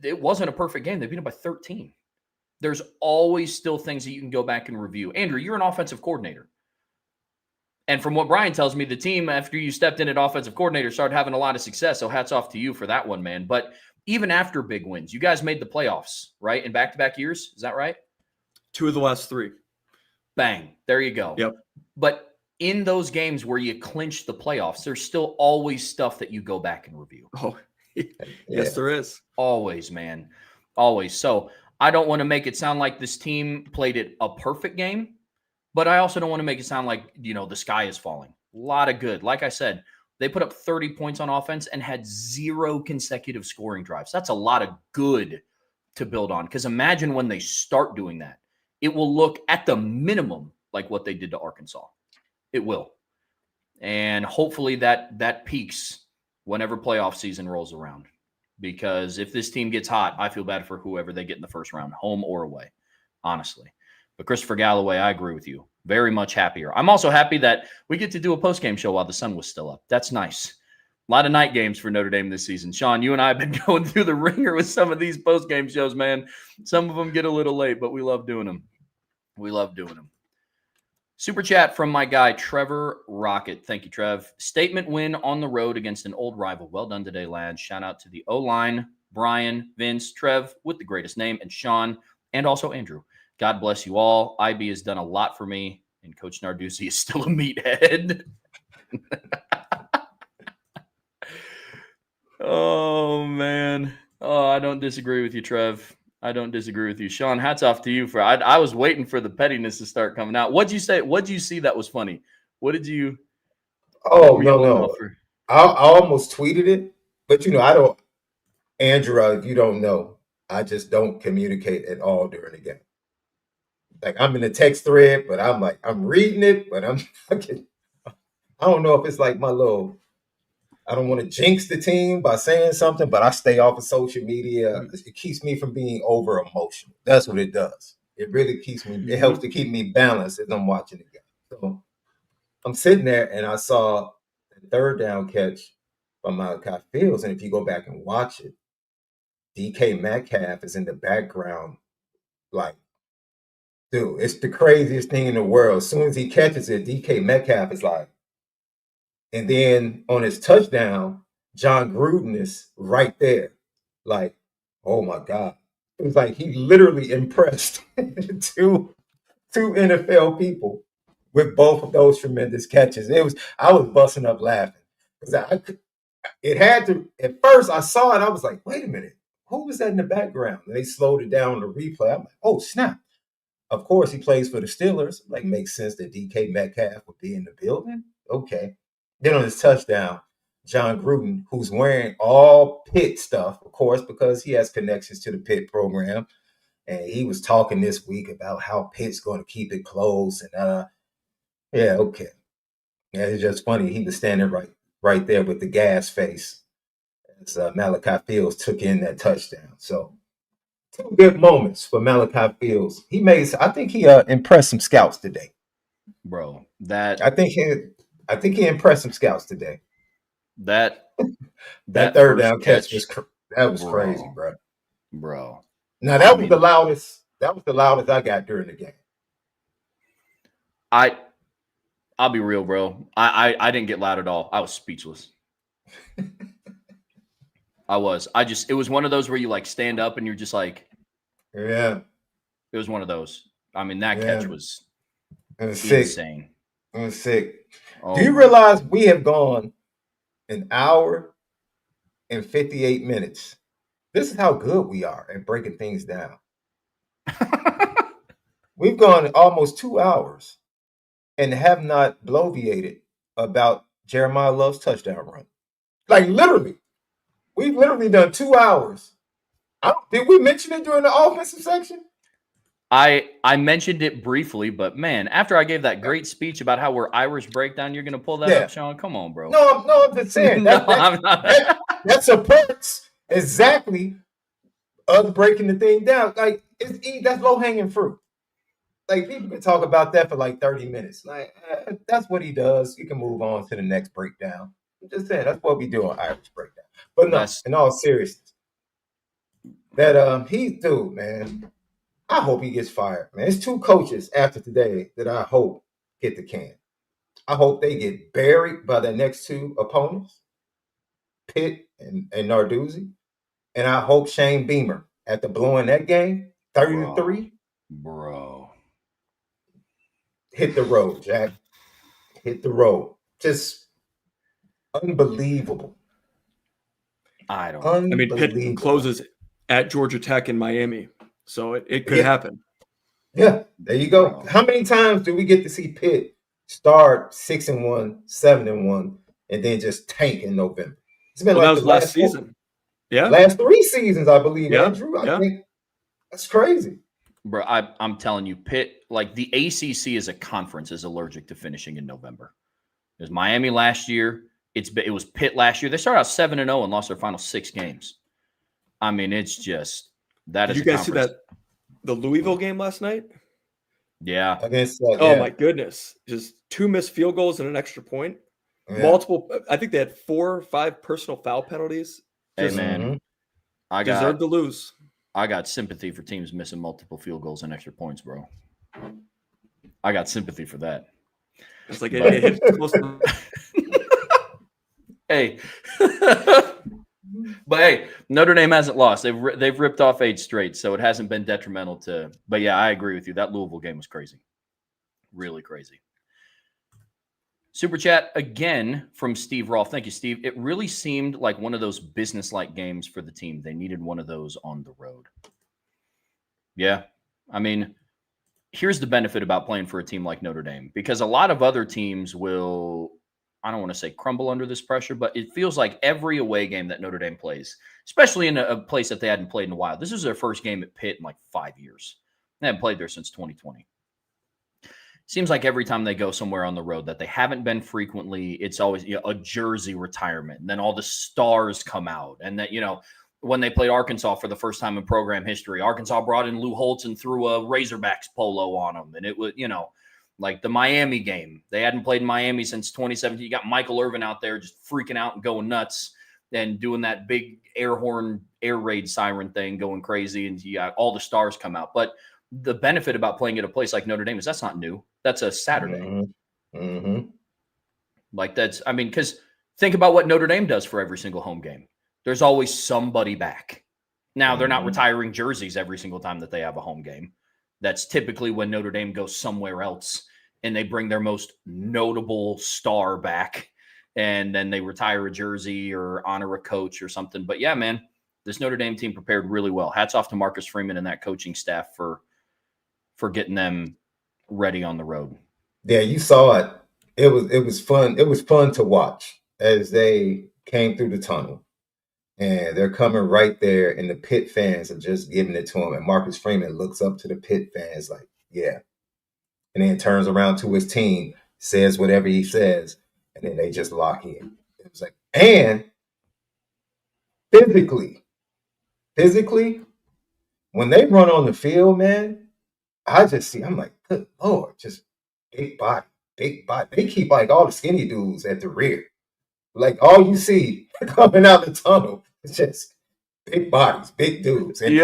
Speaker 1: it wasn't a perfect game. They beat them by 13. There's always still things that you can go back and review. Andrew, you're an offensive coordinator. And from what Brian tells me, the team, after you stepped in at offensive coordinator, started having a lot of success. So hats off to you for that one, man. But even after big wins, you guys made the playoffs, right? In back-to-back years. Is that right?
Speaker 2: 2 of the last 3.
Speaker 1: Bang. There you go.
Speaker 2: Yep.
Speaker 1: But in those games where you clinch the playoffs, there's still always stuff that you go back and review.
Speaker 2: Oh,
Speaker 3: Yeah.
Speaker 2: yes, there is.
Speaker 1: Always, man. Always. So I don't want to make it sound like this team played it a perfect game, but I also don't want to make it sound like, the sky is falling. A lot of good. Like I said, they put up 30 points on offense and had 0 consecutive scoring drives. That's a lot of good to build on, because imagine when they start doing that. It will look at the minimum like what they did to Arkansas. It will. And hopefully that peaks whenever playoff season rolls around. Because if this team gets hot, I feel bad for whoever they get in the first round, home or away, honestly. But Christopher Galloway, I agree with you. Very much happier. I'm also happy that we get to do a postgame show while the sun was still up. That's nice. A lot of night games for Notre Dame this season. Sean, you and I have been going through the ringer with some of these postgame shows, man. Some of them get a little late, but we love doing them. We love doing them. Super chat from my guy, Trevor Rocket. Thank you, Trev. Statement win on the road against an old rival. Well done today, lads. Shout out to the O-line, Brian, Vince, Trev with the greatest name, and Sean, and also Andrew. God bless you all. IB has done a lot for me, and Coach Narduzzi is still a meathead. Oh, man. Oh, I don't disagree with you, Trev. I don't disagree with you. Sean, hats off to you. I was waiting for the pettiness to start coming out. What'd you say? What'd you see that was funny? What did you –
Speaker 3: Oh, no. I almost tweeted it, but, I don't – Andrew, if you don't know, I just don't communicate at all during the game. Like, I'm in the text thread, but I'm like, I'm reading it, but I don't know if it's like my little – I don't want to jinx the team by saying something, but I stay off of social media. It keeps me from being over emotional. That's what it does. It really keeps me, it helps to keep me balanced as I'm watching the game. So I'm sitting there and I saw the third down catch from Malachi Fields. And if you go back and watch it, DK Metcalf is in the background. Like, dude, it's the craziest thing in the world. As soon as he catches it, DK Metcalf is like, and then on his touchdown, John Gruden is right there. Like, oh my God. It was like he literally impressed two NFL people with both of those tremendous catches. I was busting up laughing. Because it had to, at first I saw it, I was like, wait a minute, who was that in the background? And they slowed it down to replay. I'm like, oh, snap. Of course, he plays for the Steelers. Like, makes sense that DK Metcalf would be in the building. Okay. Then on his touchdown, John Gruden, who's wearing all Pitt stuff, of course, because he has connections to the Pitt program. And he was talking this week about how Pitt's going to keep it close. And yeah, okay. Yeah, it's just funny. He was standing right there with the gas face as Malachi Fields took in that touchdown. So 2 good moments for Malachi Fields. I think he impressed some scouts today.
Speaker 1: Bro,
Speaker 3: I think he impressed some scouts today.
Speaker 1: That
Speaker 3: third down catch was crazy, bro.
Speaker 1: Bro.
Speaker 3: Now that was the loudest. That was the loudest I got during the game.
Speaker 1: I'll be real, bro. I didn't get loud at all. I was speechless. I was. It was one of those where you like stand up and you're just like,
Speaker 3: yeah.
Speaker 1: It was one of those. I mean, that catch was
Speaker 3: insane.
Speaker 1: Sick.
Speaker 3: It was sick.
Speaker 1: Oh,
Speaker 3: do you realize we have gone an hour and 58 minutes? This is how good we are at breaking things down. We've gone almost 2 hours and have not bloviated about Jeremiah Love's touchdown run. Like, literally. We've literally done 2 hours. Did we mention it during the offensive section?
Speaker 1: I mentioned it briefly, but man, after I gave that great speech about how we're Irish breakdown, you're going to pull that up, Sean? Come on, bro.
Speaker 3: No, I'm just saying. That supports exactly us breaking the thing down. Like, that's low-hanging fruit. Like, people can talk about that for like 30 minutes. Like, that's what he does. You can move on to the next breakdown. I'm just saying, that's what we do on Irish breakdown. But no, in all seriousness, that dude, man, I hope he gets fired, man. It's 2 coaches after today that I hope get the can. I hope they get buried by their next 2 opponents, Pitt and Narduzzi. And I hope Shane Beamer, after blowing that game, 30-3.
Speaker 1: Bro.
Speaker 3: Hit the road, Jack. hit the road. Just unbelievable.
Speaker 1: I don't know.
Speaker 2: I mean, Pitt closes at Georgia Tech in Miami, so it could happen.
Speaker 3: Yeah, there you go. How many times do we get to see Pitt start 6-1, 7-1, and then just tank in November? It's been
Speaker 2: that was last season.
Speaker 3: Last 3 seasons, I believe,
Speaker 2: Yeah.
Speaker 3: Andrew. I think that's crazy.
Speaker 1: Bro, I'm telling you, Pitt, like the ACC as a conference is allergic to finishing in November. It was Miami last year. It was Pitt last year. They started out 7-0 and lost their final 6 games. I mean, it's just that.
Speaker 2: Did you guys see the Louisville game last night?
Speaker 1: Yeah.
Speaker 3: Against
Speaker 2: my goodness. Just 2 missed field goals and an extra point. Yeah. Multiple. I think they had 4 or 5 personal foul penalties.
Speaker 1: Hey, man. I
Speaker 2: deserved to lose.
Speaker 1: I got sympathy for teams missing multiple field goals and extra points, bro. I got sympathy for that.
Speaker 2: It's like it hit close to...
Speaker 1: Hey. But hey, Notre Dame hasn't lost. They've ripped off 8 straight, so it hasn't been detrimental to. But yeah, I agree with you. That Louisville game was crazy, really crazy. Super chat again from Steve Rolfe. Thank you, Steve. It really seemed like one of those business-like games for the team. They needed one of those on the road. Yeah, I mean, here's the benefit about playing for a team like Notre Dame, because a lot of other teams will. I don't want to say crumble under this pressure, but it feels like every away game that Notre Dame plays, especially in a place that they hadn't played in a while. This was their first game at Pitt in like 5 years. They haven't played there since 2020. Seems like every time they go somewhere on the road that they haven't been frequently, it's always a jersey retirement. And then all the stars come out. And that, when they played Arkansas for the first time in program history, Arkansas brought in Lou Holtz and threw a Razorbacks polo on them. And it was, like the Miami game. They hadn't played in Miami since 2017. You got Michael Irvin out there just freaking out and going nuts and doing that big air horn, air raid siren thing, going crazy. And you got all the stars come out. But the benefit about playing at a place like Notre Dame is that's not new. That's a Saturday.
Speaker 3: Mm-hmm.
Speaker 1: Like because think about what Notre Dame does for every single home game. There's always somebody back. Now, they're not retiring jerseys every single time that they have a home game. That's typically when Notre Dame goes somewhere else and they bring their most notable star back and then they retire a jersey or honor a coach or something. But yeah, man, this Notre Dame team prepared really well. Hats off to Marcus Freeman and that coaching staff for getting them ready on the road.
Speaker 3: Yeah, you saw it. It was fun. It was fun to watch as they came through the tunnel. And they're coming right there, and the Pitt fans are just giving it to him. And Marcus Freeman looks up to the Pitt fans like, yeah. And then turns around to his team, says whatever he says, and then they just lock in. It was like, and physically, when they run on the field, man, I'm like, good Lord, just big body. They keep like all the skinny dudes at the rear. Like all you see coming out the tunnel is just big bodies, big dudes. And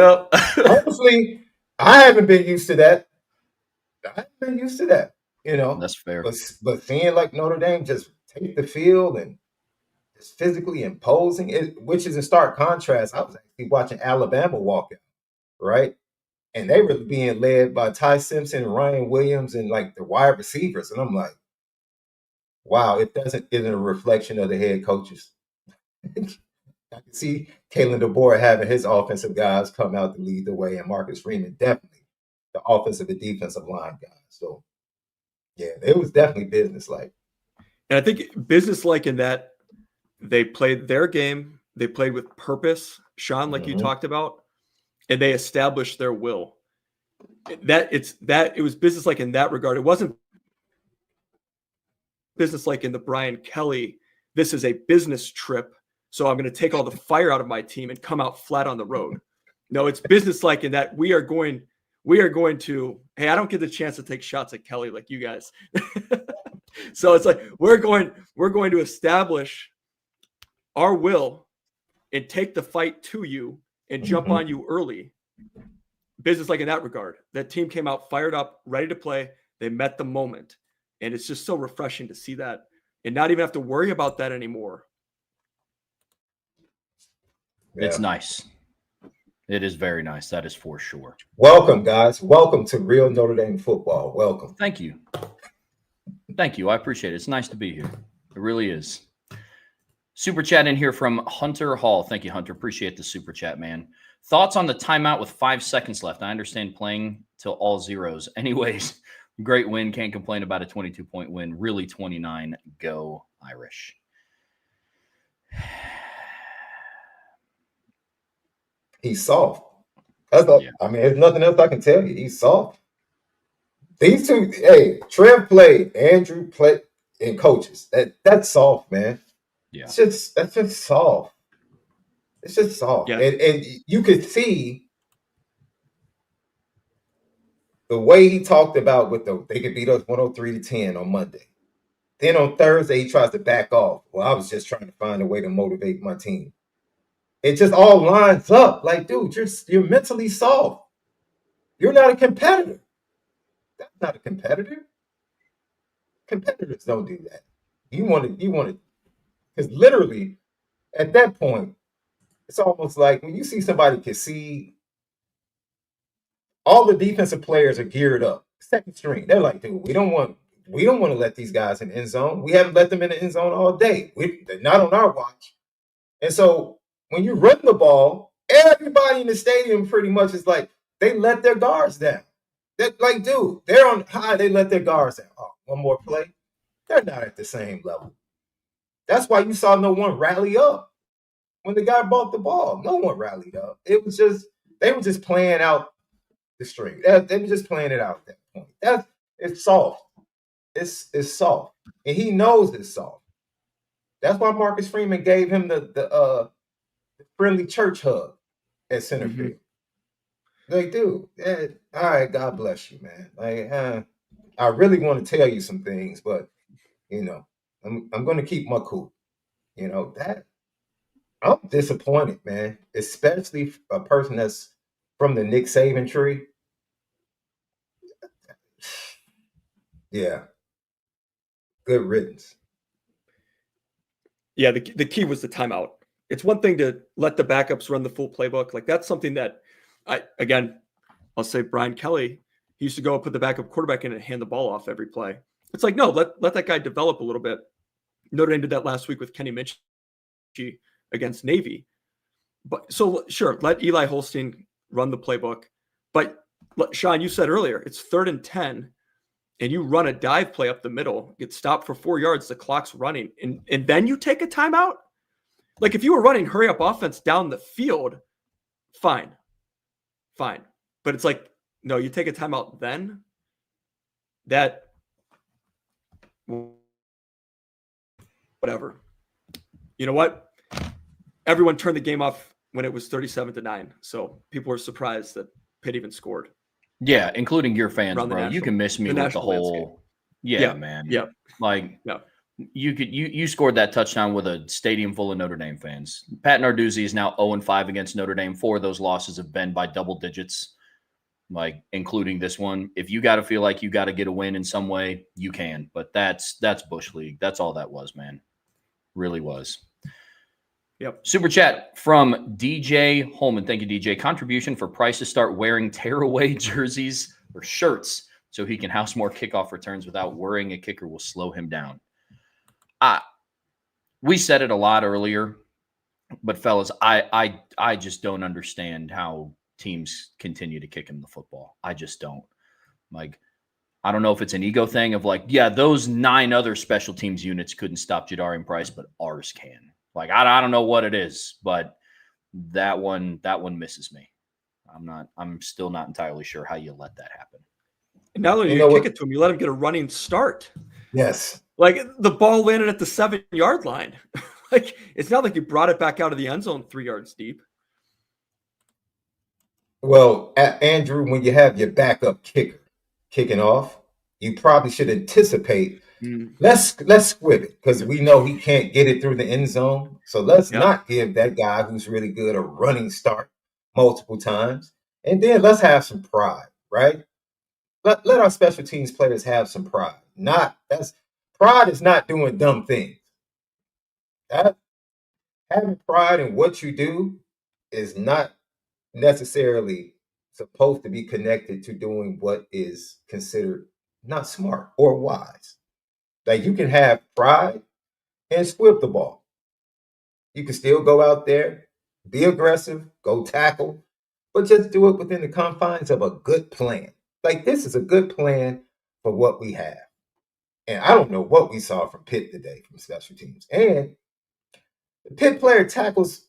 Speaker 3: honestly, I haven't been used to that.
Speaker 1: That's fair.
Speaker 3: But seeing like Notre Dame just take the field and just physically imposing it, which is in stark contrast. I was actually watching Alabama walk out, right? And they were being led by Ty Simpson, Ryan Williams, and like the wide receivers. And I'm like, wow, it isn't a reflection of the head coaches. I can see Kalen DeBoer having his offensive guys come out to lead the way, and Marcus Freeman definitely the offensive and defensive line guys. So, yeah, it was definitely business-like.
Speaker 2: And I think business-like in that they played their game, they played with purpose, Sean, like you talked about, and they established their will. It was business-like in that regard. It wasn't business like in the Brian Kelly, this is a business trip, so I'm going to take all the fire out of my team and come out flat on the road. No, it's business like in that we are going to, hey, I don't get the chance to take shots at Kelly like you guys. So it's like we're going to establish our will and take the fight to you and jump on you early. Business like in that regard. That team came out fired up, ready to play. They met the moment. And it's just so refreshing to see that and not even have to worry about that anymore.
Speaker 3: Yeah.
Speaker 1: It's nice. It is very nice. That is for sure.
Speaker 3: Welcome, guys. Welcome to Real Notre Dame Football. Welcome.
Speaker 1: Thank you. Thank you. I appreciate it. It's nice to be here. It really is. Super chat in here from Hunter Hall. Thank you, Hunter. Appreciate the super chat, man. Thoughts on the timeout with 5 seconds left? I understand playing till all zeros. Anyways, great win. Can't complain about a 22-point win. Really 29. Go Irish.
Speaker 3: He's soft. That's all.
Speaker 1: Yeah.
Speaker 3: I mean, there's nothing else I can tell you. He's soft. These two, hey, Trev played, Andrew played, and coaches. That's soft, man.
Speaker 1: Yeah.
Speaker 3: That's just soft. It's just soft.
Speaker 2: Yeah.
Speaker 3: And you could see the way he talked about they could beat us 103-10 on Monday. Then on Thursday, he tries to back off. Well, I was just trying to find a way to motivate my team. It just all lines up. Like, dude, you're mentally soft. You're not a competitor. That's not a competitor. Competitors don't do that. You want to, because literally at that point, it's almost like when you see somebody concede, all the defensive players are geared up. Second string, they're like, dude, we don't want to let these guys in the end zone. We haven't let them in the end zone all day. They're not on our watch. And so when you run the ball, everybody in the stadium pretty much is like, they let their guards down. They're like, dude, they're on high, they let their guards down. Oh, one more play. They're not at the same level. That's why you saw no one rally up when the guy bought the ball. No one rallied up. It was just, they were just playing out the string. They were just playing it out at that point. It's soft. It's soft. And he knows it's soft. That's why Marcus Freeman gave him the friendly church hug at center field. Like, dude, all right, God bless you, man. Like, I really want to tell you some things, but I'm going to keep my cool. That I'm disappointed, man. Especially a person that's from the Nick Saban tree. Yeah. Good riddance.
Speaker 2: Yeah, the key was the timeout. It's one thing to let the backups run the full playbook. Like, that's something that I'll say Brian Kelly, he used to go put the backup quarterback in and hand the ball off every play. It's like, no, let that guy develop a little bit. Notre Dame did that last week with Kenny Minchie against Navy. But so sure, let Eli Holstein run the playbook. But Sean, you said earlier, it's 3rd and 10, and you run a dive play up the middle, get stopped for 4 yards, the clock's running, and then you take a timeout. Like, if you were running hurry up offense down the field, fine. But it's like, no, you take a timeout then. That whatever. You know what? Everyone turned the game off when it was 37-9. So people were surprised that Pitt even scored.
Speaker 1: Yeah, including your fans,
Speaker 2: Around the
Speaker 1: bro. You can miss me with the
Speaker 2: national
Speaker 1: whole
Speaker 2: landscape.
Speaker 1: yeah, man.
Speaker 2: Yeah.
Speaker 1: Like,
Speaker 2: Yeah.
Speaker 1: you scored that touchdown with a stadium full of Notre Dame fans. Pat Narduzzi is now 0-5 against Notre Dame. 4 of those losses have been by double digits, like including this one. If you got to feel like you got to get a win in some way, you can. But that's Bush League. That's all that was, man. Really was.
Speaker 2: Yep.
Speaker 1: Super chat from DJ Holman. Thank you, DJ. Contribution for Price to start wearing tearaway jerseys or shirts so he can house more kickoff returns without worrying a kicker will slow him down. We said it a lot earlier, but fellas, I just don't understand how teams continue to kick him the football. I just don't. Like, I don't know if it's an ego thing of like, yeah, those 9 other special teams units couldn't stop Jadarian Price, but ours can. Like, I don't know what it is, but that one misses me. I'm still not entirely sure how you let that happen.
Speaker 2: And not only do you kick it to him, you let him get a running start.
Speaker 3: Yes.
Speaker 2: Like, the ball landed at the 7-yard line. Like, it's not like you brought it back out of the end zone 3 yards deep.
Speaker 3: Well, Andrew, when you have your backup kicker kicking off, you probably should anticipate. Let's squib it because we know he can't get it through the end zone. So let's not give that guy who's really good a running start multiple times. And then let's have some pride, right? Let our special teams players have some pride. Pride is not doing dumb things. Having pride in what you do is not necessarily supposed to be connected to doing what is considered not smart or wise. Like, you can have pride and squib the ball. You can still go out there, be aggressive, go tackle, but just do it within the confines of a good plan. Like, this is a good plan for what we have. And I don't know what we saw from Pitt today from special teams. And the Pitt player tackles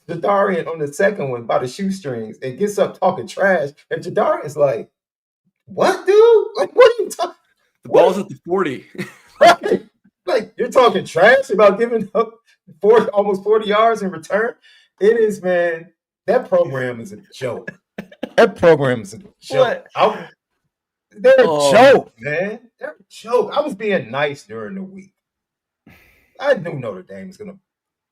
Speaker 3: Jadarian on the second one by the shoestrings and gets up talking trash. And Jadarian's like, what, dude? Like, what are you talking?
Speaker 2: The ball's at the 40.
Speaker 3: Right? Like, you're talking trash about giving up almost 40 yards in return. It is, man. That program is a joke. That program is a joke. They're a joke, man. They're a joke. I was being nice during the week. I knew Notre Dame was going to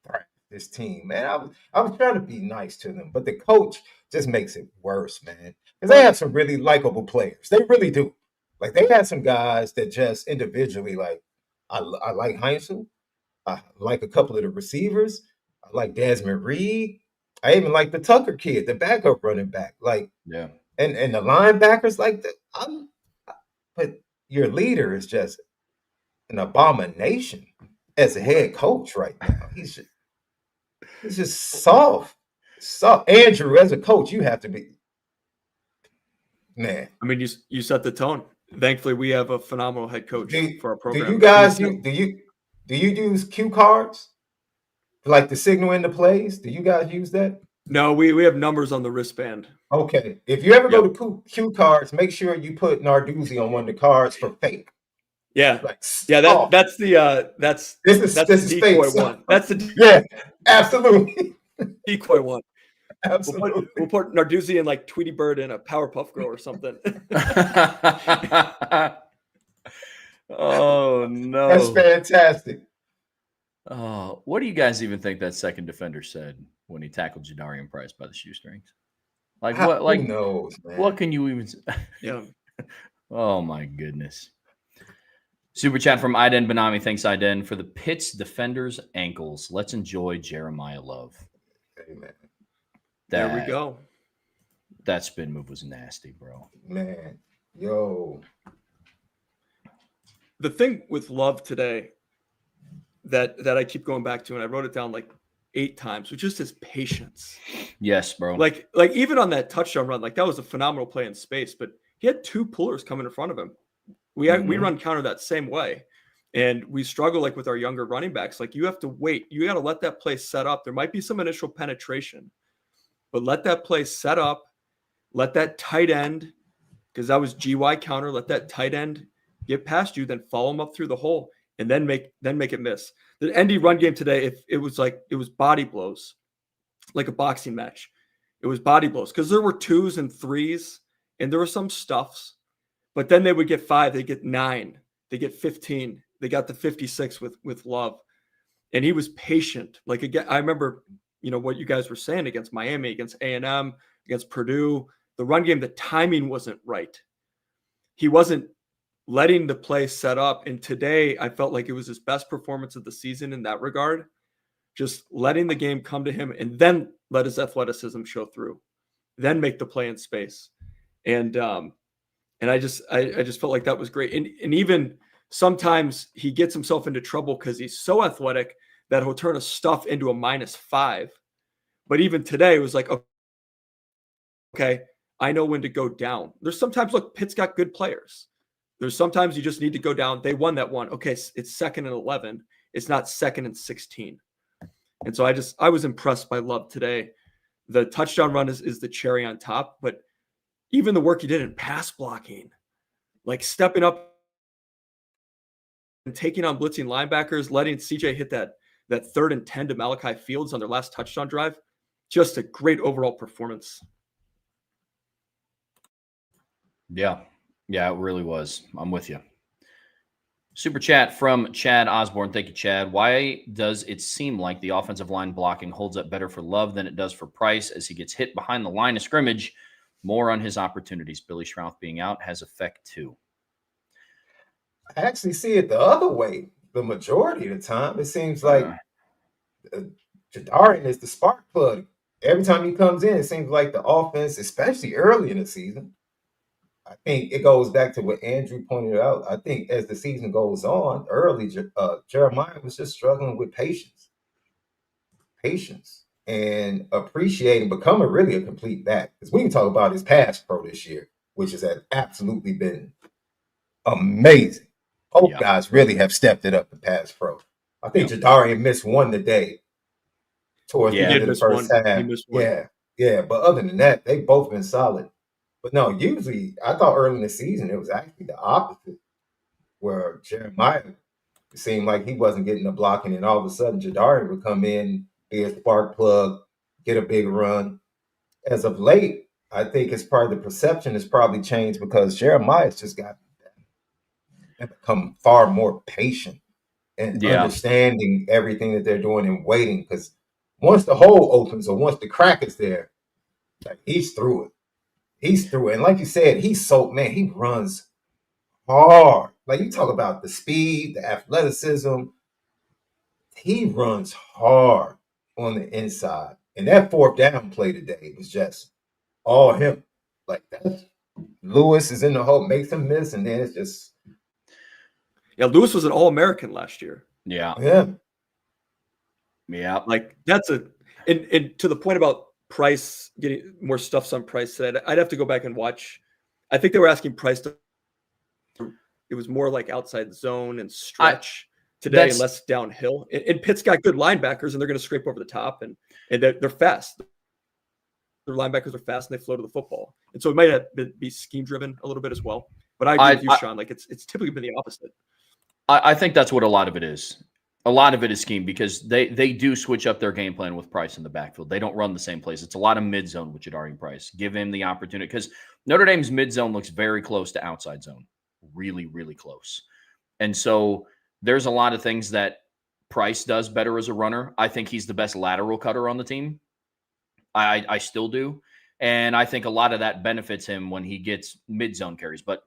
Speaker 3: thrash this team, man. I was trying to be nice to them, but the coach just makes it worse, man. Because they have some really likable players. They really do. Like, they had some guys that just individually, like, I like Heinzel. I like a couple of the receivers. I like Desmond Reed. I even like the Tucker kid, the backup running back. Like,
Speaker 1: Yeah.
Speaker 3: And the linebackers, like, but your leader is just an abomination as a head coach right now. He's just soft. Andrew, as a coach, you have to be, man.
Speaker 2: I mean, you set the tone. Thankfully, we have a phenomenal head coach for our program.
Speaker 3: Do you guys do you use cue cards like to signal in the plays? Do you guys use that?
Speaker 2: No, we have numbers on the wristband.
Speaker 3: Okay. If you ever go to cue cards, make sure you put Narduzzi on one of the cards for fake.
Speaker 2: Yeah.
Speaker 3: Like,
Speaker 2: that's the decoy one. That's the
Speaker 3: absolutely
Speaker 2: decoy one.
Speaker 3: Absolutely.
Speaker 2: We'll put Narduzzi in like Tweety Bird and a Powerpuff Girl or something.
Speaker 1: Oh no.
Speaker 3: That's fantastic.
Speaker 1: Oh, what do you guys even think that second defender said when he tackled Jadarian Price by the shoestrings? Like what? Like,
Speaker 3: who knows, man?
Speaker 1: What can you even say?
Speaker 2: Yeah.
Speaker 1: Oh my goodness. Super chat from Iden Benami. Thanks, Iden, for the Pitt's defenders' ankles. Let's enjoy Jeremiah Love.
Speaker 3: Amen.
Speaker 2: There we go.
Speaker 1: That spin move was nasty, bro.
Speaker 3: Man, yo.
Speaker 2: The thing with Love today that I keep going back to, and I wrote it down like 8 times, was just his patience.
Speaker 1: Yes, bro.
Speaker 2: Like even on that touchdown run, like that was a phenomenal play in space, but he had 2 pullers coming in front of him. We run counter that same way, and we struggle like with our younger running backs. Like, you have to wait. You got to let that play set up. There might be some initial penetration, but let that play set up. Let that tight end, because that was GY counter. Let that tight end get past you, then follow him up through the hole, and then make it miss. The ND run game today, it was body blows, like a boxing match. It was body blows because there were 2s and 3s, and there were some stuffs. But then they would get 5, they get 9, they get 15, they got the 56 with Love. And he was patient. Like, again, I remember, what you guys were saying against Miami, against A&M, against Purdue, the run game, the timing wasn't right. He wasn't letting the play set up. And today I felt like it was his best performance of the season in that regard. Just letting the game come to him and then let his athleticism show through, then make the play in space. And I just felt like that was great. And even sometimes he gets himself into trouble because he's so athletic that he'll turn a stuff into a -5. But even today it was like, okay, I know when to go down. There's sometimes, look, Pitt's got good players. There's sometimes you just need to go down. They won that one. Okay, it's 2nd and 11. It's not 2nd and 16. And so I was impressed by Love today. The touchdown run is the cherry on top, but even the work he did in pass blocking, like stepping up and taking on blitzing linebackers, letting CJ hit that 3rd and 10 to Malachi Fields on their last touchdown drive, just a great overall performance.
Speaker 1: Yeah, it really was. I'm with you. Super chat from Chad Osborne. Thank you, Chad. Why does it seem like the offensive line blocking holds up better for Love than it does for Price as he gets hit behind the line of scrimmage? More on his opportunities. Billy Schrouth being out has effect too.
Speaker 3: I actually see it the other way. The majority of the time, it seems like Jadarian is the spark plug. Every time he comes in, it seems like the offense, especially early in the season, I think it goes back to what Andrew pointed out. I think as the season goes on, early Jeremiah was just struggling with patience, and appreciating becoming really a complete back. Because we can talk about his pass pro this year, which has absolutely been amazing. Both guys really have stepped it up in pass pro. I think Jadarian missed one today towards the end of the first half. Yeah. But other than that, they've both been solid. But no, usually I thought early in the season it was actually the opposite, where Jeremiah seemed like he wasn't getting the blocking, and all of a sudden Jadarian would come in, be a spark plug, get a big run. As of late, I think it's part of the perception has probably changed because Jeremiah's just got and become far more patient and understanding everything that they're doing and waiting. Because once the hole opens or once the crack is there, like he's through it. He's through it. And like you said, he runs hard. Like you talk about the speed, the athleticism. He runs hard on the inside. And that fourth down play today was just all him. Like that. Lewis is in the hole, makes him miss, and then it's just.
Speaker 2: Yeah, Lewis was an All-American last year.
Speaker 1: Yeah.
Speaker 2: Like that's and to the point about Price getting more stuffs on Price said, I'd have to go back and watch. I think they were asking Price to. It was more like outside zone and stretch today, and less downhill. And Pitt's got good linebackers, and they're going to scrape over the top, and they're fast. Their linebackers are fast, and they flow to the football. And so it might have be scheme driven a little bit as well. But I agree with you, Sean. Like it's typically been the opposite.
Speaker 1: I think that's what a lot of it is. A lot of it is scheme because they do switch up their game plan with Price in the backfield. They don't run the same plays. It's a lot of mid zone with Jadarian Price. Give him the opportunity because Notre Dame's mid zone looks very close to outside zone. Really, really close. And so there's a lot of things that Price does better as a runner. I think he's the best lateral cutter on the team. I still do. And I think a lot of that benefits him when he gets mid-zone carries. But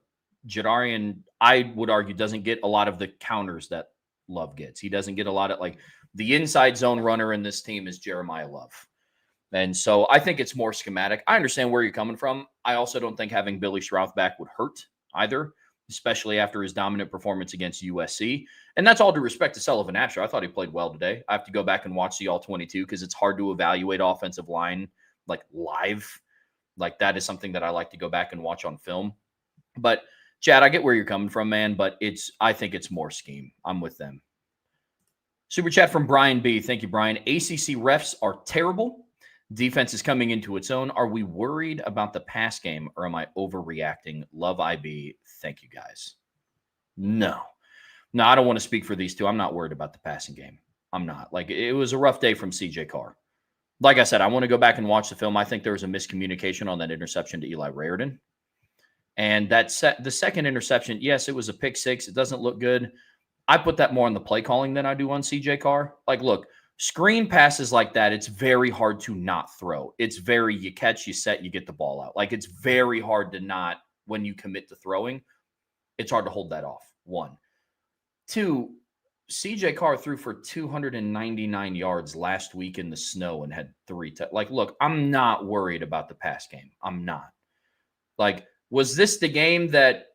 Speaker 1: Jadarian, I would argue, doesn't get a lot of the counters that Love gets. He doesn't get a lot of, like, the inside zone runner in this team is Jeremiah Love. And so I think it's more schematic. I understand where you're coming from. I also don't think having Billy Schrouth back would hurt either, especially after his dominant performance against USC. And that's all due respect to Sullivan Absher. I thought he played well today. I have to go back and watch the All-22 because it's hard to evaluate offensive line like live. Like that is something that I like to go back and watch on film. But Chad, I get where you're coming from, man, but I think it's more scheme. I'm with them. Super chat from Brian B. Thank you, Brian. ACC refs are terrible. Defense is coming into its own. Are we worried about the pass game or am I overreacting? Love IB. Thank you, guys. No, I don't want to speak for these two. I'm not worried about the passing game. I'm not. Like, it was a rough day from CJ Carr. Like I said, I want to go back and watch the film. I think there was a miscommunication on that interception to Eli Raridan. And the second interception, yes, it was a pick six. It doesn't look good. I put that more on the play calling than I do on CJ Carr. Like, look, screen passes like that, it's very hard to not throw. It's very, you catch, you set, you get the ball out. Like, it's very hard to not, when you commit to throwing, it's hard to hold that off. 1. 2, CJ Carr threw for 299 yards last week in the snow and had 3. Like, look, I'm not worried about the pass game. I'm not. Like, was this the game that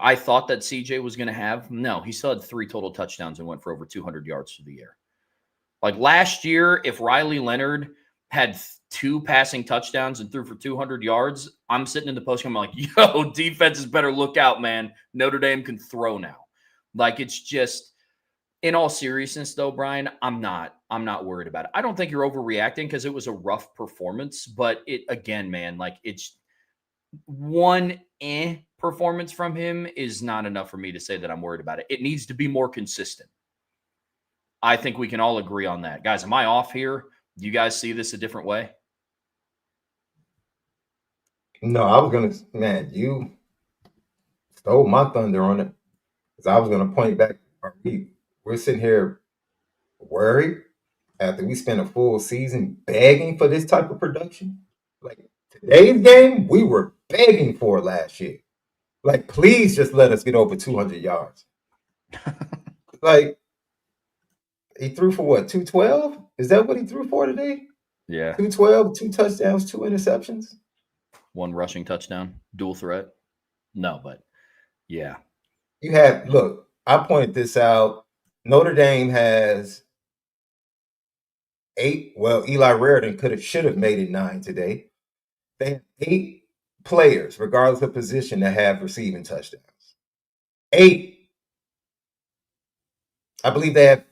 Speaker 1: I thought that CJ was going to have? No, he still had 3 total touchdowns and went for over 200 yards for the air. Like last year, if Riley Leonard had 2 passing touchdowns and threw for 200 yards, I'm sitting in the postgame, I'm like, yo, defenses better look out, man. Notre Dame can throw now. Like, it's just, in all seriousness, though, Brian, I'm not worried about it. I don't think you're overreacting because it was a rough performance, but again, man, like, it's one performance from him is not enough for me to say that I'm worried about it. It needs to be more consistent. I think we can all agree on that. Guys, am I off here? Do you guys see this a different way?
Speaker 3: No, I was going to, man, you stole my thunder on it. Because I was going to point back, we're sitting here worried after we spent a full season begging for this type of production. Like, today's game, we were begging for it last year. Like, please just let us get over 200 yards. Like, he threw for what, 212? Is that what he threw for today?
Speaker 1: Yeah.
Speaker 3: 212, 2 touchdowns, 2 interceptions.
Speaker 1: 1 rushing touchdown, dual threat. No, but yeah.
Speaker 3: Look, I pointed this out. Notre Dame has 8. Well, Eli Raritan should have made it 9 today. They have 8 players, regardless of position, that have receiving touchdowns. 8. I believe they have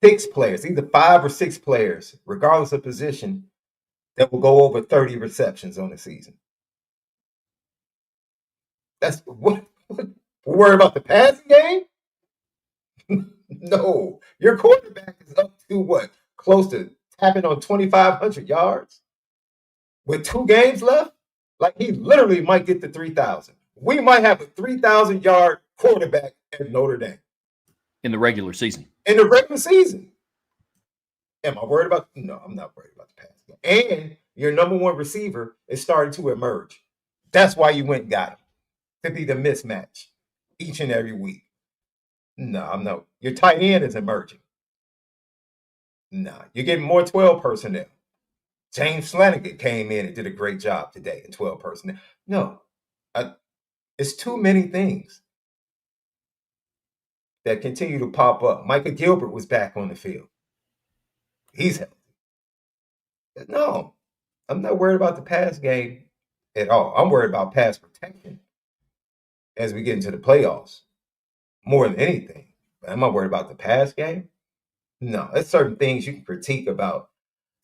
Speaker 3: 6 players, either 5 or 6 players, regardless of position, that will go over 30 receptions on the season. That's what we're worried about the passing game? No. Your quarterback is up to what? Close to tapping on 2,500 yards with 2 games left? Like, he literally might get to 3,000. We might have a 3,000-yard quarterback at Notre Dame.
Speaker 1: In the regular season.
Speaker 3: In the regular season. Am I worried about? No, I'm not worried about the pass game. And your number 1 receiver is starting to emerge. That's why you went and got him. To be the mismatch each and every week. No, I'm not. Your tight end is emerging. No, you're getting more 12 personnel. James Flanagan came in and did a great job today in 12 personnel. No, it's too many things that continue to pop up. Micah Gilbert was back on the field. He's healthy. No, I'm not worried about the pass game at all. I'm worried about pass protection as we get into the playoffs more than anything. But am I worried about the pass game? No, there's certain things you can critique about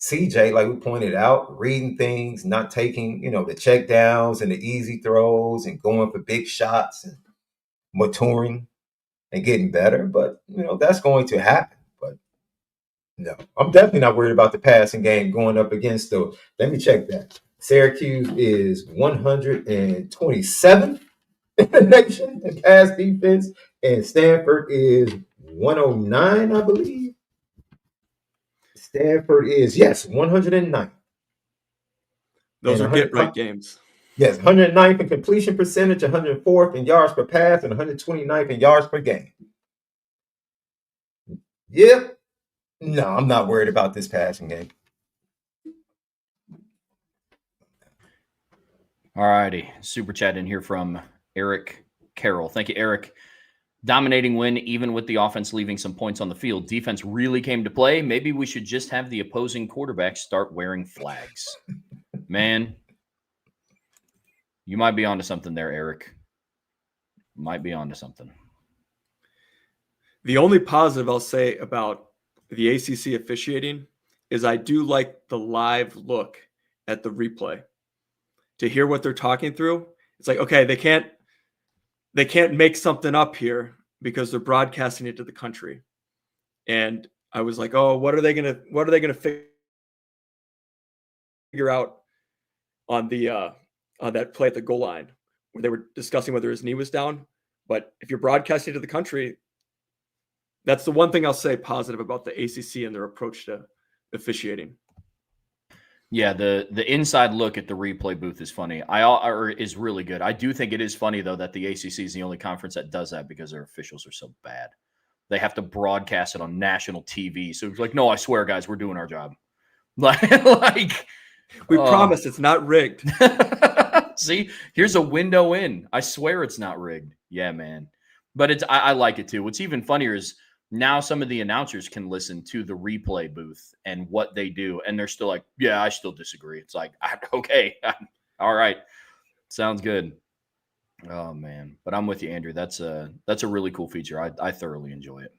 Speaker 3: CJ, like we pointed out, reading things, not taking, the check downs and the easy throws and going for big shots and maturing and getting better. But, that's going to happen. But no, I'm definitely not worried about the passing game going up against let me check that. Syracuse is 127th in the nation in pass defense, and Stanford is 109, I believe. Stanford is, 109.
Speaker 2: Those
Speaker 3: and
Speaker 2: are get-right games.
Speaker 3: Yes, 109th in completion percentage, 104th in yards per pass, and 129th in yards per game. Yep. No, I'm not worried about this passing game.
Speaker 1: All righty. Super chat in here from Eric Carroll. Thank you, Eric. Dominating win, even with the offense leaving some points on the field. Defense really came to play. Maybe we should just have the opposing quarterback start wearing flags. Man, you might be onto something there, Eric. Might be onto something.
Speaker 2: The only positive I'll say about the ACC officiating is I do like the live look at the replay to hear what they're talking through. It's like, okay, they can't make something up here because they're broadcasting it to the country. And I was like, oh, what are they gonna figure out on the on that play at the goal line where they were discussing whether his knee was down? But if you're broadcasting to the country, that's the one thing I'll say positive about the ACC and their approach to officiating.
Speaker 1: Yeah, the inside look at the replay booth is funny. Is really good. I do think it is funny, though, that the ACC is the only conference that does that because their officials are so bad. They have to broadcast it on national TV. So it's like, no, I swear, guys, we're doing our job. Like
Speaker 2: we promise it's not rigged.
Speaker 1: See, here's a window in. I swear it's not rigged. Yeah, man. But I like it, too. What's even funnier is now some of the announcers can listen to the replay booth and what they do, and they're still like, yeah, I still disagree. It's like, okay, all right. Sounds good. Oh, man. But I'm with you, Andrew. That's a really cool feature. I thoroughly enjoy it.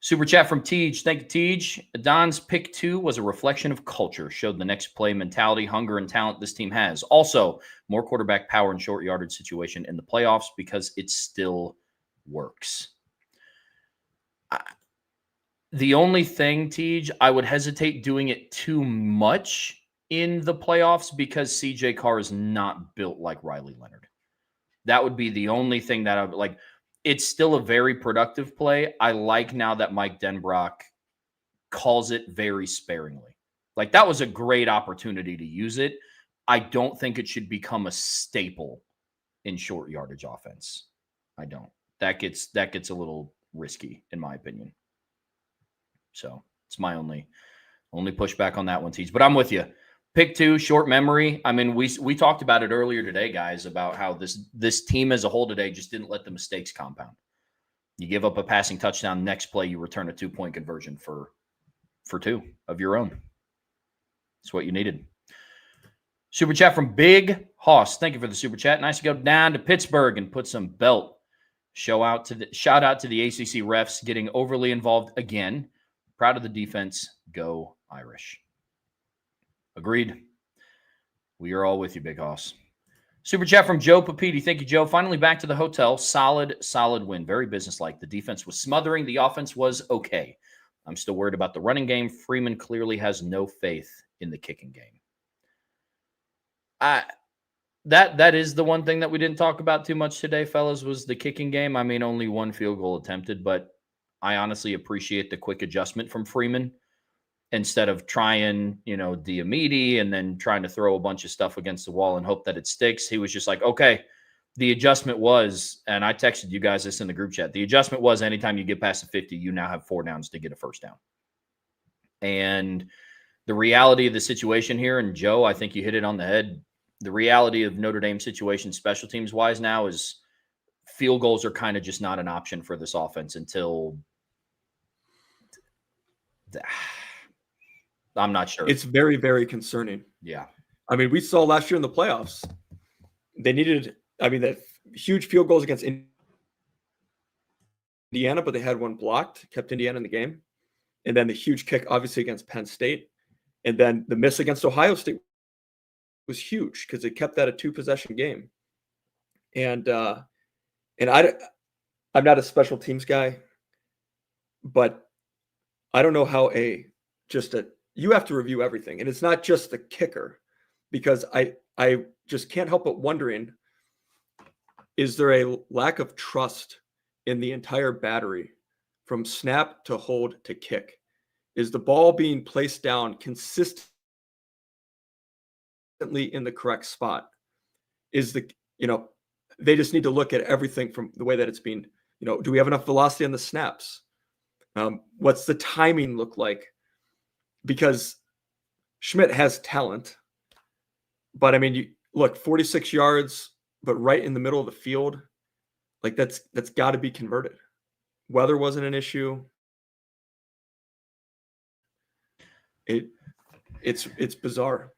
Speaker 1: Super chat from Tej. Thank you, Tej. Don's pick 2 was a reflection of culture, showed the next play mentality, hunger, and talent this team has. Also, more quarterback power and short yardage situation in the playoffs because it still works. The only thing, Tej, I would hesitate doing it too much in the playoffs because CJ Carr is not built like Riley Leonard. That would be the only thing that I would like. It's still a very productive play. I like now that Mike Denbrock calls it very sparingly. Like, that was a great opportunity to use it. I don't think it should become a staple in short yardage offense. I don't. That gets a little risky, in my opinion. So it's my only pushback on that one, Teach. But I'm with you. Pick 2, short memory. I mean, we talked about it earlier today, guys, about how this team as a whole today just didn't let the mistakes compound. You give up a passing touchdown, next play you return a 2-point conversion for 2 of your own. That's what you needed. Super chat from Big Hoss. Thank you for the super chat. Nice to go down to Pittsburgh and put some belt. Shout out to the ACC refs getting overly involved again. Proud of the defense. Go Irish. Agreed. We are all with you, Big Hoss. Super chat from Joe Papiti. Thank you, Joe. Finally back to the hotel. Solid win. Very businesslike. The defense was smothering. The offense was okay. I'm still worried about the running game. Freeman clearly has no faith in the kicking game. That is the one thing that we didn't talk about too much today, fellas, was the kicking game. I mean, only 1 field goal attempted, but I honestly appreciate the quick adjustment from Freeman. Instead of trying, the immediate and then trying to throw a bunch of stuff against the wall and hope that it sticks, he was just like, okay, the adjustment was, and I texted you guys this in the group chat, the adjustment was anytime you get past the 50, you now have 4 downs to get a first down. And the reality of the situation here, and Joe, I think you hit it on the head, the reality of Notre Dame situation special teams wise now is field goals are kind of just not an option for this offense until I'm not sure.
Speaker 2: It's very, very concerning.
Speaker 1: Yeah.
Speaker 2: I mean, we saw last year in the playoffs, they needed, the huge field goals against Indiana, but they had one blocked, kept Indiana in the game. And then the huge kick, obviously, against Penn State. And then the miss against Ohio State was huge because it kept that a 2-possession game. And I'm not a special teams guy, but I don't know how you have to review everything. And it's not just the kicker, because I just can't help but wondering, is there a lack of trust in the entire battery from snap to hold to kick? Is the ball being placed down consistently in the correct spot? They just need to look at everything from the way that it's being, do we have enough velocity on the snaps? What's the timing look like? Because Schmidt has talent, but you look 46 yards, but right in the middle of the field, like that's got to be converted. Weather wasn't an issue. It's bizarre,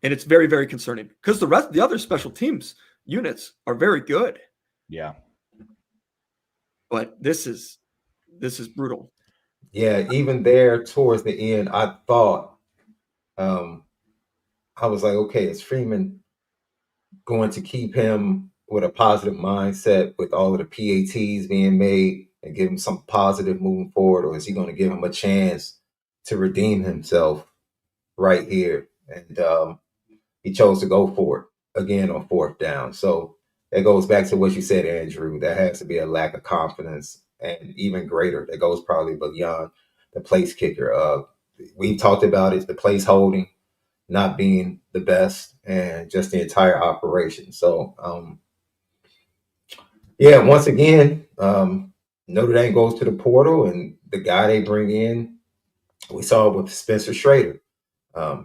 Speaker 2: and it's very, very concerning because the other special teams units are very good.
Speaker 1: Yeah,
Speaker 2: but this is brutal.
Speaker 3: Yeah, even there towards the end, I thought, I was like, okay, is Freeman going to keep him with a positive mindset with all of the PATs being made and give him some positive moving forward, or is he going to give him a chance to redeem himself right here? And he chose to go for it again on 4th down. So it goes back to what you said, Andrew. There has to be a lack of confidence, and even greater, that goes probably beyond the place kicker. We've talked about it, the place holding not being the best, and just the entire operation. So, once again, Notre Dame goes to the portal, and the guy they bring in, we saw it with Spencer Schrader.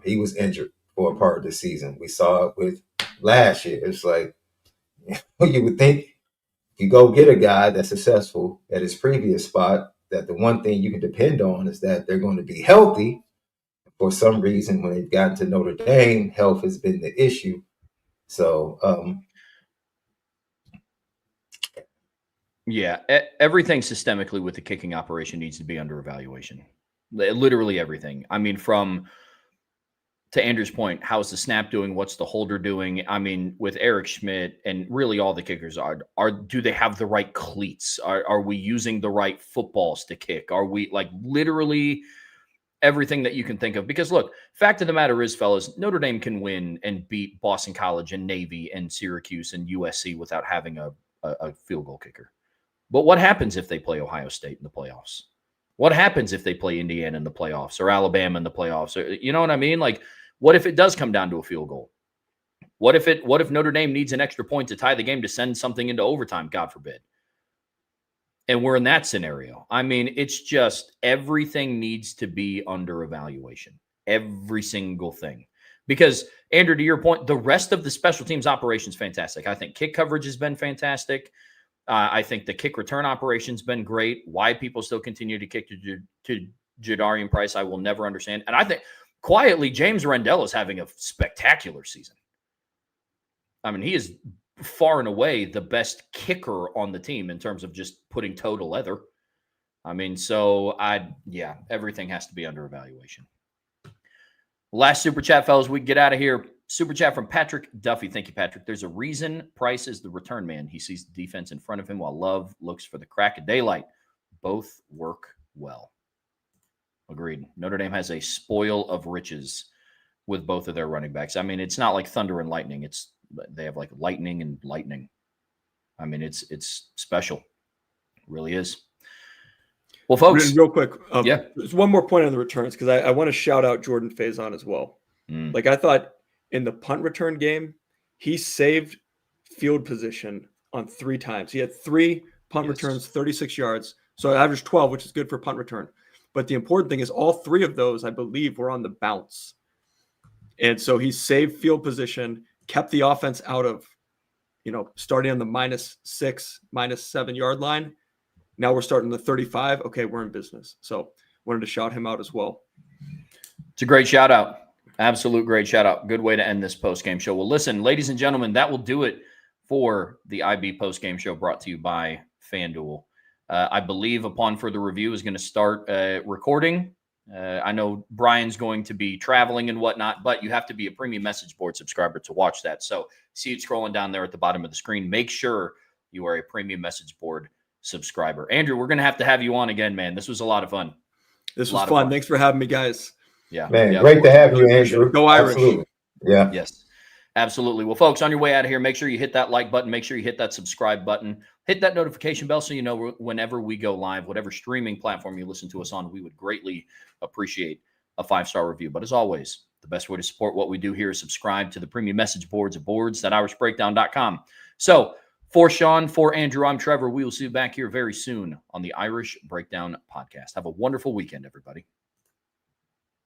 Speaker 3: He was injured for a part of the season. We saw it with last year. It's like, you would think you go get a guy that's successful at his previous spot, that the one thing you can depend on is that they're going to be healthy. For some reason, when they've gotten to Notre Dame, health has been the issue. So,
Speaker 1: everything systemically with the kicking operation needs to be under evaluation. Literally everything. I mean, to Andrew's point, how's the snap doing? What's the holder doing? I mean, with Eric Schmidt and really all the kickers do they have the right cleats? Are we using the right footballs to kick? Are we literally everything that you can think of? Because look, fact of the matter is, fellas, Notre Dame can win and beat Boston College and Navy and Syracuse and USC without having a field goal kicker. But what happens if they play Ohio State in the playoffs? What happens if they play Indiana in the playoffs or Alabama in the playoffs? Or, you know what I mean? What if it does come down to a field goal? What if Notre Dame needs an extra point to tie the game to send something into overtime, God forbid? And we're in that scenario. I mean, it's just everything needs to be under evaluation. Every single thing. Because, Andrew, to your point, the rest of the special teams operation is fantastic. I think kick coverage has been fantastic. I think the kick return operation's been great. Why people still continue to kick to Jadarian Price, I will never understand. And I think, quietly, James Rendell is having a spectacular season. I mean, he is far and away the best kicker on the team in terms of just putting toe to leather. I mean, so everything has to be under evaluation. Last super chat, fellas, we can get out of here. Super chat from Patrick Duffy. Thank you, Patrick. There's a reason Price is the return man. He sees the defense in front of him while Love looks for the crack of daylight. Both work well. Agreed. Notre Dame has a spoil of riches with both of their running backs. I mean, it's not like thunder and lightning. They have like lightning and lightning. I mean, it's special. It really is. Well, folks,
Speaker 2: real quick, there's one more point on the returns because I want to shout out Jordan Faison as well. Like I thought in the punt return game, he saved field position on 3 times. He had 3 punt returns, 36 yards. So I averaged 12, which is good for punt return. But the important thing is all 3 of those, I believe, were on the bounce. And so he saved field position, kept the offense out of, starting on the -6, -7 yard line. Now we're starting the 35. Okay, we're in business. So wanted to shout him out as well.
Speaker 1: It's a great shout out. Absolute great shout out. Good way to end this post-game show. Well, listen, ladies and gentlemen, that will do it for the IB post-game show brought to you by FanDuel. I believe upon further review is going to start recording. I know Brian's going to be traveling and whatnot, but you have to be a premium message board subscriber to watch that. So see it scrolling down there at the bottom of the screen. Make sure you are a premium message board subscriber. Andrew, we're going to have you on again, man. This was a lot of fun.
Speaker 2: This was fun. Thanks for having me, guys.
Speaker 3: Yeah, man, great to have you, Andrew.
Speaker 2: Go Irish.
Speaker 3: Absolutely. Yeah.
Speaker 1: Yes, absolutely. Well, folks, on your way out of here, make sure you hit that like button. Make sure you hit that subscribe button. Hit that notification bell so you know whenever we go live, whatever streaming platform you listen to us on. We would greatly appreciate a 5-star review. But as always, the best way to support what we do here is subscribe to the premium message boards at boards.irishbreakdown.com. So for Sean, for Andrew, I'm Trevor. We will see you back here very soon on the Irish Breakdown podcast. Have a wonderful weekend, everybody.